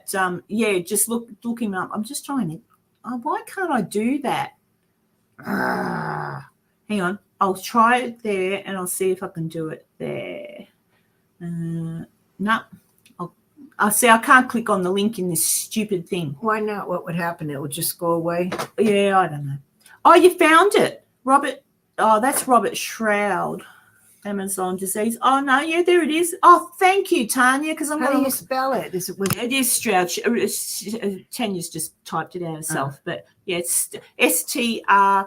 just look him up. I'm just trying to. Why can't I do that? Hang on. I'll try it there, and I'll see if I can do it there. No. I'll see. I can't click on the link in this stupid thing. Why not? What would happen? It would just go away? Yeah, I don't know. Oh, you found it. Robert. Oh, that's Robert Shroud. Amazon disease. Oh, no. Yeah, there it is. Oh, thank you, Tanya. Because How do you spell it? Is it with... It is Shroud. Tanya's just typed it out herself. But, yeah, it's STROUD.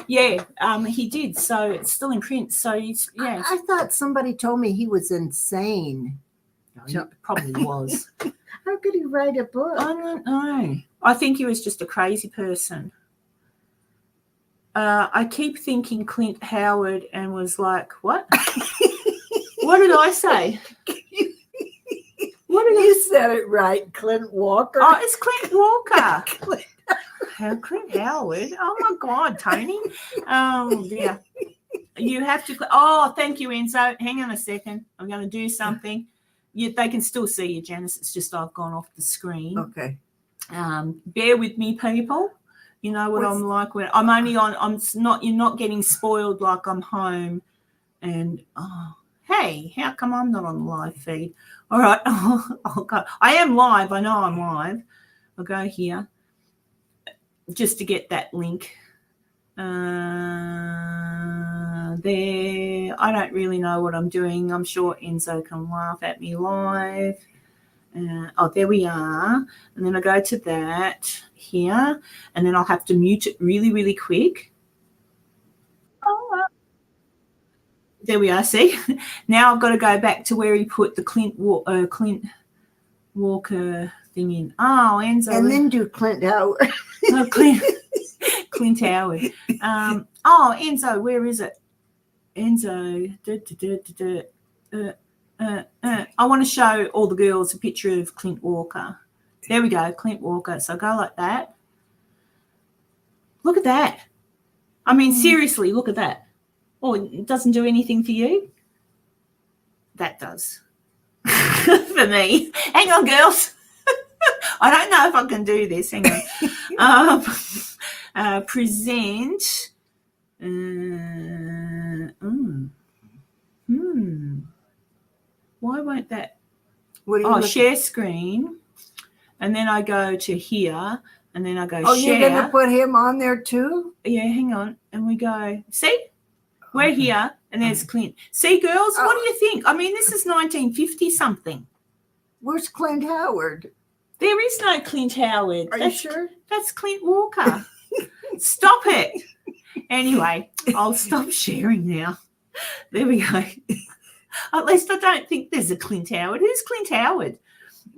Yeah, he did. So it's still in print. So he's, yeah. I thought somebody told me he was insane. No, he probably was. How could he write a book? I don't know. I think he was just a crazy person. I keep thinking Clint Howard and was like, what? What did I say? What did you said it right, Clint Walker. Oh, it's Clint Walker. Clint Howard. Oh my God, Tony. Yeah. You have to. Oh, thank you, Enzo. Hang on a second. I'm going to do something. They can still see you, Janice. It's just I've gone off the screen. Okay. Bear with me, people. You know what I'm like when I'm only on. I'm not. You're not getting spoiled like I'm home. And Hey, how come I'm not on the live feed? All right, I'll go. I am live. I know I'm live. I'll go here just to get that link. There. I don't really know what I'm doing. I'm sure Enzo can laugh at me live. There we are. And then I go to that here, and then I'll have to mute it really, really quick. There we are. See, now I've got to go back to where he put the Clint Walker thing in. Oh, Enzo. And then do Clint Howard. Oh, Clint Howard. Enzo, where is it? Enzo. I want to show all the girls a picture of Clint Walker. There we go, Clint Walker. So go like that. Look at that. I mean, seriously, look at that. Oh, it doesn't do anything for you? That does. For me. Hang on, girls. I don't know if I can do this. Hang on. Present. Why won't that? Share screen. And then I go to here. And then I go share. Oh, you're going to put him on there too? Yeah, hang on. And we go, see? We're here, and there's Clint. See, girls, what do you think? I mean, this is 1950-something. Where's Clint Howard? There is no Clint Howard. Are you sure? That's Clint Walker. Stop it. Anyway, I'll stop sharing now. There we go. At least I don't think there's a Clint Howard. Who's Clint Howard?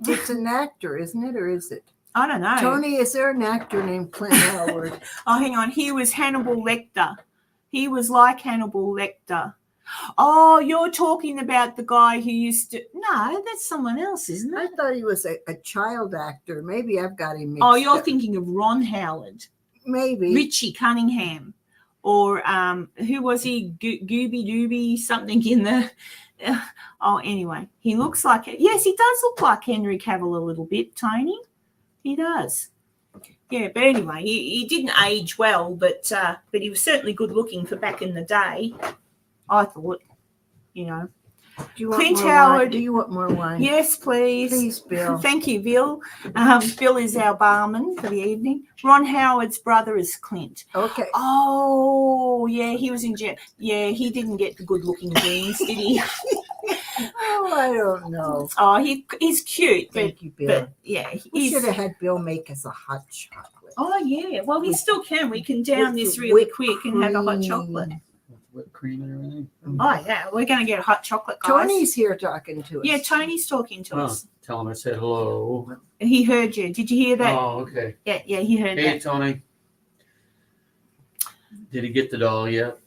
It's an actor, isn't it, or is it? I don't know. Tony, is there an actor named Clint Howard? Oh, hang on. He was Hannibal Lecter. He was like Hannibal Lecter. Oh, you're talking about the guy who used to... No, that's someone else, isn't it? I thought he was a child actor. Maybe I've got him mixed up. Oh, you're up. Thinking of Ron Howard. Maybe. Richie Cunningham. Or who was he? Gooby Dooby, something in the... anyway, he looks like it. Yes, he does look like Henry Cavill a little bit, Tony. He does. Yeah, but anyway, he didn't age well, but he was certainly good looking for back in the day, I thought, you know. Do you want Clint more Howard. Wine? Do you want more wine? Yes, please. Please, Bill. Thank you, Bill. Bill is our barman for the evening. Ron Howard's brother is Clint. Okay. Oh, yeah, he was in jail. Yeah, he didn't get the good-looking genes, did he? Oh, I don't know. Oh, he's cute. Thank you, Bill. But, yeah. We should have had Bill make us a hot chocolate. Oh, yeah. Well, we still can. We can down this really quick and have a hot chocolate. Whipped cream and everything. Oh, yeah. We're going to get a hot chocolate, guys. Tony's here talking to us. Yeah, Tony's talking to us. Tell him I said hello. He heard you. Did you hear that? Oh, okay. Yeah, he heard that. Hey, Tony. Did he get the doll yet?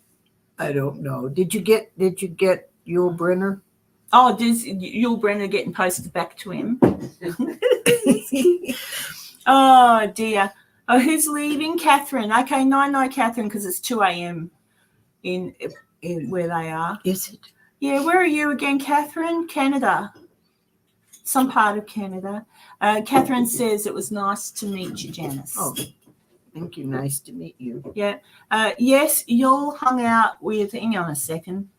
I don't know. Did you get Yul Brynner? Oh, does Yul Brynner getting posted back to him? Oh, dear. Oh, who's leaving? Catherine. Okay, night, Catherine, because it's 2 a.m. in where they are. Is it? Yeah, where are you again, Catherine? Canada. Some part of Canada. Catherine says it was nice to meet you, Janice. Oh, thank you. Nice to meet you. Yeah. Yes, Yul hung out with... Hang on a second.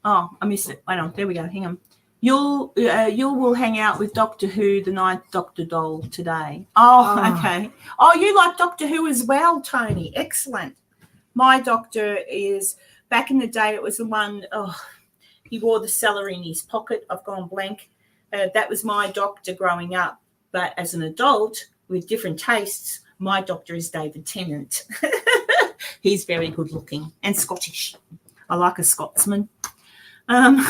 Oh, I missed it. Wait on. There we go. Hang on. Yul will hang out with Doctor Who, the 9th Doctor doll today. Oh, okay. Oh, you like Doctor Who as well, Tony. Excellent. My doctor is, back in the day, it was the one, he wore the celery in his pocket. I've gone blank. That was my doctor growing up. But as an adult with different tastes, my doctor is David Tennant. He's very good looking and Scottish. I like a Scotsman. And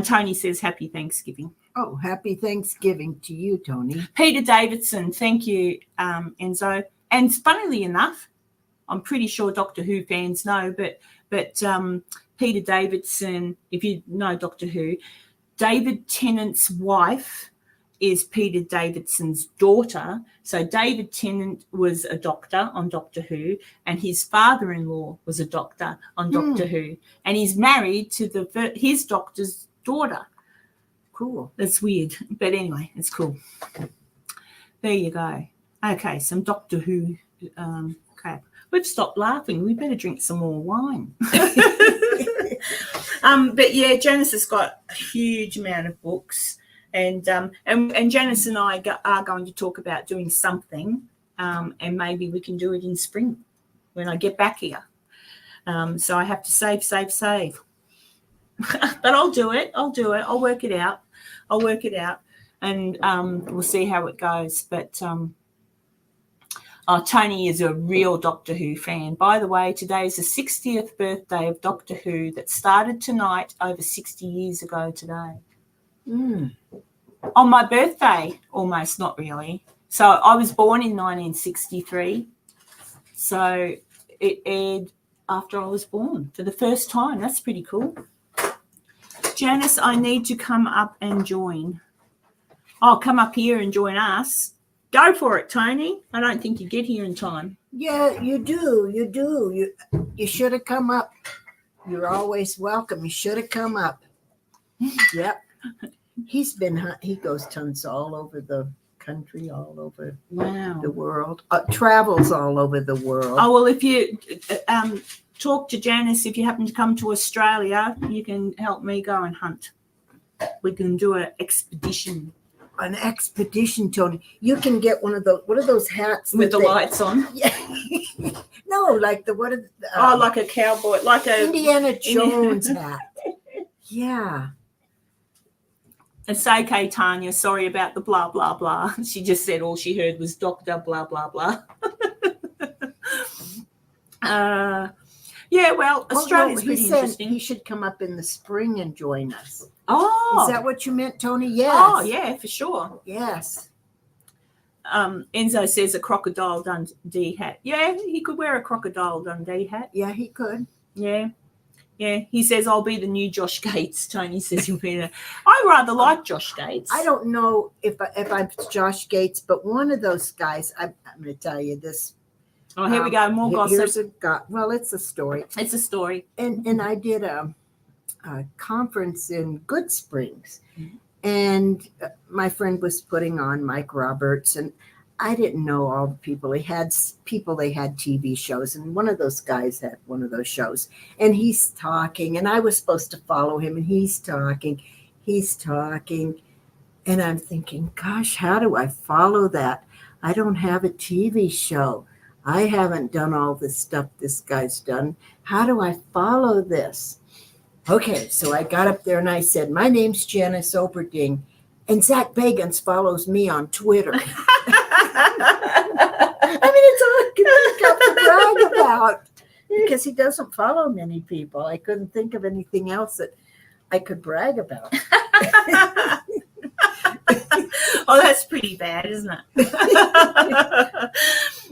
Tony says happy Thanksgiving. Oh, happy Thanksgiving to you, Tony. Peter Davidson, thank you, Enzo. And funnily enough, I'm pretty sure Doctor Who fans know, but Peter Davidson, if you know Doctor Who, David Tennant's wife is Peter Davidson's daughter. So David Tennant was a doctor on Doctor Who, and his father-in-law was a doctor on Doctor Who, and he's married to his doctor's daughter. Cool. That's weird, but anyway, it's cool. There you go. Okay, some Doctor Who crap. We've stopped laughing. We better drink some more wine. But yeah, Janice has got a huge amount of books, and Janice and I are going to talk about doing something, and maybe we can do it in spring when I get back here. So I have to save. But I'll do it. I'll work it out. And we'll see how it goes. But Tony is a real Doctor Who fan. By the way, today is the 60th birthday of Doctor Who that started tonight over 60 years ago today. On my birthday, almost, not really. So I was born in 1963. So it aired after I was born for the first time. That's pretty cool. Janice, I need to come up and join. Oh, come up here and join us. Go for it, Tony. I don't think you get here in time. Yeah, you do. You should have come up. You're always welcome. You should have come up. Yep. He goes tons all over the country, all over the world. Travels all over the world. Oh, well, if you talk to Janice, if you happen to come to Australia, you can help me go and hunt. We can do an expedition. An expedition, Tony. You can get one of those hats with the lights on. Yeah. No, like like a cowboy, like a Indiana Jones hat. Yeah. It's okay, Tanya. Sorry about the blah blah blah. She just said all she heard was Doctor blah blah blah. Yeah, well, Australia's pretty interesting. He should come up in the spring and join us. Oh, is that what you meant, Tony? Yes. Oh, yeah, for sure. Yes. Enzo says a Crocodile Dundee hat. Yeah, he could wear a Crocodile Dundee hat. Yeah, he could. Yeah. He says I'll be the new Josh Gates. Tony says he'll be there. I rather like Josh Gates. I don't know if I'm Josh Gates, but one of those guys. I'm going to tell you this. Oh, here we go. More gossip. Well, it's a story. It's a story. And I did a conference in Good Springs, and my friend was putting on Mike Roberts, and I didn't know all the people. They had TV shows, and one of those guys had one of those shows, and he's talking, and I was supposed to follow him, and he's talking, and I'm thinking, gosh, how do I follow that? I don't have a TV show. I haven't done all this stuff this guy's done. How do I follow this? Okay, so I got up there and I said, my name's Janice Oberding, and Zac Bagans follows me on Twitter. I mean, it's all I can think of to brag about, because he doesn't follow many people. I couldn't think of anything else that I could brag about. Oh, that's pretty bad, isn't it?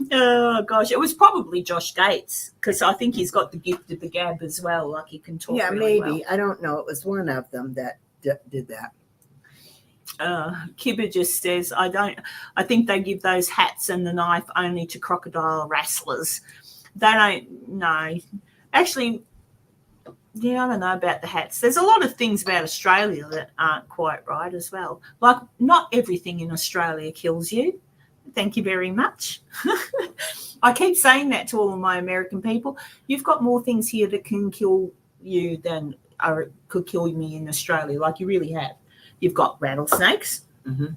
Oh, gosh. It was probably Josh Gates, because I think he's got the gift of the gab as well. Like, he can talk really maybe. well. I don't know. It was one of them that did that. Kibber just says, I think they give those hats and the knife only to crocodile wrestlers. They don't know. Actually, yeah, I don't know about the hats. There's a lot of things about Australia that aren't quite right as well. Like, not everything in Australia kills you. Thank you very much. I keep saying that to all of my American people. You've got more things here that can kill you than could kill me in Australia, like you really have. You've got rattlesnakes. Mm-hmm.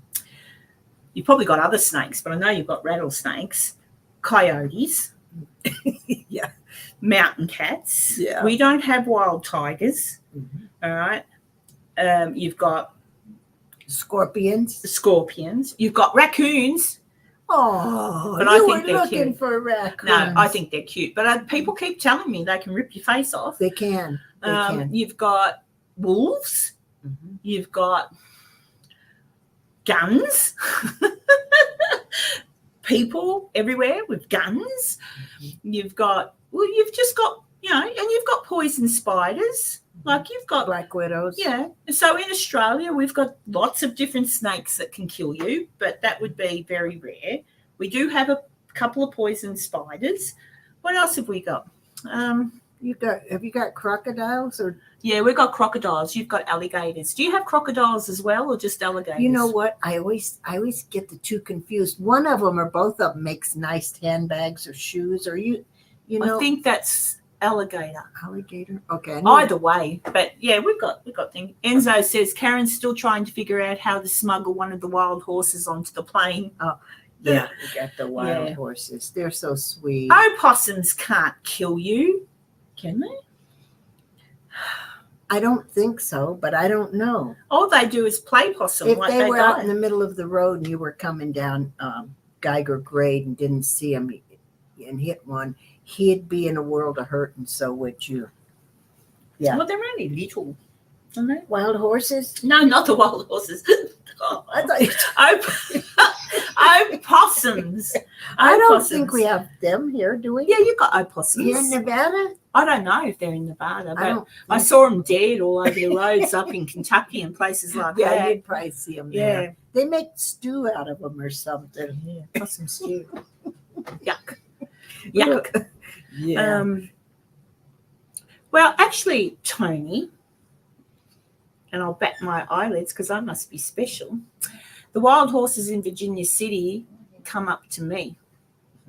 You've probably got other snakes, but I know you've got rattlesnakes, coyotes, yeah, mountain cats. Yeah. We don't have wild tigers. Mm-hmm. All right. You've got scorpions. You've got raccoons. Oh, but I think they're looking cute. For raccoons. No, I think they're cute. But people keep telling me they can rip your face off. They can. You've got wolves. Mm-hmm. You've got guns. People everywhere with guns. Mm-hmm. You've just got, and you've got poison spiders. Like, you've got black widows. Yeah. So in Australia, we've got lots of different snakes that can kill you, but that would be very rare. We do have a couple of poison spiders. What else have we got? Have you got crocodiles or? Yeah, we've got crocodiles. You've got alligators. Do you have crocodiles as well, or just alligators? You know what? I always get the two confused. One of them or both of them makes nice handbags or shoes. Or You know, I think that's alligator. alligator. Okay. Either way, but yeah, we've got things. Enzo says Karen's still trying to figure out how to smuggle one of the wild horses onto the plane. Yeah, we got the wild Yeah. horses. They're so sweet. Opossums can't kill you, can they? I don't think so, but I don't know. All they do is play possum. If like they were out die. in the middle of the road and you were coming down Geiger Grade and didn't see him and hit one, he'd be in a world of hurt, and so would you. Yeah. Well, they're only little, aren't they? Wild horses? No, not the wild horses. I thought you Opossums. I don't Opossums. think we have them here, do we? Yeah, you got opossums. Here in Nevada? I don't know if they're in Nevada, I but don't. I saw them dead all over the roads up in Kentucky and places like Yeah, that. you'd probably see them there. Yeah, They make stew out of them or something. yeah, possum stew. Yuck, yuck. Yeah. Well, actually, Tony, and I'll bat my eyelids because I must be special. The wild horses in Virginia City come up to me,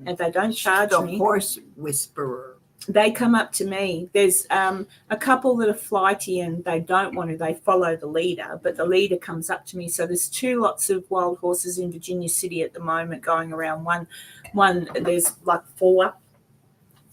and they don't charge the me. horse whisperer. They come up to me. There's a couple that are flighty and they don't want to. They follow the leader, but the leader comes up to me. So there's 2 lots of wild horses in Virginia City at the moment going around. One there's like 4,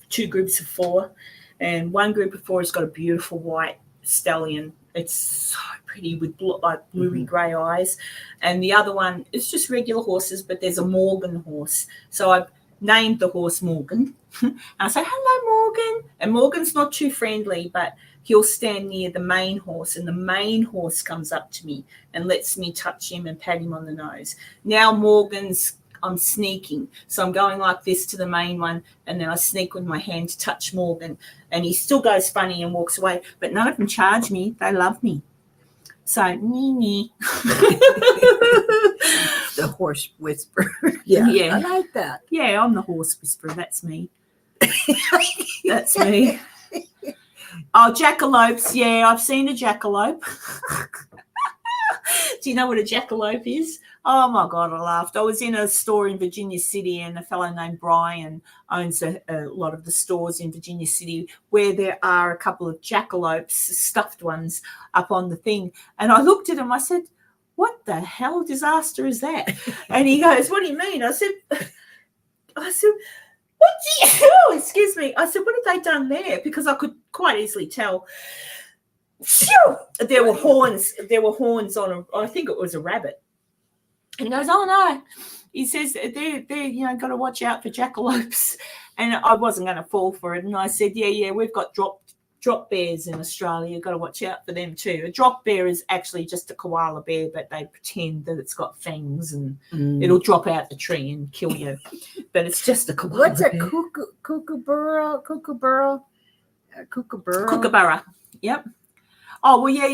2 groups of 4, and one group of 4 has got a beautiful white stallion. It's so pretty with bluey grey eyes, and the other one is just regular horses, but there's a Morgan horse. So I've named the horse Morgan. And I say, hello, Morgan. And Morgan's not too friendly, but he'll stand near the main horse, and the main horse comes up to me and lets me touch him and pat him on the nose. Now I'm sneaking. So I'm going like this to the main one, and then I sneak with my hand to touch Morgan, and he still goes funny and walks away. But none of them charge me. They love me. So, nee. The horse whisperer. Yeah, Yeah. I like that. Yeah, I'm the horse whisperer. That's me. That's me. Oh, jackalopes. Yeah, I've seen a jackalope. Do you know what a jackalope is? Oh, my God, I laughed. I was in a store in Virginia City, and a fellow named Brian owns a lot of the stores in Virginia City where there are a couple of jackalopes, stuffed ones, up on the thing. And I looked at him. I said, what the hell disaster is that? And he goes, what do you mean? I said, what do you do? Excuse me. I said, what have they done there? Because I could quite easily tell. There were horns. There were horns on I think it was a rabbit. And he goes, oh no. He says they're got to watch out for jackalopes. And I wasn't going to fall for it. And I said, yeah, we've got drop bears in Australia. You've got to watch out for them too. A drop bear is actually just a koala bear, but they pretend that it's got fangs and it'll drop out the tree and kill you. But it's just a koala What's a bear. kookaburra? Kookaburra. Yep. Oh, well, yeah,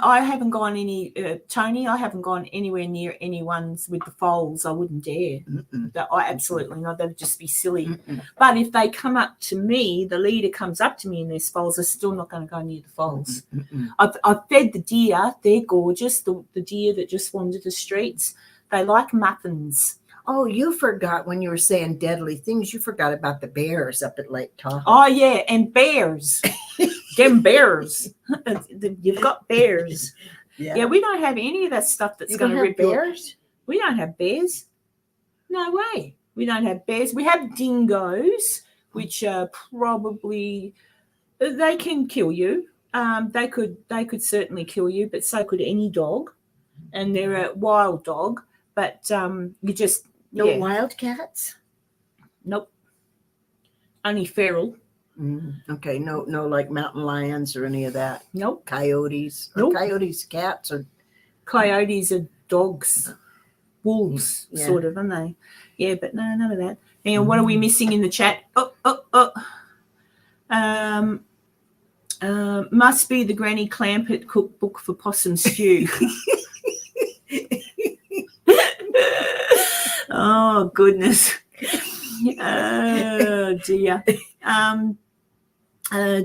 I haven't gone Tony, I haven't gone anywhere near any ones with the foals. I wouldn't dare. Absolutely not. That'd just be silly. Mm-mm. But if they come up to me, the leader comes up to me and there's foals, I'm still not going to go near the foals. I've fed the deer. They're gorgeous. The deer that just wander the streets. They like muffins. Oh, you forgot when you were saying deadly things. You forgot about the bears up at Lake Tahoe. Oh, yeah, and bears. Them bears. You've got bears. Yeah, we don't have any of that stuff that's going to rip bears. We don't have bears. No way. We don't have bears. We have dingoes, which are probably they can kill you. They could certainly kill you, but so could any dog. And they're a wild dog, but you just wildcats. Nope. Only feral. Okay, no, like mountain lions or any of that. Nope. Coyotes. Nope. Coyotes, cats, or Coyotes are dogs, wolves, sort of, aren't they? Yeah, but no, none of that. And what are we missing in the chat? Must be the Granny Clampett cookbook for possum stew. Oh, goodness. Oh, dear.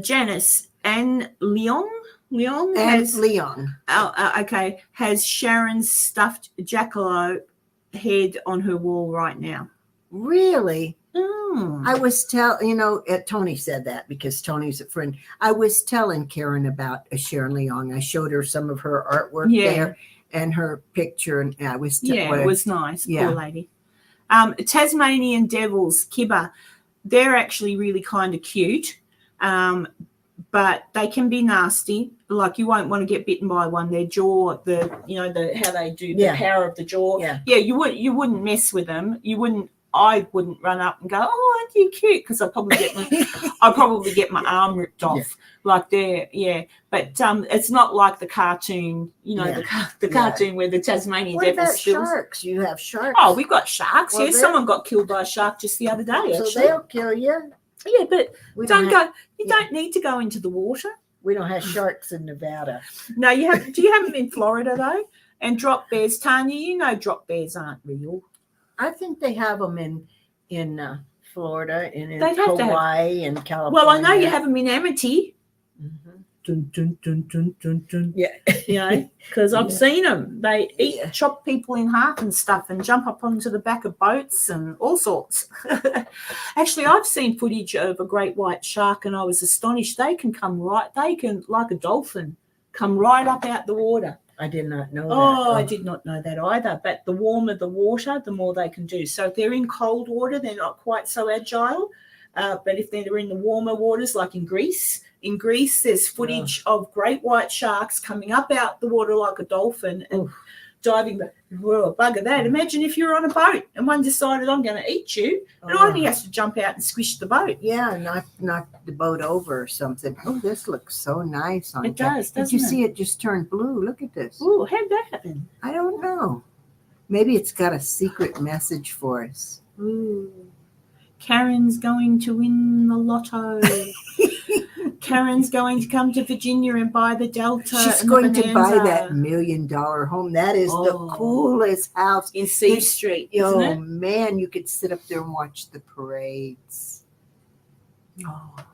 Janice and Leon has Sharon's stuffed jackalope head on her wall right now. Really? Oh, I was Tony said that because Tony's a friend. I was telling Karen about Sharon Leong. I showed her some of her artwork there and her picture, and it was nice. Yeah. Poor lady. Tasmanian devils, kibba, they're actually really kind of cute, but they can be nasty. Like you won't want to get bitten by one. Their jaw, how they do the power of the jaw. Yeah, you wouldn't mess with them. I wouldn't run up and go, "Oh, aren't you cute?" Because I'd probably get my arm ripped off. Like there, But it's not like the cartoon, the cartoon where the Tasmanian devil about spills. Sharks? You have sharks. Oh, we've got sharks. Well, Someone got killed by a shark just the other day. So actually. they'll kill you. Yeah, but you don't need to go into the water. We don't have sharks in Nevada. No, you have. Do you have them in Florida though? And drop bears, Tanya, drop bears aren't real. I think they have them in Florida and in Hawaii and California. Well, I know you have them in Amity. Mm-hmm. Dun, dun, dun, dun, dun, dun. Yeah. Because I've seen them. They chop people in half and stuff and jump up onto the back of boats and all sorts. Actually, I've seen footage of a great white shark and I was astonished. They can, like a dolphin, come right up out the water. I did not know that. Oh, I did not know that either. But the warmer the water, the more they can do. So if they're in cold water, they're not quite so agile. But if they're in the warmer waters, like in Greece, there's footage of great white sharks coming up out the water like a dolphin and diving back. Whoa, bugger that. Imagine if you were on a boat and one decided, I'm going to eat you. And only has to jump out and squish the boat. Yeah, knock the boat over or something. Oh, this looks so nice on it. Does, Did you see it just turned blue? Look at this. Oh, how'd that happen? I don't know. Maybe it's got a secret message for us. Ooh. Karen's going to win the lotto. Karen's going to come to Virginia and buy the Delta. She's going to buy that $1 million home. That is the coolest house in C Street. Oh isn't it? Man, you could sit up there and watch the parades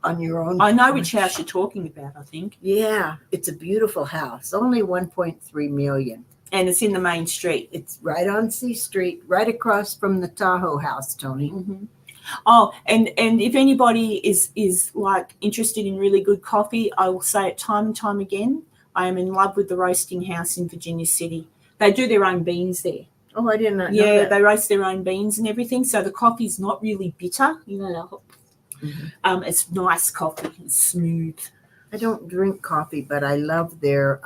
on your own. I know which house you're talking about. I think. Yeah, it's a beautiful house. Only $1.3 million. And it's in the main street. It's right on C Street, right across from the Tahoe house, Tony. Mm-hmm. Oh, and if anybody is like interested in really good coffee, I will say it time and time again. I am in love with the roasting house in Virginia City. They do their own beans there. Oh, I did not know Yeah, that. they roast their own beans and everything. So the coffee's not really bitter. It's nice coffee. It's smooth. I don't drink coffee, but I love their,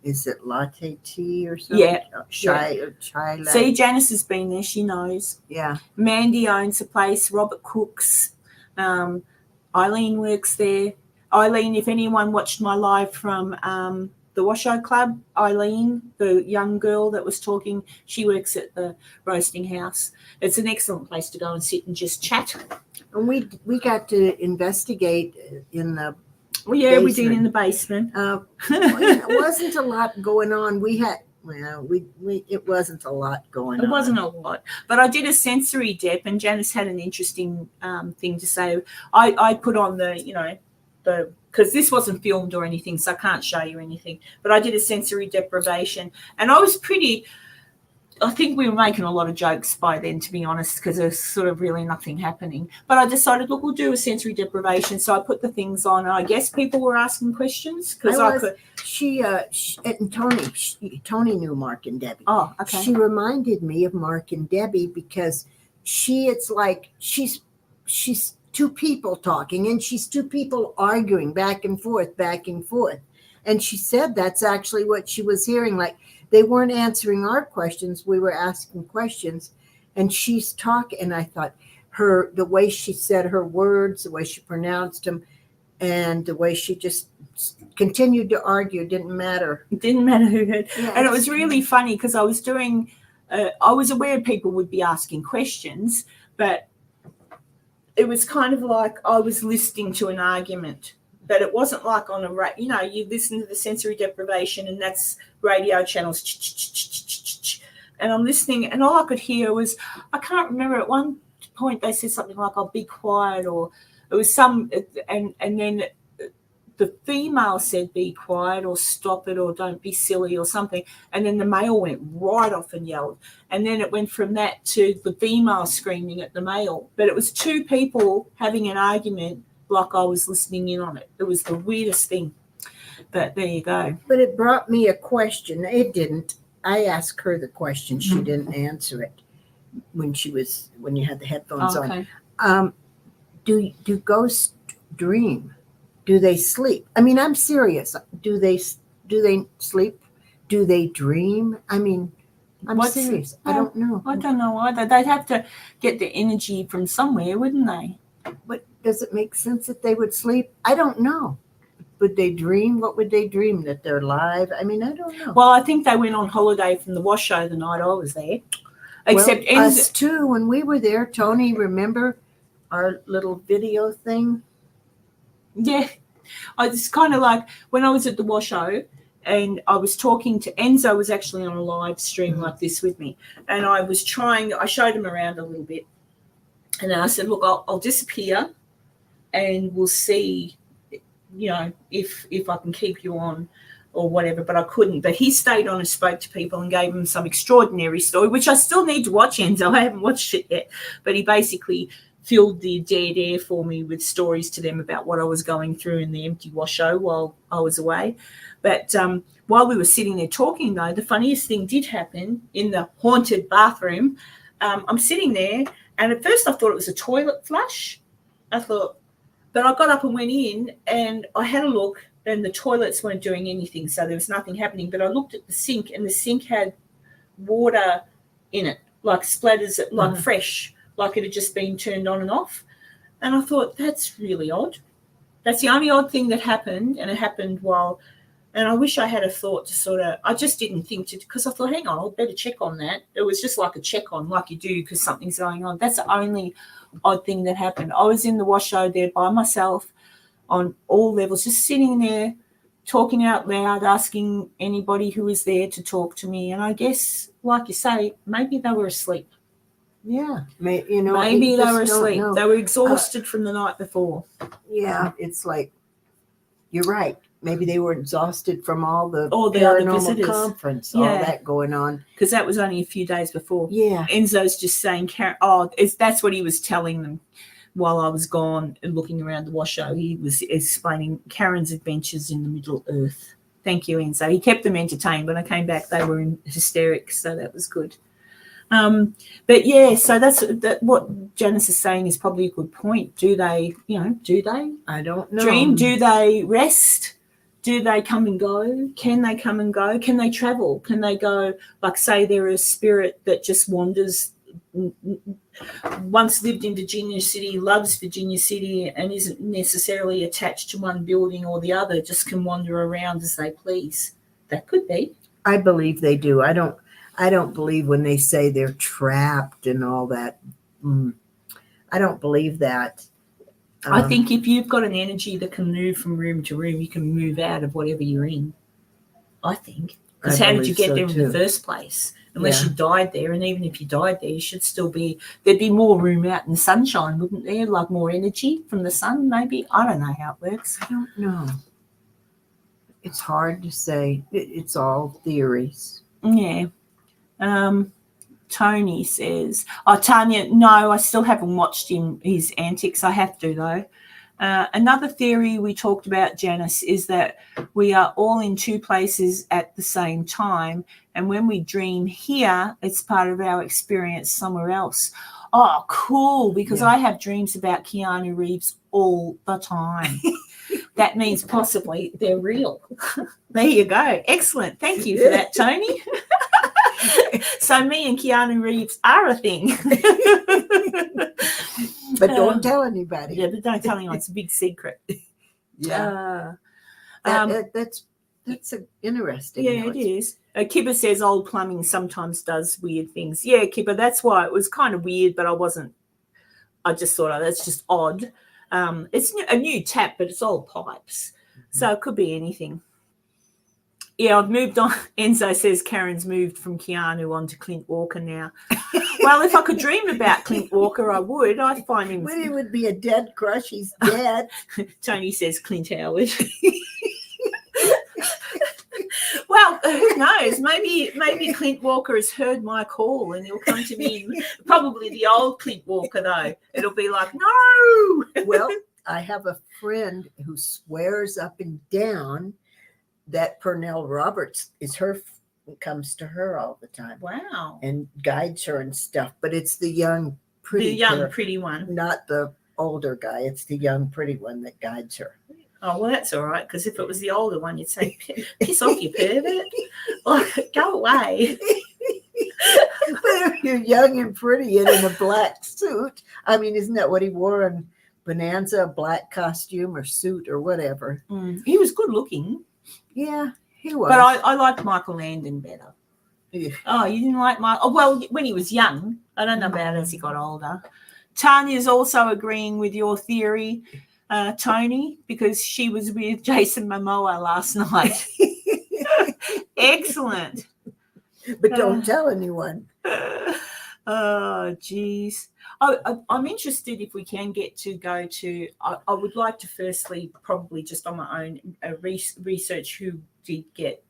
is it latte tea or something? Yeah. Chai latte. See, Janice has been there. She knows. Yeah. Mandy owns the place. Robert cooks. Eileen works there. Eileen, if anyone watched my live from the Washoe Club, Eileen, the young girl that was talking, she works at the roasting house. It's an excellent place to go and sit and just chat. And we got to investigate in the basement. We did in the basement. It wasn't a lot going on. It wasn't a lot going on. It wasn't a lot. But I did a sensory dep, and Janice had an interesting thing to say. I put on because this wasn't filmed or anything, so I can't show you anything. But I did a sensory deprivation, and I think we were making a lot of jokes by then, to be honest, because there's sort of really nothing happening. But I decided, look, we'll do a sensory deprivation. So I put the things on, and I guess people were asking questions because Tony knew Mark and Debbie. Oh, okay. She reminded me of Mark and Debbie because it's like she's two people talking and she's two people arguing back and forth. And she said that's actually what she was hearing. Like, they weren't answering our questions. We were asking questions, and she's talking. And I thought the way she said her words, the way she pronounced them, and the way she just continued to argue, it didn't matter. It didn't matter who heard. Yeah, and it was really funny because I was aware people would be asking questions, but it was kind of like I was listening to an argument. But it wasn't like on you listen to the sensory deprivation and that's radio channels. And I'm listening and all I could hear was, I can't remember, at one point they said something like, "I'll be quiet," or it was and then the female said, be quiet or stop it or don't be silly or something. And then the male went right off and yelled. And then it went from that to the female screaming at the male. But it was two people having an argument like I was listening in on it. It was the weirdest thing. But there you go. But it brought me a question. It didn't. I asked her the question. She didn't answer it when you had the headphones on. Do ghosts dream? Do they sleep? I mean, I'm serious. Do they sleep? Do they dream? I mean, I'm serious. I don't know. I don't know either. They'd have to get the energy from somewhere, wouldn't they? But does it make sense that they would sleep? I don't know. Would they dream? What would they dream? That they're alive? I mean, I don't know. Well, I think they went on holiday from the wash show the night I was there. Except us too. When we were there, Tony, remember our little video thing? Yeah. It's kind of like when I was at the wash show and I was talking to Enzo, was actually on a live stream like this with me. And I showed him around a little bit. And then I said, look, I'll disappear and we'll see, if I can keep you on or whatever, but I couldn't. But he stayed on and spoke to people and gave them some extraordinary story, which I still need to watch, Enzo. I haven't watched it yet. But he basically filled the dead air for me with stories to them about what I was going through in the empty wash show while I was away. But while we were sitting there talking, though, the funniest thing did happen in the haunted bathroom. I'm sitting there, and at first I thought it was a toilet flush. But I got up and went in, and I had a look, and the toilets weren't doing anything, so there was nothing happening. But I looked at the sink, and the sink had water in it, like splatters, like fresh, like it had just been turned on and off. And I thought, that's really odd. That's the only odd thing that happened, and it happened and I wish I had a thought to I just didn't think to, because I thought, hang on, I'll better check on that. It was just like a check on, like you do because something's going on. That's the only odd thing that happened. I was in the wash show there by myself on all levels, just sitting there, talking out loud, asking anybody who was there to talk to me. And I guess, like you say, maybe they were asleep. Yeah. Maybe they were asleep. They were exhausted from the night before. Yeah, it's like, you're right. Maybe they were exhausted from all the paranormal conference, all that going on. Because that was only a few days before. Yeah. Enzo's just saying, that's what he was telling them while I was gone and looking around the wash show. He was explaining Karen's adventures in the Middle Earth. Thank you, Enzo. He kept them entertained. When I came back, they were in hysterics, so that was good. But yeah, so that's what Janice is saying is probably a good point. Do they? I don't know. Dream? Do they rest? Do they come and go? Can they come and go? Can they travel? Can they go, like say they're a spirit that just wanders, once lived in Virginia City, loves Virginia City and isn't necessarily attached to one building or the other, just can wander around as they please. That could be. I believe they do. I don't believe when they say they're trapped and all that. I don't believe that. I think if you've got an energy that can move from room to room, you can move out of whatever you're in. I think. Because how did you get there in the first place? Unless you died there. And even if you died there, you should still there'd be more room out in the sunshine, wouldn't there? Like more energy from the sun, maybe? I don't know how it works. I don't know. It's hard to say. It's all theories. Yeah. Tony says, Tanya, no, I still haven't watched his antics. I have to, though. Another theory we talked about, Janice, is that we are all in two places at the same time. And when we dream here, it's part of our experience somewhere else. Oh, cool, because I have dreams about Keanu Reeves all the time. That means possibly they're real. There you go. Excellent. Thank you for that, Tony. So me and Keanu Reeves are a thing. But don't tell anybody. Yeah, but don't tell anyone. It's a big secret. Yeah. That's interesting. Yeah, it is. Kipper says old plumbing sometimes does weird things. Yeah, Kipper, that's why it was kind of weird, but I just thought, that's just odd. It's a new tap, but it's old pipes. So it could be anything. Yeah, I've moved on. Enzo says Karen's moved from Keanu on to Clint Walker now. Well, if I could dream about Clint Walker, I would. I'd find him. Well, he would be a dead crush. He's dead. Tony says Clint Howard. Who knows? Maybe Clint Walker has heard my call and he'll come to me. Probably the old Clint Walker, though. It'll be like, no. Well, I have a friend who swears up and down that Pernell Roberts is comes to her all the time. Wow. And guides her and stuff. But it's the young, pretty pretty one. Not the older guy. It's the young, pretty one that guides her. Oh, well, that's all right, because if it was the older one, you'd say, piss off, you pervert. Like, go away. But if you're young and pretty and in a black suit, I mean, isn't that what he wore in Bonanza, a black costume or suit or whatever? He was good looking. Yeah, he was. But I liked Michael Landon better. Yeah. Oh, you didn't like Michael? Oh, well, when he was young. I don't know about as he got older. Tanya's also agreeing with your theory, Tony, because she was with Jason Momoa last night. Excellent. But don't tell anyone. Oh, geez. I'm interested if we can get to go to, I would like to firstly, probably just on my own, research who did get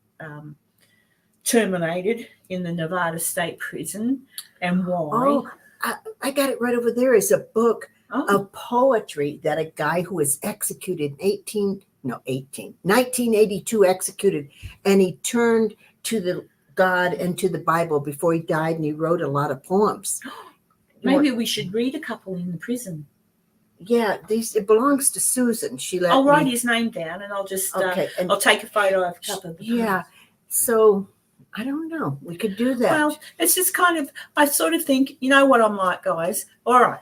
terminated in the Nevada State Prison and why. Oh, I got it right over there. It's a book of poetry that a guy who was executed 1982 executed, and he turned to the God and to the Bible before he died, and he wrote a lot of poems. Maybe we should read a couple in the prison. Yeah, it belongs to Susan. I'll write his name down, and I'll just I'll take a photo of a couple of them. Yeah, so I don't know. We could do that. Well, it's just kind of, I sort of think, you know what I'm like, guys? All right,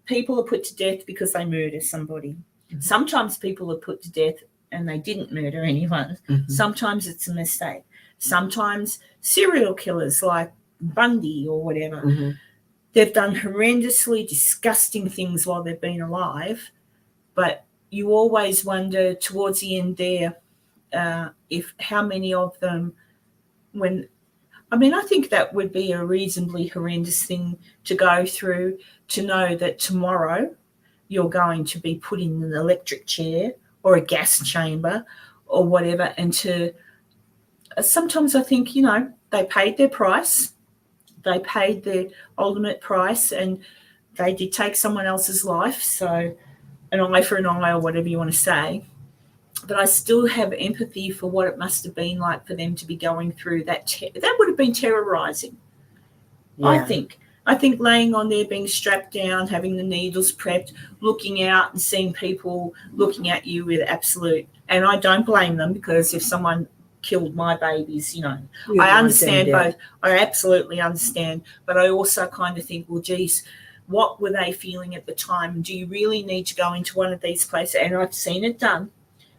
people are put to death because they murder somebody. Mm-hmm. Sometimes people are put to death and they didn't murder anyone. Mm-hmm. Sometimes it's a mistake. Sometimes serial killers like Bundy or whatever, mm-hmm. they've done horrendously disgusting things while they've been alive, but you always wonder towards the end there if how many of them I think that would be a reasonably horrendous thing to go through, to know that tomorrow you're going to be put in an electric chair or a gas chamber or whatever, and sometimes I think, they paid their price. They paid the ultimate price, and they did take someone else's life. So an eye for an eye, or whatever you want to say. But I still have empathy for what it must have been like for them to be going through that. That would have been terrorizing, yeah. I think laying on there, being strapped down, having the needles prepped, looking out and seeing people looking at you with absolute, and I don't blame them, because if someone killed my babies, I understand both. I absolutely understand. But I also kind of think, well, geez, what were they feeling at the time? Do you really need to go into one of these places? And I've seen it done,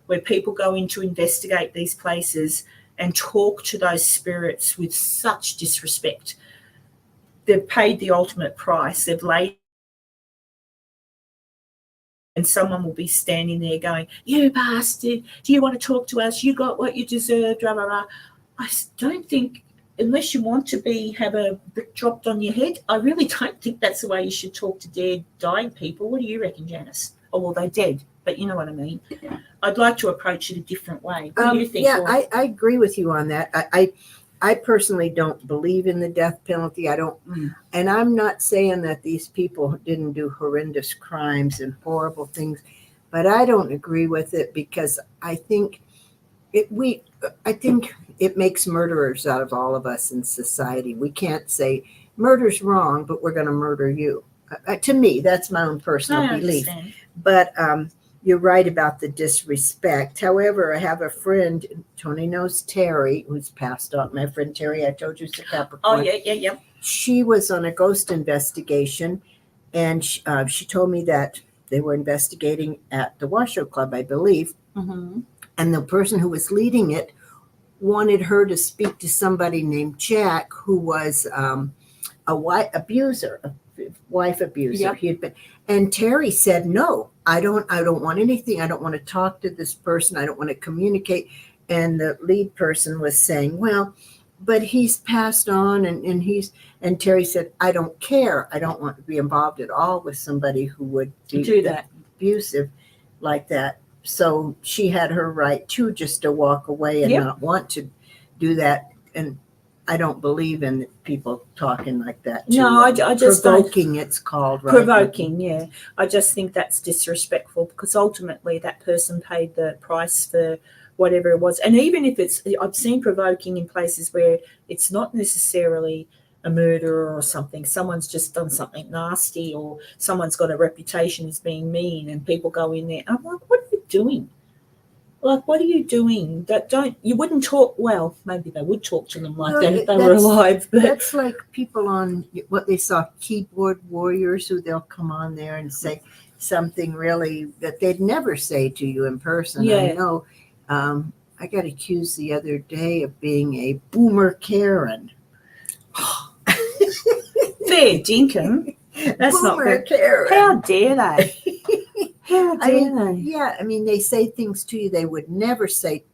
where people go in to investigate these places and talk to those spirits with such disrespect. They've paid the ultimate price. They've laid, and someone will be standing there going, "You bastard, do you want to talk to us? You got what you deserve, blah, blah, blah." I don't think, unless you want to have a brick dropped on your head, I really don't think that's the way you should talk to dead, dying people. What do you reckon, Janice? Oh, well, they're dead, but you know what I mean. I'd like to approach it a different way. What do you think? Yeah, I agree with you on that. I personally don't believe in the death penalty. I don't, and I'm not saying that these people didn't do horrendous crimes and horrible things, but I don't agree with it, because I think it makes murderers out of all of us in society. We can't say murder's wrong, but we're going to murder you. To me, that's my own personal belief. But you're right about the disrespect. However, I have a friend, Tony knows Terry, who's passed on. My friend Terry, I told you, is a Capricorn. Oh, yeah. She was on a ghost investigation, and she told me that they were investigating at the Washoe Club, I believe. Mm-hmm. And the person who was leading it wanted her to speak to somebody named Jack, who was a wife abuser. Yep. He had been, and Terry said, "No, I don't want anything. I don't want to talk to this person. I don't want to communicate." And the lead person was saying, "Well, but he's passed on, and Terry said, "I don't care. I don't want to be involved at all with somebody who would do that abusive like that." So she had her right to just to walk away and not want to do that. and I don't believe in people talking like that. No, I just don't. Provoking, it's called, right? Provoking, yeah. I just think that's disrespectful because ultimately that person paid the price for whatever it was. And even if I've seen provoking in places where it's not necessarily a murderer or something. Someone's just done something nasty, or someone's got a reputation as being mean, and people go in there. I'm like, what are you doing? Like, what are you doing? You wouldn't talk, well, maybe they would talk to them like that if they were alive. But that's like people on what they saw, keyboard warriors, who they'll come on there and say something really that they'd never say to you in person. Yeah. I know I got accused the other day of being a boomer Karen. Fair dinkum. That's boomer not fair. Karen. How dare they? How dare they? Yeah, I mean, they say things to you they would never say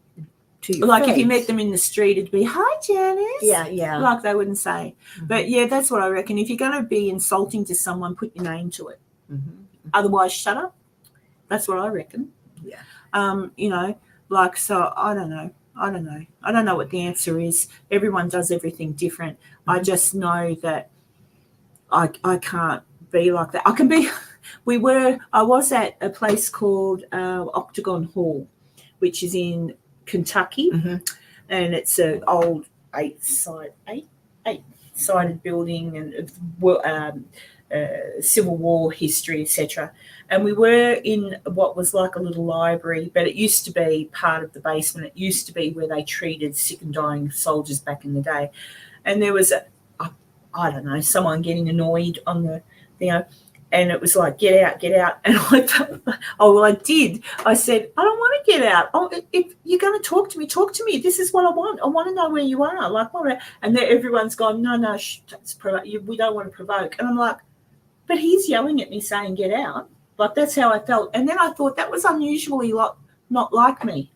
to your Like face. if you met them in the street, it'd be, "Hi, Janice." Yeah. Like they wouldn't say. Mm-hmm. But yeah, that's what I reckon. If you're going to be insulting to someone, put your name to it. Mm-hmm. Otherwise, shut up. That's what I reckon. Yeah. So I don't know. I don't know what the answer is. Everyone does everything different. Mm-hmm. I just know that I can't be like that. I can be. I was at a place called Octagon Hall, which is in Kentucky, mm-hmm. and it's an old eight-sided building and Civil War history, etc. And we were in what was like a little library, but it used to be part of the basement. It used to be where they treated sick and dying soldiers back in the day. And there was I don't know, someone getting annoyed on the, and it was like, get out. And I did. I said, I don't want to get out. Oh, if you're going to talk to me. This is what I want. I want to know where you are. Like, what? And then everyone's gone, no, we don't want to provoke. And I'm like, but he's yelling at me saying, get out. Like, that's how I felt. And then I thought that was unusually not like me.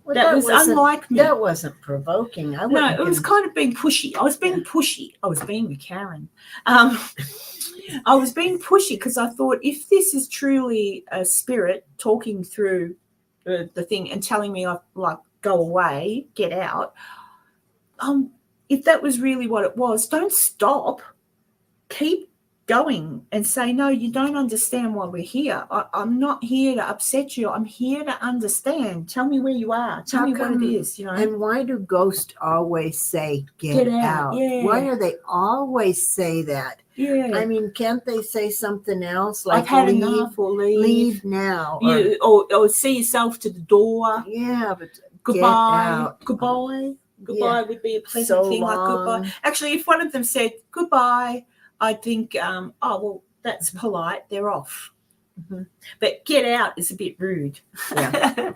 Well, that was unlike me. That wasn't provoking. No, it was kind of being pushy. I was being pushy. I was being a Karen. I was being pushy because I thought, if this is truly a spirit talking through the thing and telling me, like, go away, get out, if that was really what it was, don't stop. Keep going and say, no, you don't understand why we're here. I'm not here to upset you. I'm here to understand. Tell me where you are. Tell me what it is, And why do ghosts always say, get out? Yeah. Why do they always say that? Yeah. I mean, can't they say something else? Like, I've had enough, or leave now. Or see yourself to the door. Yeah, but goodbye. Goodbye would be a pleasant thing. Like, goodbye. Actually, if one of them said goodbye, I think, that's polite. They're off. Mm-hmm. But get out is a bit rude. Yeah.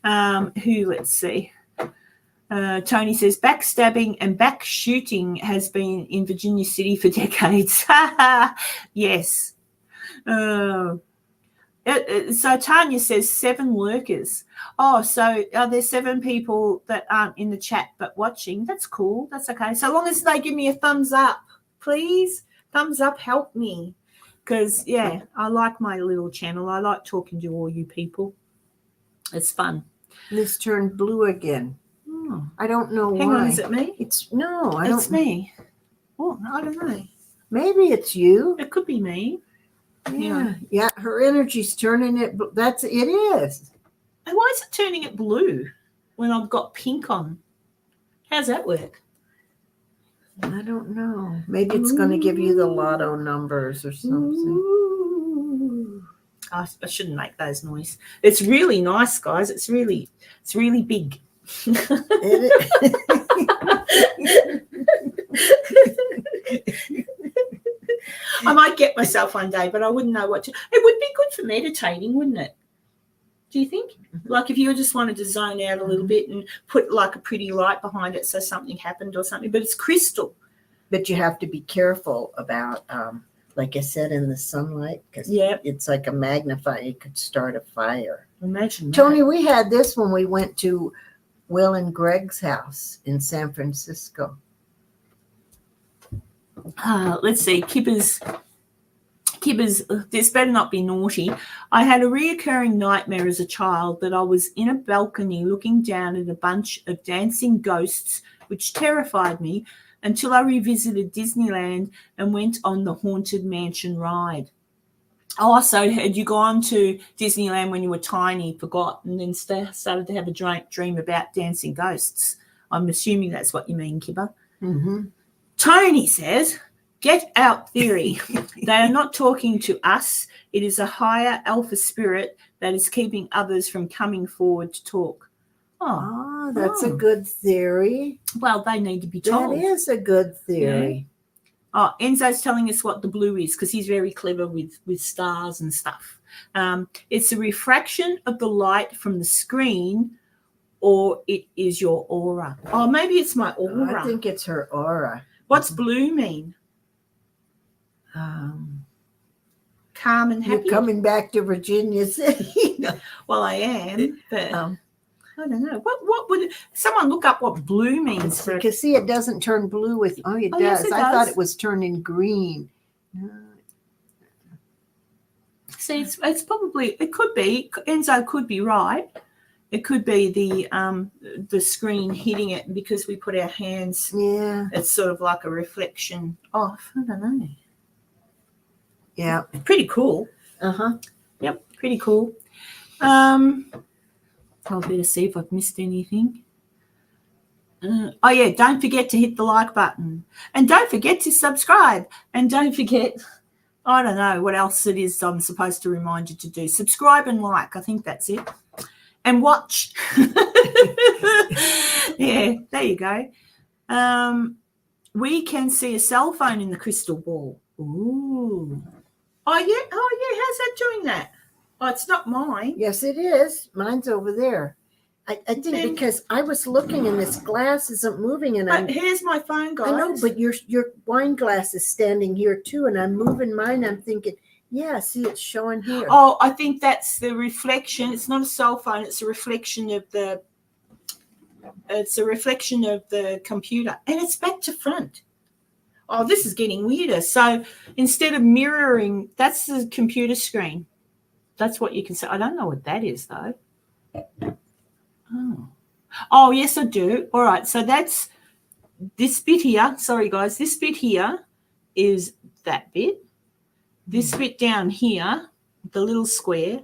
Let's see. Tony says, backstabbing and back shooting has been in Virginia City for decades. Yes. So Tanya says 7 lurkers. Oh, so are there 7 people that aren't in the chat but watching? That's cool. That's okay. So long as they give me a thumbs up, please. Thumbs up, help me. Because, yeah, I like my little channel. I like talking to all you people. It's fun. This turned blue again. Oh. I don't know why. Hang on, is it me? It's me. Oh, I don't know. Maybe it's you. It could be me. Yeah. Her energy's turning it. It is. And why is it turning it blue when I've got pink on? How's that work? I don't know. Maybe it's going to give you the lotto numbers or something. I shouldn't make those noises. It's really nice, guys. It's really big. I might get myself one day, but I wouldn't know what to. It would be good for meditating, wouldn't it? Do you think? Mm-hmm. Like if you just wanted to zone out a little bit and put like a pretty light behind it so something happened or something, but it's crystal. But you have to be careful about, like I said, in the sunlight, because it's like a magnifier. You could start a fire. Imagine that. Tony, we had this when we went to Will and Greg's house in San Francisco. Let's see. Kipper's Kibbers, this better not be naughty. I had a reoccurring nightmare as a child that I was in a balcony looking down at a bunch of dancing ghosts, which terrified me until I revisited Disneyland and went on the Haunted Mansion ride. Oh, so had you gone to Disneyland when you were tiny, forgot, and then started to have a dream about dancing ghosts? I'm assuming that's what you mean, Kibber. Mm-hmm. Tony says, get out theory. They are not talking to us. It is a higher alpha spirit that is keeping others from coming forward to talk. Oh, that's a good theory. Well, they need to be told. That is a good theory. Yeah. Oh, Enzo's telling us what the blue is because he's very clever with stars and stuff. It's a refraction of the light from the screen, or it is your aura. Oh, maybe it's my aura. I think it's her aura. What's blue mean? Calm and happy. You're coming back to Virginia City. Well, I am, but I don't know. What would someone look up what blue means for? Because see, it doesn't turn blue with. Oh, it does. Yes, it I thought does. it was turning green. See, it's probably, it could be, Enzo could be right. It could be the screen hitting it because we put our hands. Yeah. It's sort of like a reflection off. I don't know. Yeah. Pretty cool. Uh-huh. Yep, pretty cool. I'll better see if I've missed anything. Oh, yeah, don't forget to hit the like button. And don't forget to subscribe. And don't forget, I don't know what else it is I'm supposed to remind you to do. Subscribe and like. I think that's it. And watch. Yeah, there you go. We can see a cell phone in the crystal ball. Ooh. Oh, yeah. How's that doing that? Oh, it's not mine. Yes, it is. Mine's over there. I think because I was looking and this glass isn't moving, and But here's my phone, guys. I know, but your wine glass is standing here too, and I'm moving mine. I'm thinking, yeah, see, it's showing here. Oh, I think that's the reflection. It's not a cell phone. It's a reflection of the. It's a reflection of the computer, and it's back to front. Oh, this is getting weirder. So instead of mirroring, that's the computer screen. That's what you can say. I don't know what that is, though. Oh, yes, I do. All right. So that's this bit here. Sorry, guys. This bit here is that bit. This bit down here, the little square,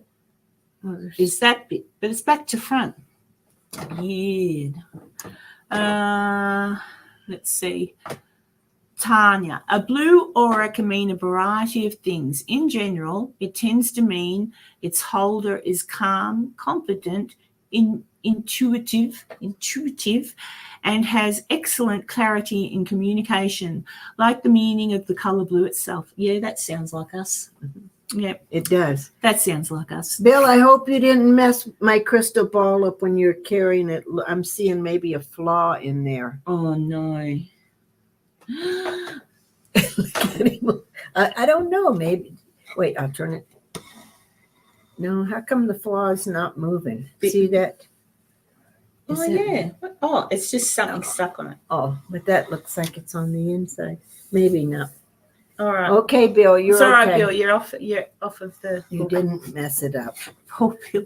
is that bit. But it's back to front. Weird. Let's see. Tanya, a blue aura can mean a variety of things. In general, it tends to mean its holder is calm, confident, intuitive, and has excellent clarity in communication, like the meaning of the color blue itself. Yeah, that sounds like us. Yeah, It does. that sounds like us. Bill, I hope you didn't mess my crystal ball up when you're carrying it. I'm seeing maybe a flaw in there. Oh, no. I don't know. Maybe. Wait, I'll turn it. No, how come the flaw is not moving? See that? Is Oh, that- yeah. Oh, it's just something stuck on it. Oh, but that looks like it's on the inside. Maybe not. All right. Okay, Bill, you're It's all right, okay. Bill. You're off of the. You didn't mess it up. Poor Bill.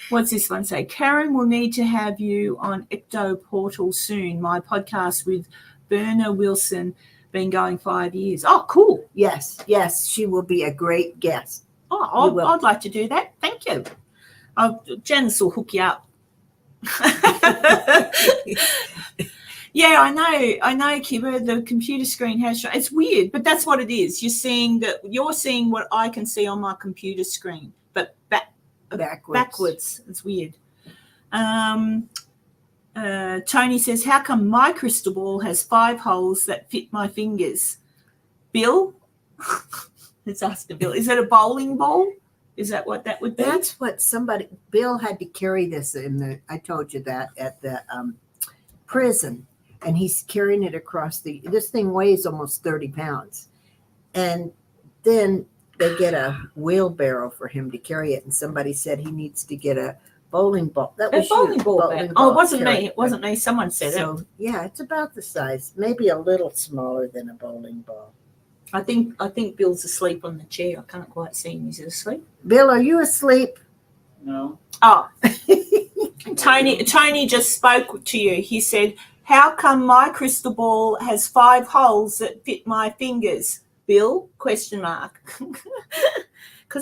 What's this one say? Karen will need to have you on Ecto Portal soon. My podcast with Berna Wilson been going 5 years. Oh, cool. Yes, she will be a great guest. Oh, I'd like to do that. Thank you. Janice will hook you up. Yeah, I know, Kibber. The computer screen has shown. It's weird, but that's what it is. You're seeing what I can see on my computer screen, but backwards. It's weird. Tony says, how come my crystal ball has 5 holes that fit my fingers? Bill? Let's ask the Bill. Is it a bowling ball? Is that what that would be? That's what Bill had to carry this I told you that, at the prison. And he's carrying it across this thing weighs almost 30 pounds. And then they get a wheelbarrow for him to carry it. And somebody said he needs to get a bowling ball. That was bowling ball. Oh, it wasn't me. It wasn't me. Someone said it. So, yeah, it's about the size, maybe a little smaller than a bowling ball. I think Bill's asleep on the chair. I can't quite see him. Is he asleep? Bill, are you asleep? No. Oh, Tony just spoke to you. He said, "How come my crystal ball has 5 holes that fit my fingers?" Bill? ? Because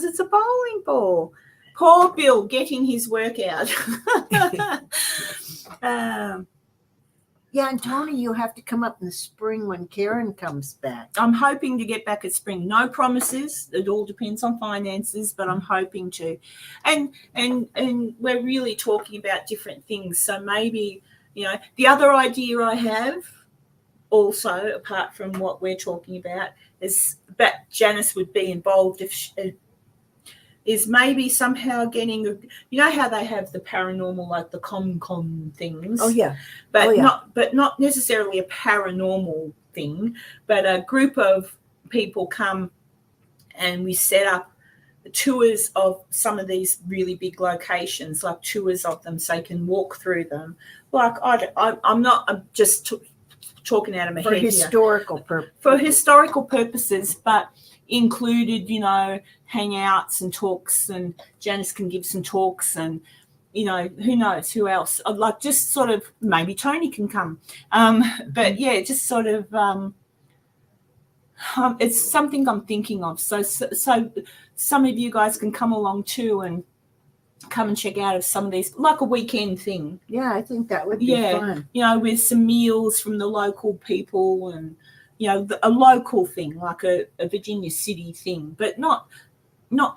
it's a bowling ball. Poor Bill getting his workout. Yeah, and Tony, you have to come up in the spring when Karen comes back. I'm hoping to get back at spring. No promises. It all depends on finances, but I'm hoping to. And we're really talking about different things. So maybe, the other idea I have also, apart from what we're talking about, is that Janice would be involved is maybe somehow getting, how they have the paranormal, like the con things. Oh yeah, but not necessarily a paranormal thing, but a group of people come and we set up tours of some of these really big locations, like tours of them, so you can walk through them. Like I'm just talking out of my head for historical purposes, but included, hangouts and talks, and Janice can give some talks, and who knows who else. I'd like just sort of maybe Tony can come, but yeah, just sort of it's something I'm thinking of. So some of you guys can come along too and come and check out of some of these, like a weekend thing. Yeah, I think that would be fun. With some meals from the local people, and a local thing, like a Virginia City thing, but not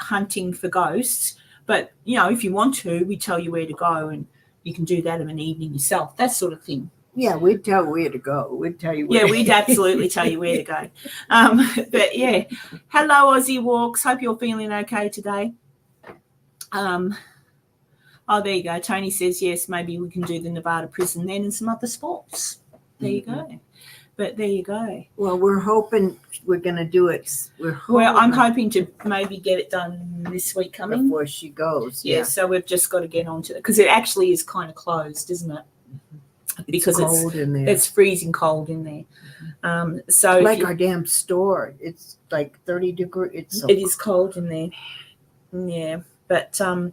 hunting for ghosts. But if you want to, we tell you where to go, and you can do that in an evening yourself, that sort of thing. Yeah, we'd tell where to go. We'd tell you where. Yeah, we'd absolutely tell you where to go. But yeah, hello Aussie Walks. Hope you're feeling okay today. Oh, there you go. Tony says yes. Maybe we can do the Nevada prison then and some other sports. There you go. But there you go. Well, we're hoping we're going to do it. I'm hoping to maybe get it done this week coming. Before she goes. Yeah, so we've just got to get on to it, because it actually is kind of closed, isn't it? Because it's cold in there. It's freezing cold in there. So like our damn store. It's like 30 degrees. It is cold in there. Yeah. But so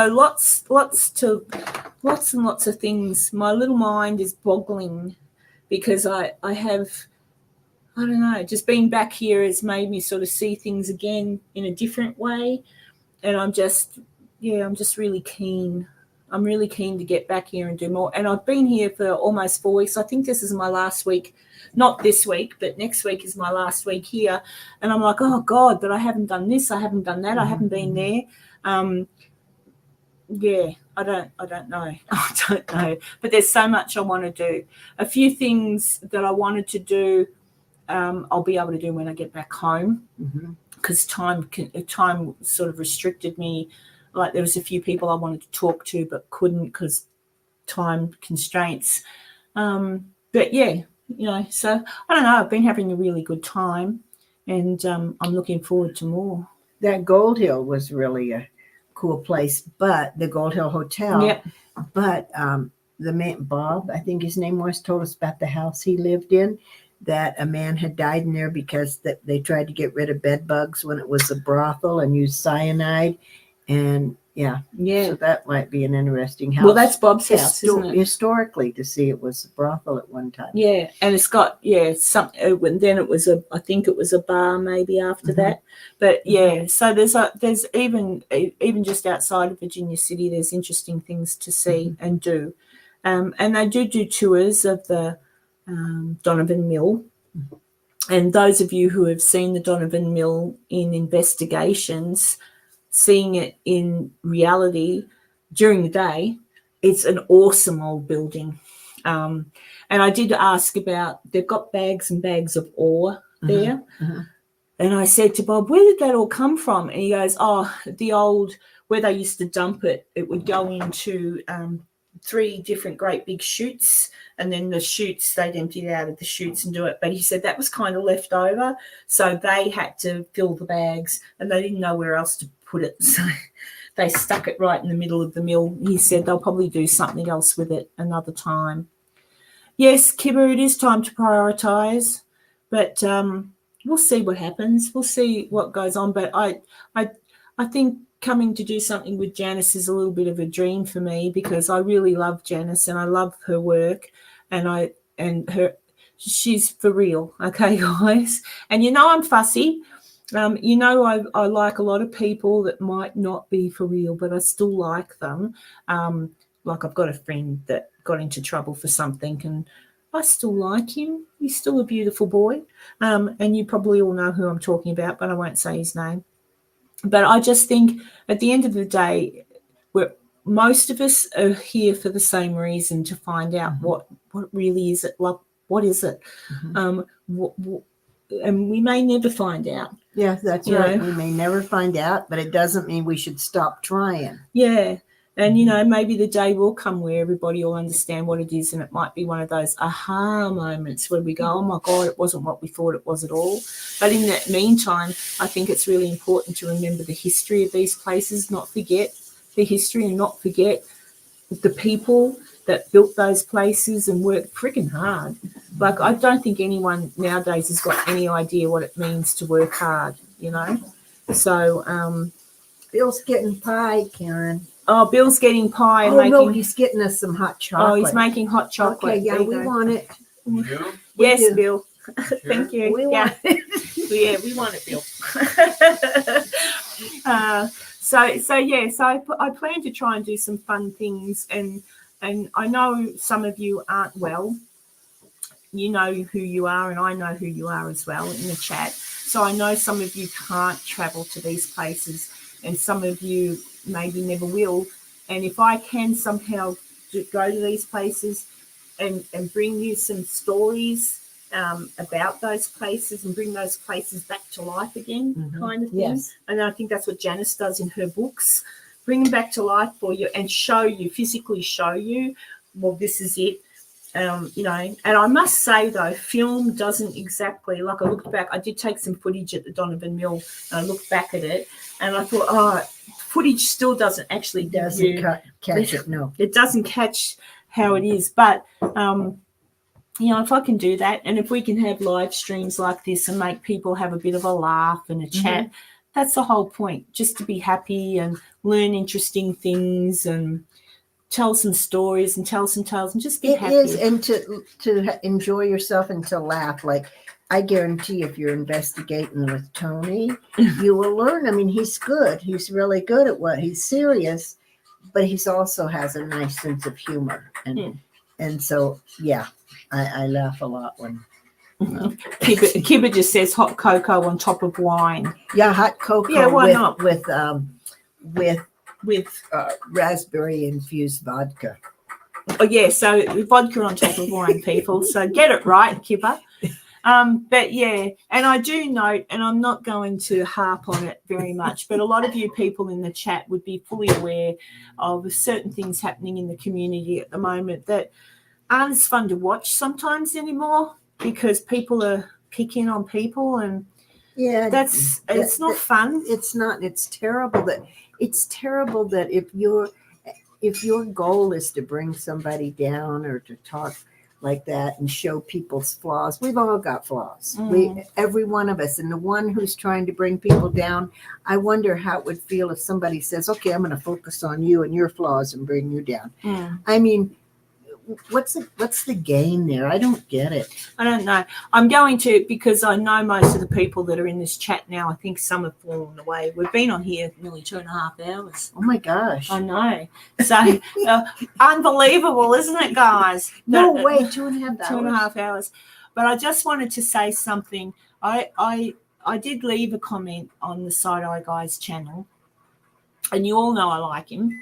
lots and lots of things. My little mind is boggling, because I don't know, just being back here has made me sort of see things again in a different way. And I'm just really keen. I'm really keen to get back here and do more. And I've been here for almost 4 weeks. I think this is my last week, not this week, but next week is my last week here. And I'm like, oh God, but I haven't done this. I haven't done that. I haven't been there. Yeah, I don't know. I don't know. But there's so much I want to do. A few things that I wanted to do, I'll be able to do when I get back home, because time sort of restricted me. Like there was a few people I wanted to talk to but couldn't because time constraints. But yeah, so I don't know. I've been having a really good time, and I'm looking forward to more. That Gold Hill was really a cool place, but the Gold Hill Hotel. Yep. But the man, Bob, I think his name was, told us about the house he lived in, that a man had died in there because they tried to get rid of bed bugs when it was a brothel and used cyanide. And yeah. So that might be an interesting house. Well, that's Bob's house, isn't it? Historically, to see it was a brothel at one time. Yeah, and it's got some. Then it was I think it was a bar maybe after that. But yeah, so there's even just outside of Virginia City, there's interesting things to see and do, and they do tours of the Donovan Mill. And those of you who have seen the Donovan Mill in investigations, seeing it in reality during the day, it's an awesome old building. And I did ask about, they've got bags and bags of ore there. And I said to Bob, where did that all come from? And he goes, the old, where they used to dump it, it would go into 3 different great big chutes, and then the chutes, they'd empty it out of the chutes and do it. But he said that was kind of left over, so they had to fill the bags, and they didn't know where else to put it, so they stuck it right in the middle of the mill. He said they'll probably do something else with it another time. Yes, Kibber, it is time to prioritise, but we'll see what happens. We'll see what goes on. But I think coming to do something with Janice is a little bit of a dream for me, because I really love Janice and I love her work, and she's for real. Okay, guys. And I'm fussy. I like a lot of people that might not be for real, but I still like them. Like I've got a friend that got into trouble for something, and I still like him. He's still a beautiful boy. And you probably all know who I'm talking about, but I won't say his name. But I just think at the end of the day, most of us are here for the same reason, to find out what really is it. Like, what is it? And we may never find out. Yeah, that's right. We may never find out, but it doesn't mean we should stop trying. Yeah. And, maybe the day will come where everybody will understand what it is, and it might be one of those aha moments where we go, oh, my God, it wasn't what we thought it was at all. But in that meantime, I think it's really important to remember the history of these places, not forget the history, and not forget the people that built those places and worked freaking hard. Like, I don't think anyone nowadays has got any idea what it means to work hard, So Bill's getting pie, Karen. Oh, Bill's getting pie. No, he's getting us some hot chocolate. Oh, he's making hot chocolate. Okay, yeah, we want it. Yeah. Yes, Bill. Thank you. We want it. Yeah, we want it, Bill. So I plan to try and do some fun things, and I know some of you aren't well. You know who you are, and I know who you are as well in the chat. So I know some of you can't travel to these places, and some of you maybe never will. And if I can somehow go to these places and bring you some stories about those places, and bring those places back to life again, kind of thing. Yes. And I think that's what Janice does in her books. Bring them back to life for you and physically show you, well, this is it. And I must say, though, film doesn't exactly, like, I looked back, I did take some footage at the Donovan Mill, and I looked back at it, and I thought, footage still doesn't actually catch it. No, it doesn't catch how it is. But if I can do that, and if we can have live streams like this and make people have a bit of a laugh and a chat, that's the whole point. Just to be happy and learn interesting things and tell some stories and tell some tales and just be happy. It is, and to enjoy yourself and to laugh. Like, I guarantee if you're investigating with Tony, you will learn. I mean, he's good. He's really good at what he's serious, but he's also has a nice sense of humor. And so, yeah, I laugh a lot when. Kibba just says hot cocoa on top of wine. Yeah, hot cocoa. Yeah, why not? With raspberry infused vodka. Oh yeah, so vodka on top of wine, people. So get it right, Kibba. But yeah, and I do note, and I'm not going to harp on it very much, but a lot of you people in the chat would be fully aware of certain things happening in the community at the moment that aren't as fun to watch sometimes anymore, because people are picking on people, and it's not fun. It's not. It's terrible that if your goal is to bring somebody down or to talk like that and show people's flaws, we've all got flaws. Every one of us. And the one who's trying to bring people down, I wonder how it would feel if somebody says, okay, I'm going to focus on you and your flaws and bring you down. I mean, what's the gain there? I don't get it. I don't know. I'm going to, because I know most of the people that are in this chat now, I think some have fallen away. We've been on here nearly 2.5 hours. Oh my gosh. I know. So unbelievable, isn't it, guys? No way, 2.5 hours. 2.5 hours. But I just wanted to say something. I did leave a comment on the Side Eye Guys channel, and you all know I like him.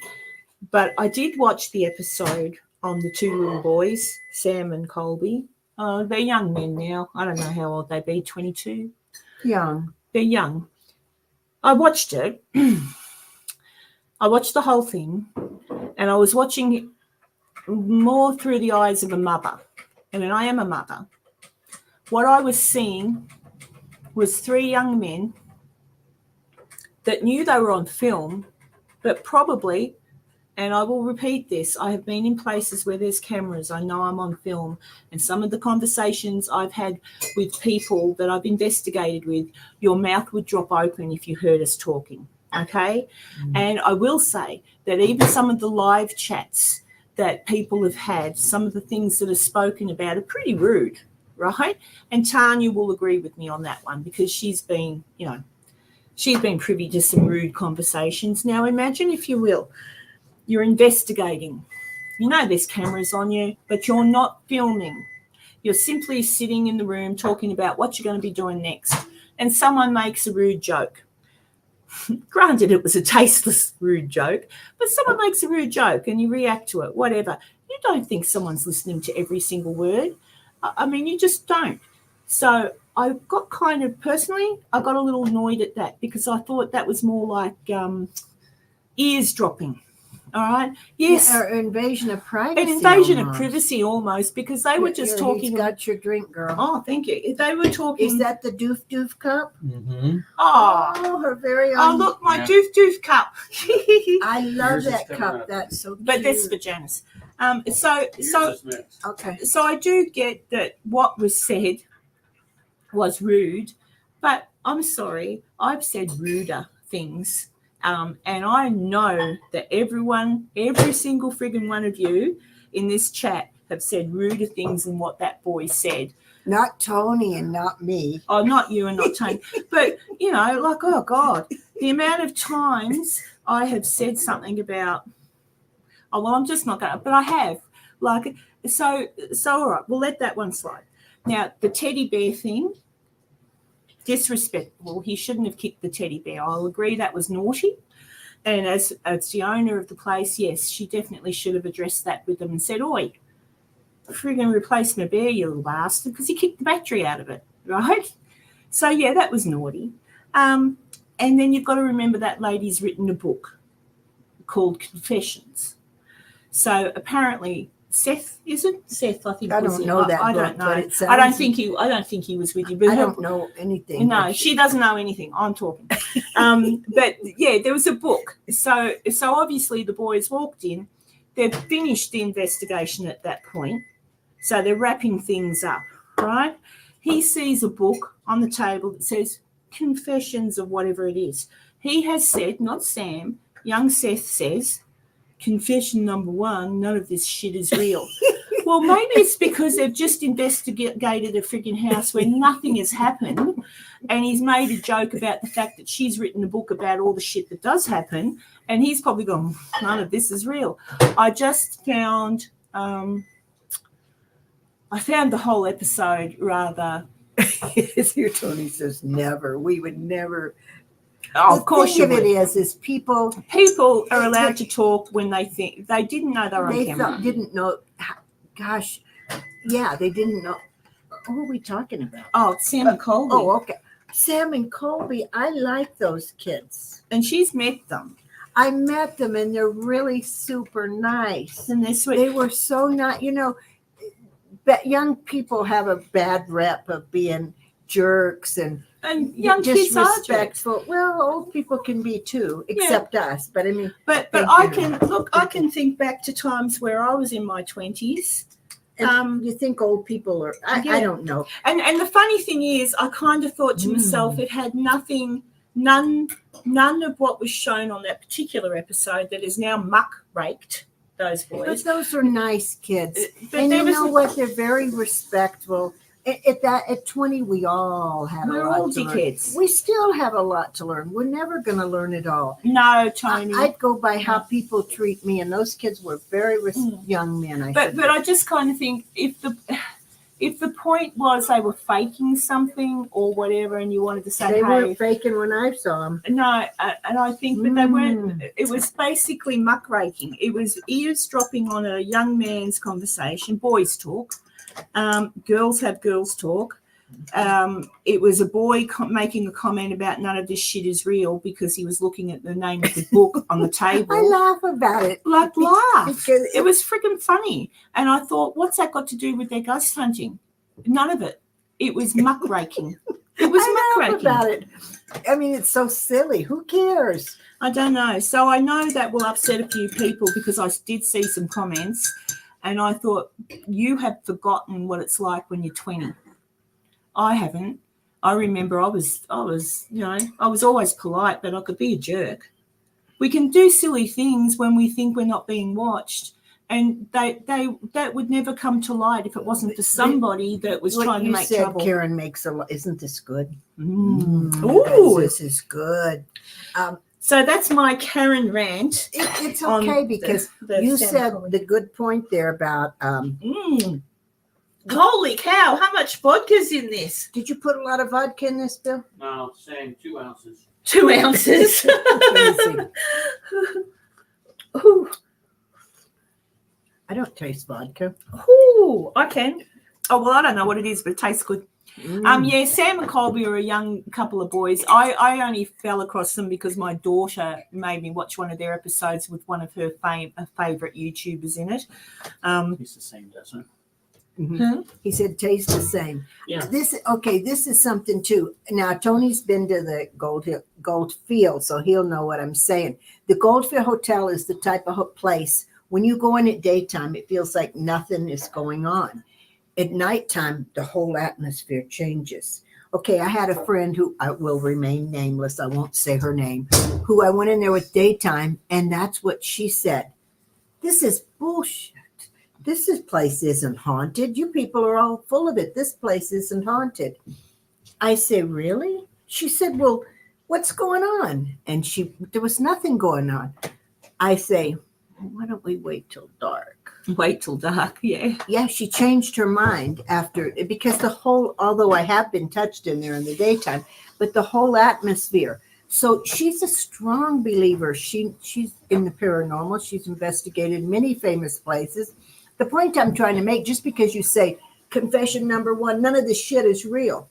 But I did watch the episode on the two little boys, Sam and Colby. They're young men now. I don't know how old they'd be, 22? Young. They're young. I watched it. I watched the whole thing, and I was watching it more through the eyes of a mother. And I am a mother. What I was seeing was 3 young men that knew they were on film, but probably and I will repeat this, I have been in places where there's cameras. I know I'm on film, and some of the conversations I've had with people that I've investigated with, your mouth would drop open if you heard us talking, okay? And I will say that even some of the live chats that people have had, some of the things that are spoken about are pretty rude, right? And Tanya will agree with me on that one because she's been, she's been privy to some rude conversations. Now imagine, if you will, you're investigating. You know there's cameras on you, but you're not filming. You're simply sitting in the room talking about what you're going to be doing next, and someone makes a rude joke. Granted, it was a tasteless rude joke, but someone makes a rude joke and you react to it, whatever. You don't think someone's listening to every single word. I mean, you just don't. So I got personally, I got a little annoyed at that because I thought that was more like eavesdropping. All right. Yes. Or invasion of privacy. An invasion almost. of privacy almost, because they were just talking. He's got your drink, girl. Oh, thank you. They were talking. Is that the doof cup? Mm-hmm. Oh, her very own. Oh, look, my doof cup. I love Yours that is cup. up. That's so cute. But that's for Janice. Okay. So I do get that what was said was rude, but I'm sorry, I've said ruder things. And I know that every single friggin' one of you in this chat have said ruder things than what that boy said. Not Tony and not me. Oh, not you and not Tony. But, oh, God, the amount of times I have said something about, oh, well, I'm just not going to, but I have. So all right, we'll let that one slide. Now, the teddy bear thing, disrespectful. He shouldn't have kicked the teddy bear. I'll agree that was naughty. And as the owner of the place, yes, she definitely should have addressed that with them and said, oi, friggin' replace my bear, you little bastard, because he kicked the battery out of it, right? So, yeah, that was naughty. And then you've got to remember that lady's written a book called Confessions. So apparently Seth, is it? Seth, I think. I don't know that. I book, don't know. But it sounds, I don't think he was with you. But I don't know anything. No, she doesn't know anything. I'm talking. But yeah, there was a book. So obviously the boys walked in. They've finished the investigation at that point. So they're wrapping things up, right? He sees a book on the table that says Confessions of whatever it is. He has said, not Sam, young Seth says, confession number 1, none of this shit is real. Well, maybe it's because they've just investigated a freaking house where nothing has happened, and he's made a joke about the fact that she's written a book about all the shit that does happen, and he's probably gone, none of this is real. I just found the whole episode rather... Here Tony says never. We would never... Oh, of course you would. The thing of it is people are allowed to talk when they think. They didn't know they were on camera. They didn't know. Gosh, yeah, they didn't know. Who are we talking about? Oh, Sam and Colby. Oh, okay. Sam and Colby. I like those kids. And she's met them. I met them, and they're really super nice. And they're sweet. They were so nice. But young people have a bad rep of being jerks and young kids are disrespectful. Well, old people can be too, except us. But I mean, but I can think back to times where I was in my 20s. You think old people are? I don't know. And the funny thing is, I kind of thought to myself, it had none of what was shown on that particular episode that is now muck raked. Those boys. But those are nice kids, but and you know what? They're very respectful. At 20, we all have a lot to learn. Kids. We still have a lot to learn. We're never going to learn it all. No, Tony. I'd go by how people treat me, and those kids were very young men. But I just kind of think if the point was they were faking something or whatever, and you wanted to say they weren't faking when I saw them. No, and I think, but they weren't. It was basically muckraking. It was eavesdropping on a young man's conversation, boys talk. Girls have girls talk. It was a boy making a comment about none of this shit is real because he was looking at the name of the book on the table. I laugh about it. Laugh. Because it was freaking funny. And I thought, what's that got to do with their ghost hunting? None of it. It was muckraking. It was I know muckraking. about it. I mean, it's so silly. Who cares? I don't know. So I know that will upset a few people because I did see some comments and I thought, you have forgotten what it's like when you're 20. I haven't. I remember I was, I was always polite, but I could be a jerk. We can do silly things when we think we're not being watched. And that would never come to light if it wasn't for somebody that was What trying to you make said, trouble. Karen, makes a lot. Isn't this good? Ooh. This is good. So that's my Karen rant. It's okay because you said the good point there about. Holy cow! How much vodka's in this? Did you put a lot of vodka in this, Bill? No, saying 2 ounces. 2 ounces. Ooh. I don't taste vodka. Ooh, I can. Oh, well, I don't know what it is, but it tastes good. Yeah, Sam and Colby are a young couple of boys. I only fell across them because my daughter made me watch one of their episodes with one of her favorite YouTubers in it. It's the same, doesn't it? Mm-hmm. He said tastes the same. Yeah. This is something too. Now Tony's been to the Goldfield, so he'll know what I'm saying. The Goldfield Hotel is the type of place when you go in at daytime, it feels like nothing is going on. At nighttime, the whole atmosphere changes. Okay, I had a friend who I will remain nameless. I won't say her name. Who I went in there with daytime, and that's what she said. This is bullshit. This place isn't haunted. You people are all full of it. This place isn't haunted. I say, really? She said, well, what's going on? And there was nothing going on. I say, well, why don't we wait till dark? Wait till dark, yeah. Yeah, she changed her mind after, because although I have been touched in there in the daytime, but the whole atmosphere. So she's a strong believer. She's in the paranormal. She's investigated many famous places. The point I'm trying to make, just because you say confession number 1, none of this shit is real,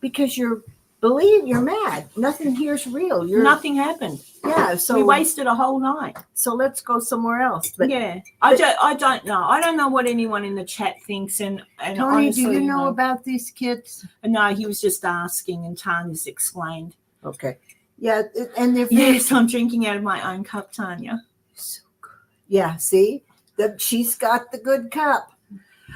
because you're mad. Nothing here is real. Nothing happened. Yeah, so we wasted a whole night. So let's go somewhere else. But yeah, I don't know. I don't know what anyone in the chat thinks. And Tony, honestly, do you know about these kids? No, he was just asking, and Tanya's explained. Okay. Yeah, and they're yes, I'm drinking out of my own cup, Tanya. So good. Yeah, see? She's got the good cup.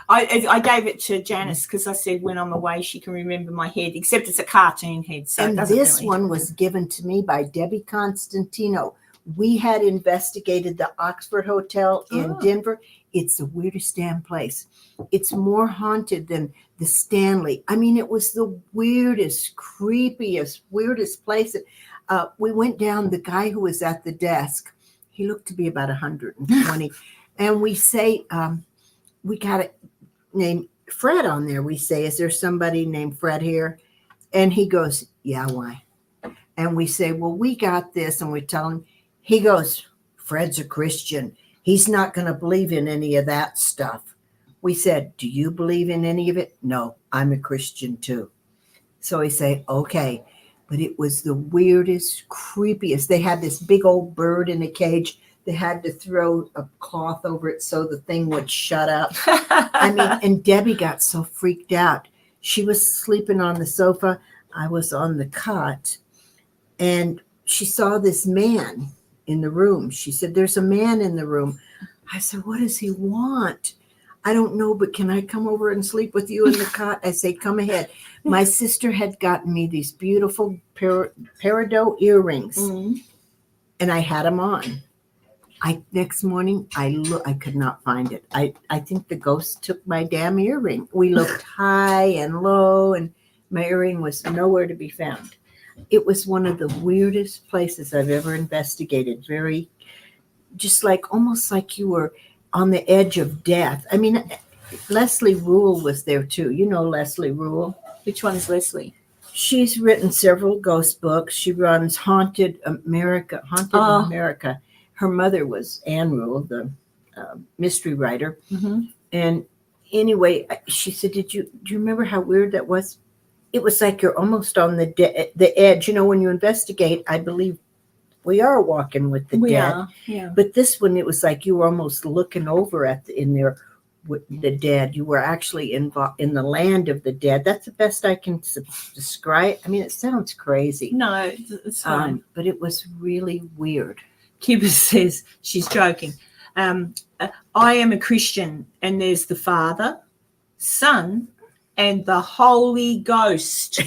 I gave it to Janice because I said when I'm away she can remember my head, except it's a cartoon head. So and this one was given to me by Debbie Constantino. We had investigated the Oxford Hotel in Denver. It's the weirdest damn place. It's more haunted than the Stanley. I mean, it was the weirdest, creepiest, weirdest place. We went down, the guy who was at the desk, he looked to be about 120. And we say, we got it named Fred on there. We say, is there somebody named Fred here? And he goes, yeah, why? And we say, well, we got this. And we tell him, he goes, Fred's a Christian. He's not going to believe in any of that stuff. We said, do you believe in any of it? No, I'm a Christian too. So we say, okay. But it was the weirdest, creepiest. They had this big old bird in a cage. They had to throw a cloth over it so the thing would shut up. I mean, and Debbie got so freaked out. She was sleeping on the sofa. I was on the cot. And she saw this man in the room. She said, there's a man in the room. I said, what does he want? I don't know, but can I come over and sleep with you in the cot? I say, come ahead. My sister had gotten me these beautiful peridot earrings. Mm-hmm. And I had them on. Next morning, I could not find it. I think the ghost took my damn earring. We looked high and low, and my earring was nowhere to be found. It was one of the weirdest places I've ever investigated. Very, just like, almost like you were on the edge of death. I mean, Leslie Rule was there too. You know Leslie Rule? Which one's Leslie? She's written several ghost books. She runs Haunted America. Her mother was Anne Rule, the mystery writer. Mm-hmm. And anyway, she said, do you remember how weird that was? It was like you're almost on the edge. You know, when you investigate, I believe we are walking with the dead. Yeah. But this one, it was like you were almost looking over in there. the dead. You were actually involved in the land of the dead. That's the best I can describe. I mean, it sounds crazy. No, it's fine. But it was really weird. Cuba says, she's joking. I am a Christian, and there's the Father, Son, and the Holy Ghost.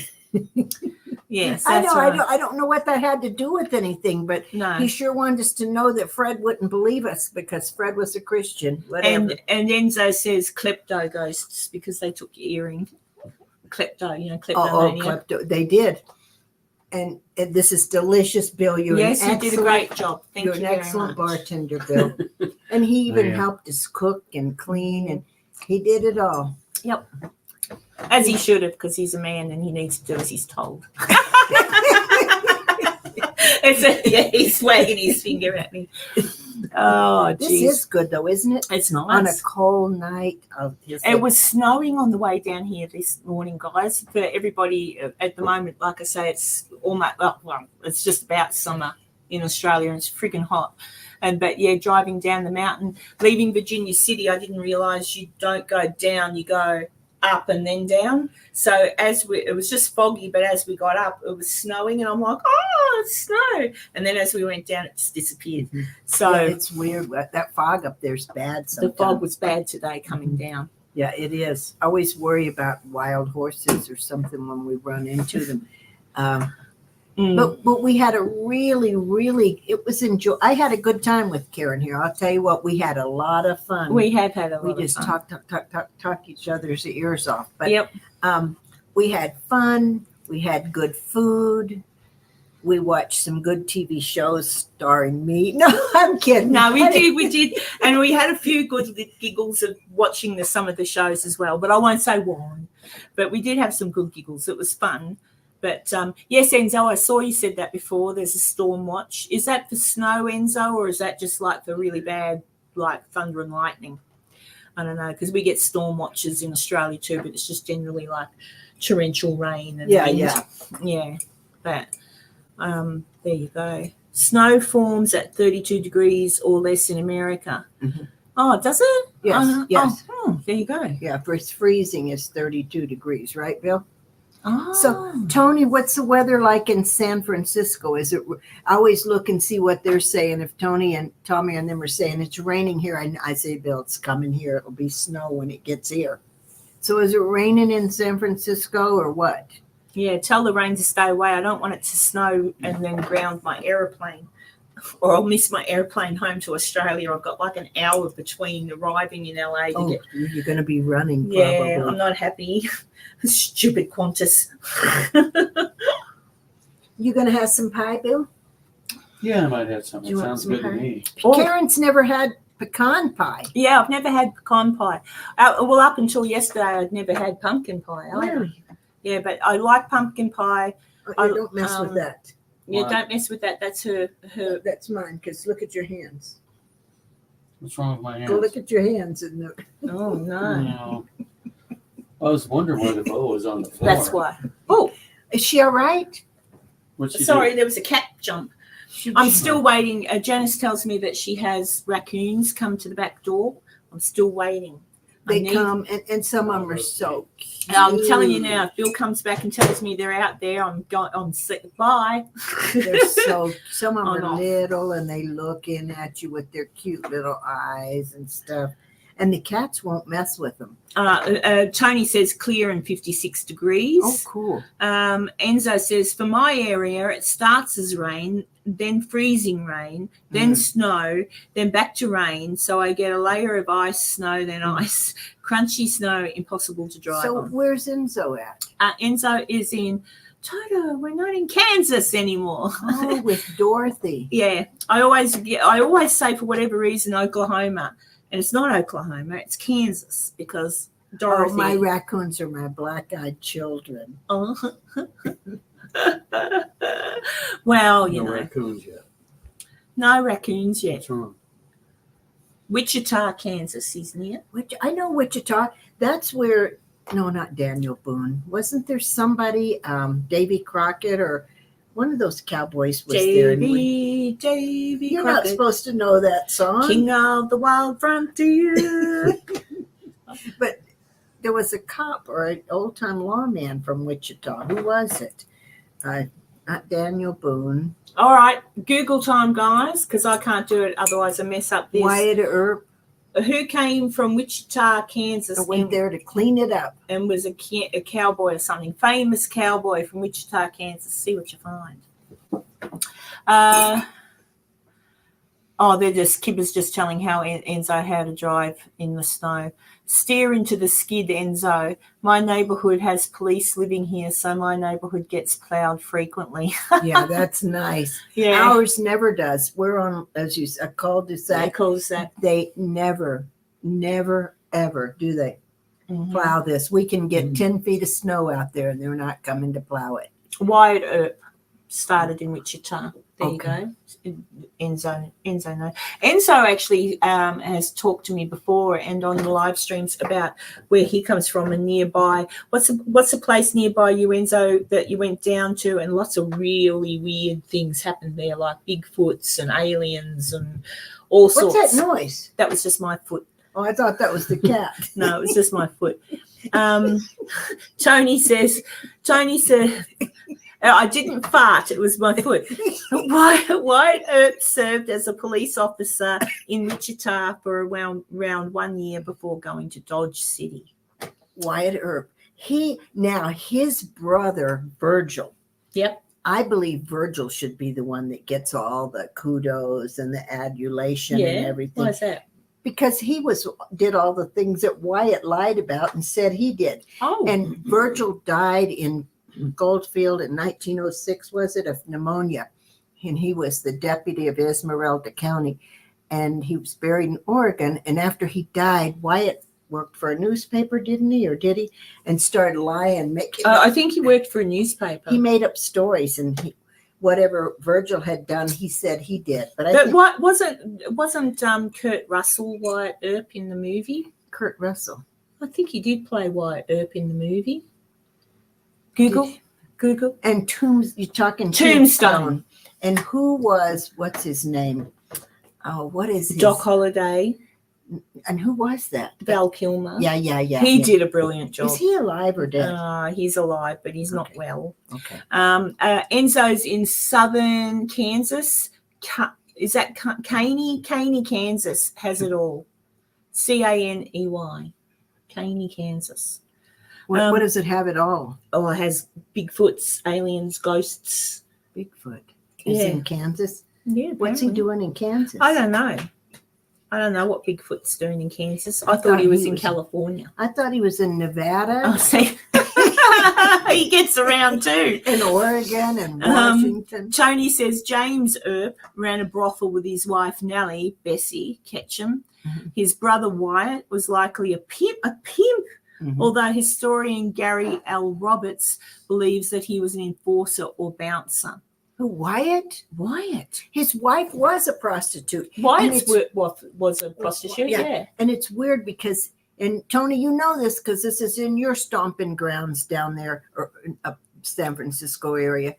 Yes, that's right. I don't know what that had to do with anything, but he sure wanted us to know that Fred wouldn't believe us because Fred was a Christian. Whatever. And Enzo says klepto ghosts because they took your earring. Kleptomania. Klepto. They did. And this is delicious, Bill. You did a great job. Thank you very much. You're an excellent bartender, Bill. And he even helped us cook and clean, and he did it all. Yep. As he should have, because he's a man and he needs to do as he's told. He's wagging his finger at me. Oh, this is good, though, isn't it? It's nice. On a cold night. It was snowing on the way down here this morning, guys. For everybody at the moment, like I say, it's almost, well, it's just about summer in Australia, and it's friggin' hot. But yeah, driving down the mountain, leaving Virginia City, I didn't realise you don't go down, you go up and then down. So it was just foggy, but as we got up, it was snowing, and I'm like, oh, it's snow. And then as we went down, it just disappeared. Mm-hmm. So it's weird. That fog up there's bad sometimes. The fog was bad today coming down. Yeah, it is. I always worry about wild horses or something when we run into them. But we had a really, it was I had a good time with Karen here. I'll tell you what, we had a lot of fun. We have had a lot of fun. We just talk each other's ears off. But yep. We had fun. We had good food. We watched some good TV shows starring me. No, I'm kidding. No, we did. And we had a few good giggles of watching some of the shows as well. But I won't say why. But we did have some good giggles. It was fun. But yes, Enzo, I saw you said that before. There's a storm watch. Is that for snow, Enzo, or is that just like for really bad, like thunder and lightning? I don't know, because we get storm watches in Australia too, but it's just generally like torrential rain and wind. Yeah. But there you go. Snow forms at 32 degrees or less in America. Mm-hmm. Oh, does it? Yes. Yes. Oh, there you go. Yeah, for freezing is 32 degrees, right, Bill? Oh. So, Tony, what's the weather like in San Francisco? Is it? I always look and see what they're saying. If Tony and Tommy and them are saying it's raining here, I say, Bill, it's coming here. It'll be snow when it gets here. So, is it raining in San Francisco or what? Yeah, tell the rain to stay away. I don't want it to snow and then ground my aeroplane, or I'll miss my airplane home to Australia. I've got like an hour between arriving in LA. You're going to be running. Yeah, probably. I'm not happy. Stupid Qantas. You going to have some pie, Bill? Yeah, I might have some. It sounds good to me. Karen's never had pecan pie. Yeah, I've never had pecan pie. Well, up until yesterday, I'd never had pumpkin pie. Really? Yeah, but I like pumpkin pie. Don't mess with that. Yeah, what? Don't mess with that. That's her. That's mine, because look at your hands. What's wrong with my hands? Go look at your hands. Oh, no. I was wondering why the bow was on the floor. That's why. Oh, is she all right? Sorry, there was a cat jump. I'm still waiting. Janice tells me that she has raccoons come to the back door. I'm still waiting. They come, and some of them are so cute. I'm telling you now, if Bill comes back and tells me they're out there, I'm bye. They're some of them are little, and they look in at you with their cute little eyes and stuff. And the cats won't mess with them. Tony says clear and 56 degrees. Oh, cool. Enzo says, for my area, it starts as rain, then freezing rain, then snow, then back to rain. So I get a layer of ice, snow, then ice. Crunchy snow, impossible to drive on. So where's Enzo at? Enzo is in Toto. We're not in Kansas anymore. Oh, with Dorothy. Yeah. I always say, for whatever reason, Oklahoma. And it's not Oklahoma, it's Kansas, because Dorothy. Oh, my raccoons are my black-eyed children. Oh. Well, no raccoons yet. No raccoons yet. What's wrong? Wichita, Kansas, isn't it? I know Wichita. That's where, no, not Daniel Boone. Wasn't there somebody, Davy Crockett or one of those cowboys was there? Davy You're Crockett. Not supposed to know that song. King of the Wild Frontier. But there was a cop or an old-time lawman from Wichita. Who was it? Not Daniel Boone. All right, Google time, guys, because I can't do it. Otherwise, I mess up this. Wyatt Earp. Who came from Wichita, Kansas, I went there to clean it up. and was a cowboy or something. Famous cowboy from Wichita, Kansas. See what you find. Kibber's just telling how Enzo how to drive in the snow. Steer into the skid, Enzo. My neighborhood has police living here, so my neighborhood gets plowed frequently. Yeah, that's nice. Yeah. Ours never does. We're on, as you said, cul-de-sac. Cul-de-sac. They never, ever do they plow this. We can get 10 feet of snow out there and they're not coming to plow it. Wyatt Earp started in Wichita. There Okay. you go. Enzo no. Enzo actually has talked to me before and on the live streams about where he comes from and nearby. What's the place nearby you, Enzo, that you went down to, and lots of really weird things happened there, like Bigfoots and aliens and all sorts. What's that noise? That was just my foot. Oh, I thought that was the cat. No, it was just my foot. Tony says, I didn't fart. It was my foot. Wyatt Earp served as a police officer in Wichita for around 1 year before going to Dodge City. Wyatt Earp. His brother, Virgil. Yep. I believe Virgil should be the one that gets all the kudos and the adulation and everything. Why is that? Because he did all the things that Wyatt lied about and said he did. Oh. And Virgil died in Goldfield in 1906, was it, of pneumonia? And he was the deputy of Esmeralda County, and he was buried in Oregon. And after he died, Wyatt worked for a newspaper, didn't he, or did he? And started lying, making. I think he worked for a newspaper. He made up stories, and whatever Virgil had done, he said he did. But what wasn't Kurt Russell Wyatt Earp in the movie? Kurt Russell. I think he did play Wyatt Earp in the movie. Google. And you're talking Tombstone. And what's his name? Oh, what is his? Doc Holliday. And who was that? Val Kilmer. Yeah. He did a brilliant job. Is he alive or dead? He's alive, but he's not well. Okay. Enzo's in southern Kansas. Is that Caney? Caney, Kansas has it all. Caney. Caney, Kansas. What does it have at all? Oh, it has Bigfoots, aliens, ghosts. Bigfoot. Is in Kansas? Yeah. What's he doing in Kansas? I don't know. I don't know what Bigfoot's doing in Kansas. I thought he was in California. I thought he was in Nevada. Oh, see. He gets around too. In Oregon and Washington. Tony says James Earp ran a brothel with his wife Nellie, Bessie Ketchum. Mm-hmm. His brother Wyatt was likely a pimp. Mm-hmm. Although historian Gary L. Roberts believes that he was an enforcer or bouncer. Who, Wyatt? Wyatt. His wife was a prostitute. Wyatt was a prostitute, yeah. And it's weird because, and Tony, you know this because this is in your stomping grounds down there, or San Francisco area.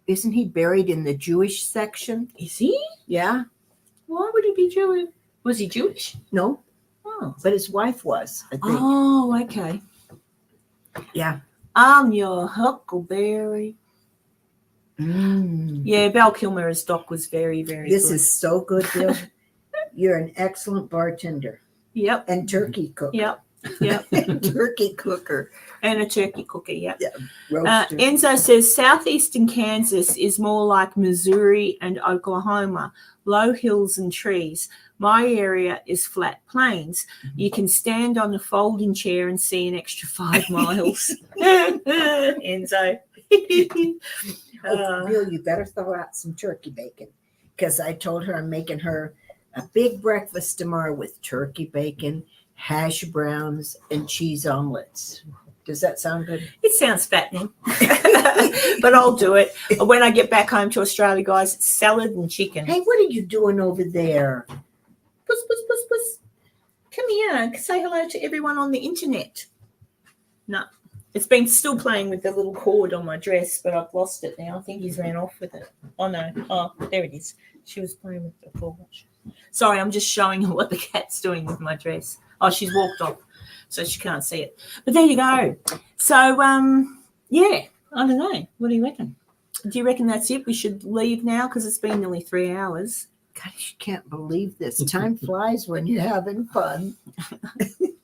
Isn't he buried in the Jewish section? Is he? Yeah. Why would he be Jewish? Was he Jewish? No. Oh. But his wife was, I think. Oh, okay. Yeah. I'm your huckleberry. Mm. Yeah, Val Kilmer as Doc was very, very This good. is so good, Bill. You're an excellent bartender. Yep. And turkey cook. Yep. Turkey cooker. And a turkey cooker, yep. Yeah. Roaster. Enzo says southeastern Kansas is more like Missouri and Oklahoma, low hills and trees. My area is flat plains. Mm-hmm. You can stand on a folding chair and see an extra 5 miles. Enzo. Bill, you better throw out some turkey bacon because I told her I'm making her a big breakfast tomorrow with turkey bacon, hash browns, and cheese omelets. Does that sound good? It sounds fattening, but I'll do it. When I get back home to Australia, guys, it's salad and chicken. Hey, what are you doing over there? Puss, puss, puss, puss. Come here. Say hello to everyone on the internet. No. It's been still playing with the little cord on my dress, but I've lost it now. I think he's ran off with it. Oh, no. Oh, there it is. She was playing with the cord. Sorry, I'm just showing her what the cat's doing with my dress. Oh, she's walked off, so she can't see it. But there you go. So, yeah, I don't know. What do you reckon? Do you reckon that's it? We should leave now because it's been nearly 3 hours. Gosh, you can't believe this. Time flies when you're having fun.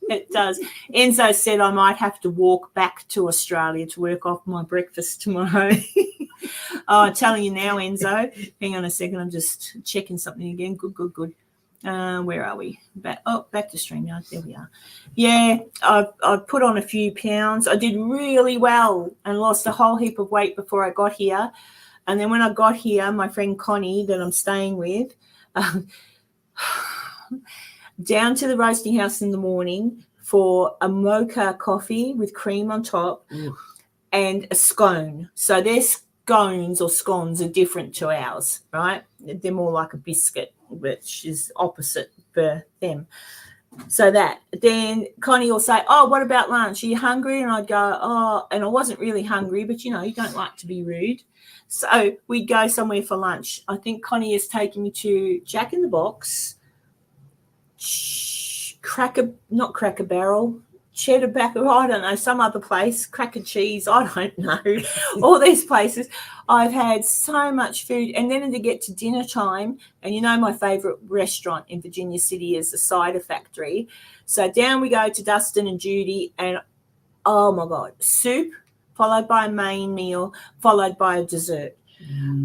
It does. Enzo said I might have to walk back to Australia to work off my breakfast tomorrow. I'm telling you now, Enzo. Hang on a second. I'm just checking something again. Good. Where are we? Back to StreamYard. There we are. Yeah, I've put on a few pounds. I did really well and lost a whole heap of weight before I got here. And then when I got here, my friend Connie that I'm staying with, down to the roasting house in the morning for a mocha coffee with cream on top and a scone. So their scones or scones are different to ours, right? They're more like a biscuit, which is opposite for them. So that. Then Connie will say, oh, what about lunch? Are you hungry? And I'd go, oh, and I wasn't really hungry, but, you don't like to be rude. So we'd go somewhere for lunch. I think Connie has taken me to Jack in the Box, not Cracker Barrel, Cheddar Backer, I don't know, some other place, Cracker Cheese, I don't know, all these places. I've had so much food. And then to get to dinner time, and my favourite restaurant in Virginia City is the Cider Factory. So down we go to Dustin and Judy, and oh my God, soup, followed by a main meal, followed by a dessert.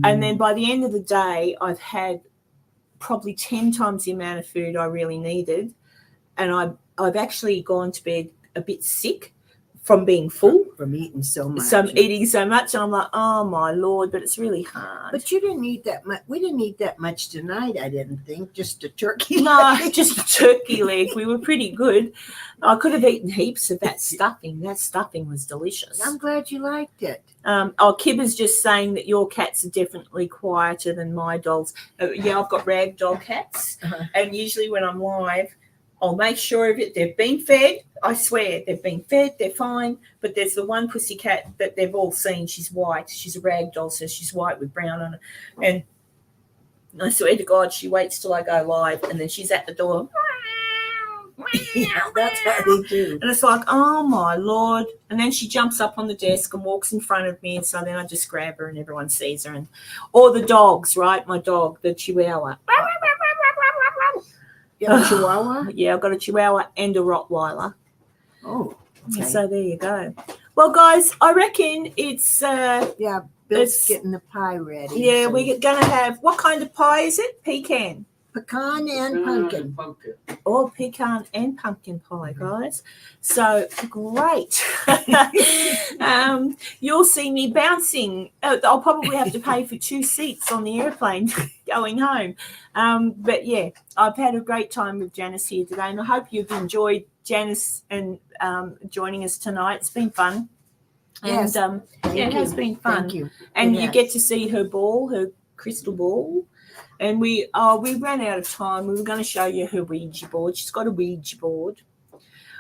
And then by the end of the day, I've had probably 10 times the amount of food I really needed. And I've actually gone to bed a bit sick from being full. From eating so much. And I'm like, oh, my Lord, but it's really hard. But you didn't eat that much. We didn't eat that much tonight, I didn't think. Just a turkey leg. No, just a turkey leg. We were pretty good. I could have eaten heaps of that stuffing. That stuffing was delicious. I'm glad you liked it. Kib is just saying that your cats are definitely quieter than my dogs. Yeah, I've got rag doll cats. And usually when I'm live, I'll make sure of it. They've been fed. I swear, they've been fed. They're fine. But there's the one pussy cat that they've all seen. She's white. She's a rag doll, so she's white with brown on it. And I swear to God, she waits till I go live, and then she's at the door. Yeah, that's how they do. And it's like, oh, my Lord. And then she jumps up on the desk and walks in front of me, and so then I just grab her and everyone sees her. Or the dogs, right? My dog, the Chihuahua. You have a Chihuahua? Yeah, I've got a Chihuahua and a Rottweiler. Oh, okay. So there you go. Well, guys, I reckon it's Bill's getting the pie ready. Yeah, so we're going to have, what kind of pie is it? Pecan and pumpkin. Oh, pecan and pumpkin pie, guys. So great. You'll see me bouncing. I'll probably have to pay for 2 seats on the airplane going home. But yeah, I've had a great time with Janice here today, and I hope you've enjoyed Janice and joining us tonight. It's been fun. Yes. And it has been fun. Thank you. And you get to see her ball, her crystal ball. And we ran out of time. We were going to show you her Ouija board. She's got a Ouija board.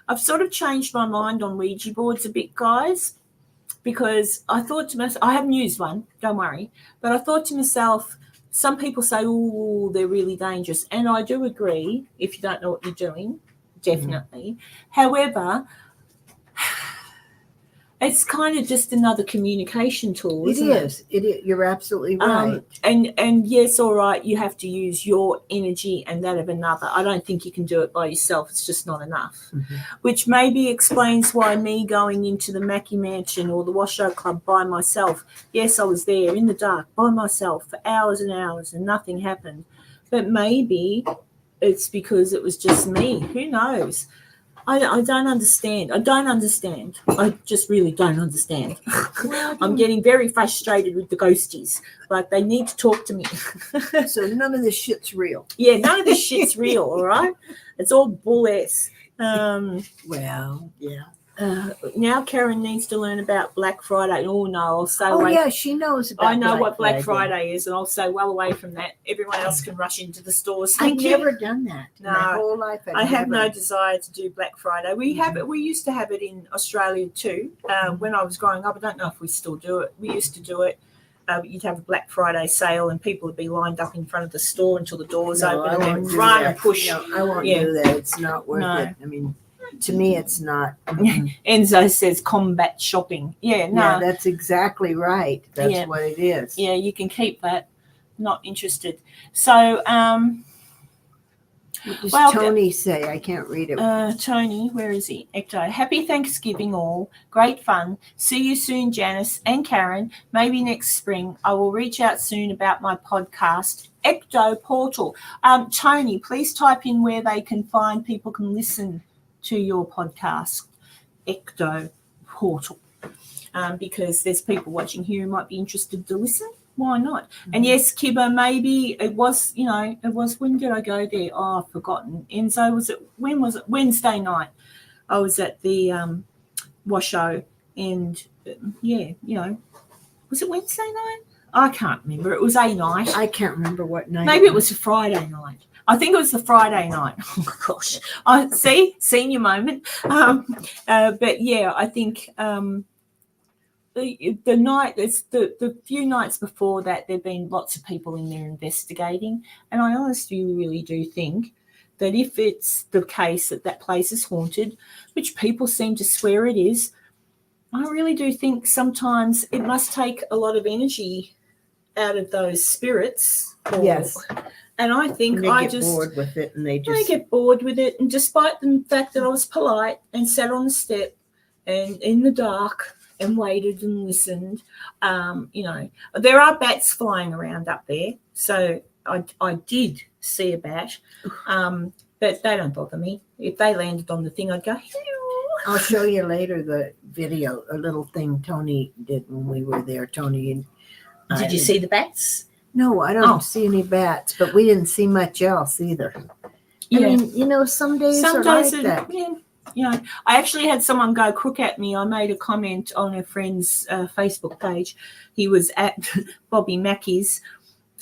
I've sort of changed my mind on Ouija boards a bit, guys, because I thought to myself, I haven't used one, don't worry, but I thought to myself, some people say, oh, they're really dangerous. And I do agree, if you don't know what you're doing, definitely. However, it's kind of just another communication tool, isn't it? It is. You're absolutely right. And yes, all right, you have to use your energy and that of another. I don't think you can do it by yourself. It's just not enough, which maybe explains why me going into the Mackie Mansion or the Washoe Club by myself, yes, I was there in the dark by myself for hours and hours and nothing happened. But maybe it's because it was just me. Who knows? I don't understand. I just really don't understand. I'm getting very frustrated with the ghosties. Like, they need to talk to me. So none of this shit's real. Yeah, none of this shit's real, all right? It's all bull ass. Well, yeah. Now Karen needs to learn about Black Friday. Oh, no, I'll say yeah, she knows about I know what Black Friday is, and I'll stay well away from that. Everyone else can rush into the stores. I've never done that in my whole life. I have no desire to do Black Friday. We have it. We used to have it in Australia too. When I was growing up, I don't know if we still do it. We used to do it. you'd have a Black Friday sale and people would be lined up in front of the store until the door was No, I open and won't then do run that. and push. No, I won't Yeah. do that. It's not worth No. it. I mean, to me, it's not. Enzo says combat shopping. Yeah, no. Yeah, that's exactly right. That's Yeah. what it is. Yeah, you can keep that. Not interested. So, What does well, Tony say? I can't read it. Tony, where is he? Ecto. Happy Thanksgiving all. Great fun. See you soon, Janice and Karen. Maybe next spring. I will reach out soon about my podcast, Ecto Portal. Tony, please type in where they can find people can listen to your podcast, Ecto Portal. Because there's people watching here who might be interested to listen. Why not? Mm-hmm. And yes, Kibba, maybe it was, when did I go there? Oh, I've forgotten. Enzo, when was it? Wednesday night. I was at the Washo and, was it Wednesday night? I can't remember. It was a night. I can't remember what night. Maybe it was a Friday night. I think it was the Friday night. Oh, gosh. I see, senior moment. But, yeah, I think... The night, it's the few nights before that, there've been lots of people in there investigating, and I honestly really do think that if it's the case that that place is haunted, which people seem to swear it is, I really do think sometimes it must take a lot of energy out of those spirits. Yes. And I think they get bored with it, and they get bored with it, and despite the fact that I was polite and sat on the step and in the dark and waited and listened. There are bats flying around up there. So I did see a bat, but they don't bother me. If they landed on the thing, I'd go, hello. I'll show you later the video, a little thing Tony did when we were there. Tony and Did you see the bats? No, I don't see any bats, but we didn't see much else either. Yeah. I mean, some days are like that. Yeah. I actually had someone go crook at me. I made a comment on a friend's Facebook page. He was at Bobby Mackey's,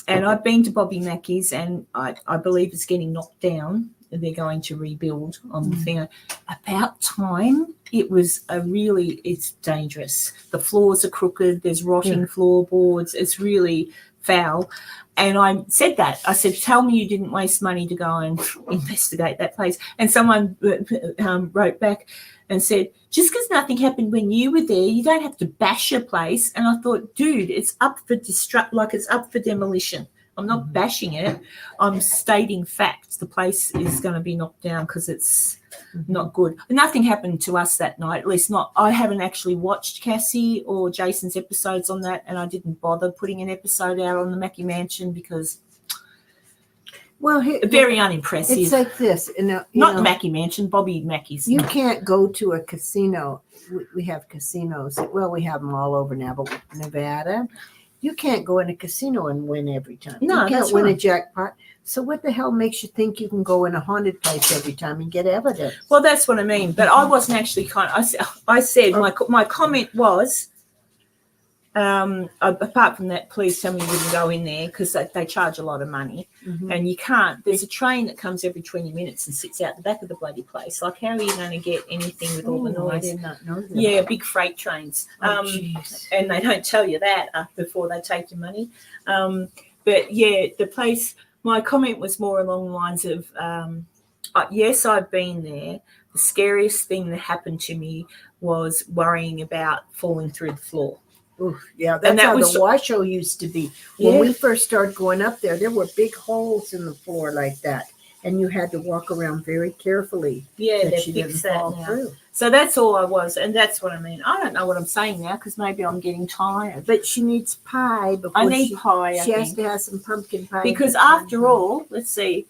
and I've been to Bobby Mackey's, and I believe it's getting knocked down. They're going to rebuild on the thing. About time. It's dangerous. The floors are crooked. There's rotting floorboards. It's really foul. And I said that. I said, tell me you didn't waste money to go and investigate that place. And someone wrote back and said, just because nothing happened when you were there, you don't have to bash your place. And I thought, dude, it's up for it's up for demolition. I'm not bashing it. I'm stating facts. The place is going to be knocked down because it's not good. Nothing happened to us that night, at least not. I haven't actually watched Cassie or Jason's episodes on that, and I didn't bother putting an episode out on the Mackey Mansion because very unimpressive. It's like this. Not the Mackey Mansion, Bobby Mackey's. You can't go to a casino. We have casinos. Well, we have them all over now, but Nevada. You can't go in a casino and win every time. No, you can't that's win right. a jackpot. So what the hell makes you think you can go in a haunted place every time and get evidence? Well, that's what I mean. But I wasn't actually I said my comment was, apart from that, please tell me you wouldn't go in there because they charge a lot of money. Mm-hmm. And you can't. There's a train that comes every 20 minutes and sits out the back of the bloody place. Like, how are you going to get anything with all the noise? I did not know that. Yeah, big freight trains. And they don't tell you that before they take your money. But, yeah, the place, my comment was more along the lines of, yes, I've been there. The scariest thing that happened to me was worrying about falling through the floor. Oof, yeah, that's how the Washoe used to be. When we first started going up there were big holes in the floor like that, and you had to walk around very carefully. Yeah, that you didn't fall through. So that's all I was, and that's what I mean. I don't know what I'm saying now because maybe I'm getting tired. But she needs pie. I need pie. She has to have some pumpkin pie. Because after all, let's see,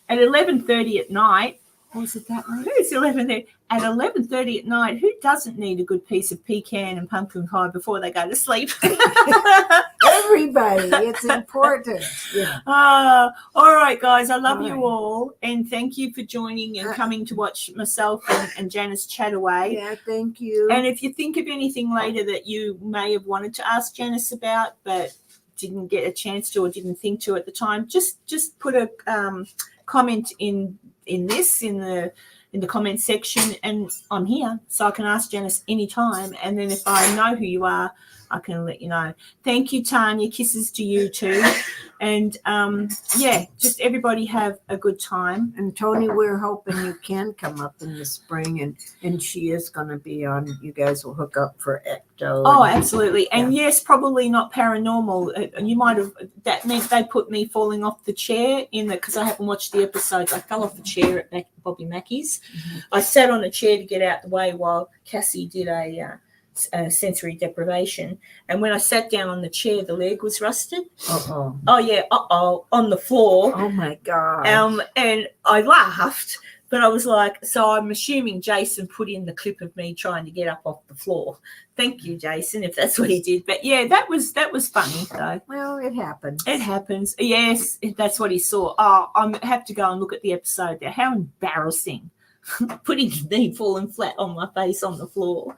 at 11:30 at night. Was it that one? Who's 11:30? At 11:30 at night, who doesn't need a good piece of pecan and pumpkin pie before they go to sleep? Everybody. It's important. Yeah. All right, guys. I love you all. And thank you for joining and coming to watch myself and Janice chat away. Yeah, thank you. And if you think of anything later that you may have wanted to ask Janice about but didn't get a chance to or didn't think to at the time, just put a comment in the comment section, and I'm here, so I can ask Janice anytime. And then if I know who you are, I can let you know. Thank you, Tanya. Kisses to you too. And just everybody have a good time. And Tony, we're hoping you can come up in the spring, and she is going to be on. You guys will hook up for Ecto. Oh, absolutely. And yes, probably not paranormal. You might have, that meant they put me falling off the chair because I haven't watched the episodes. I fell off the chair at Bobby Mackey's. Mm-hmm. I sat on a chair to get out the way while Cassie did a sensory deprivation. And when I sat down on the chair, the leg was rusted. Uh-oh. Oh, yeah. Uh-oh. On the floor. Oh, my God. And I laughed. But I was like, so I'm assuming Jason put in the clip of me trying to get up off the floor. Thank you, Jason, if that's what he did. But yeah, that was funny though. Well, it happens. It happens. Yes, that's what he saw. Oh, I have to go and look at the episode there. How embarrassing. Putting me falling flat on my face on the floor.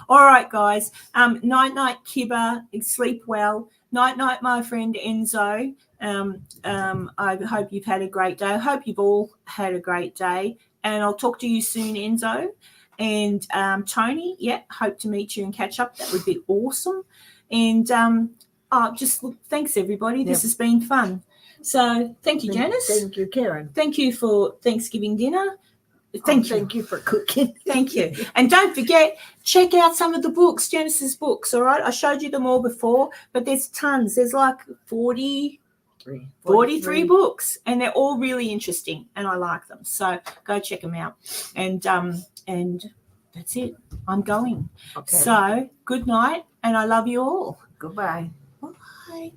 All right, guys. Night, Kibba. Sleep well. Night, my friend Enzo. I hope you've had a great day. I hope you've all had a great day. And I'll talk to you soon, Enzo. And Tony, hope to meet you and catch up. That would be awesome. And thanks, everybody. This has been fun. So thank you, Janice. Thank you, Karen. Thank you for Thanksgiving dinner. Thank you for cooking. Thank you. And don't forget, check out some of the books, Janice's books, all right? I showed you them all before, but there's tons. There's like 43 books, and they're all really interesting, and I like them. So go check them out. And that's it. I'm going. Okay. So good night, and I love you all. Goodbye. Bye.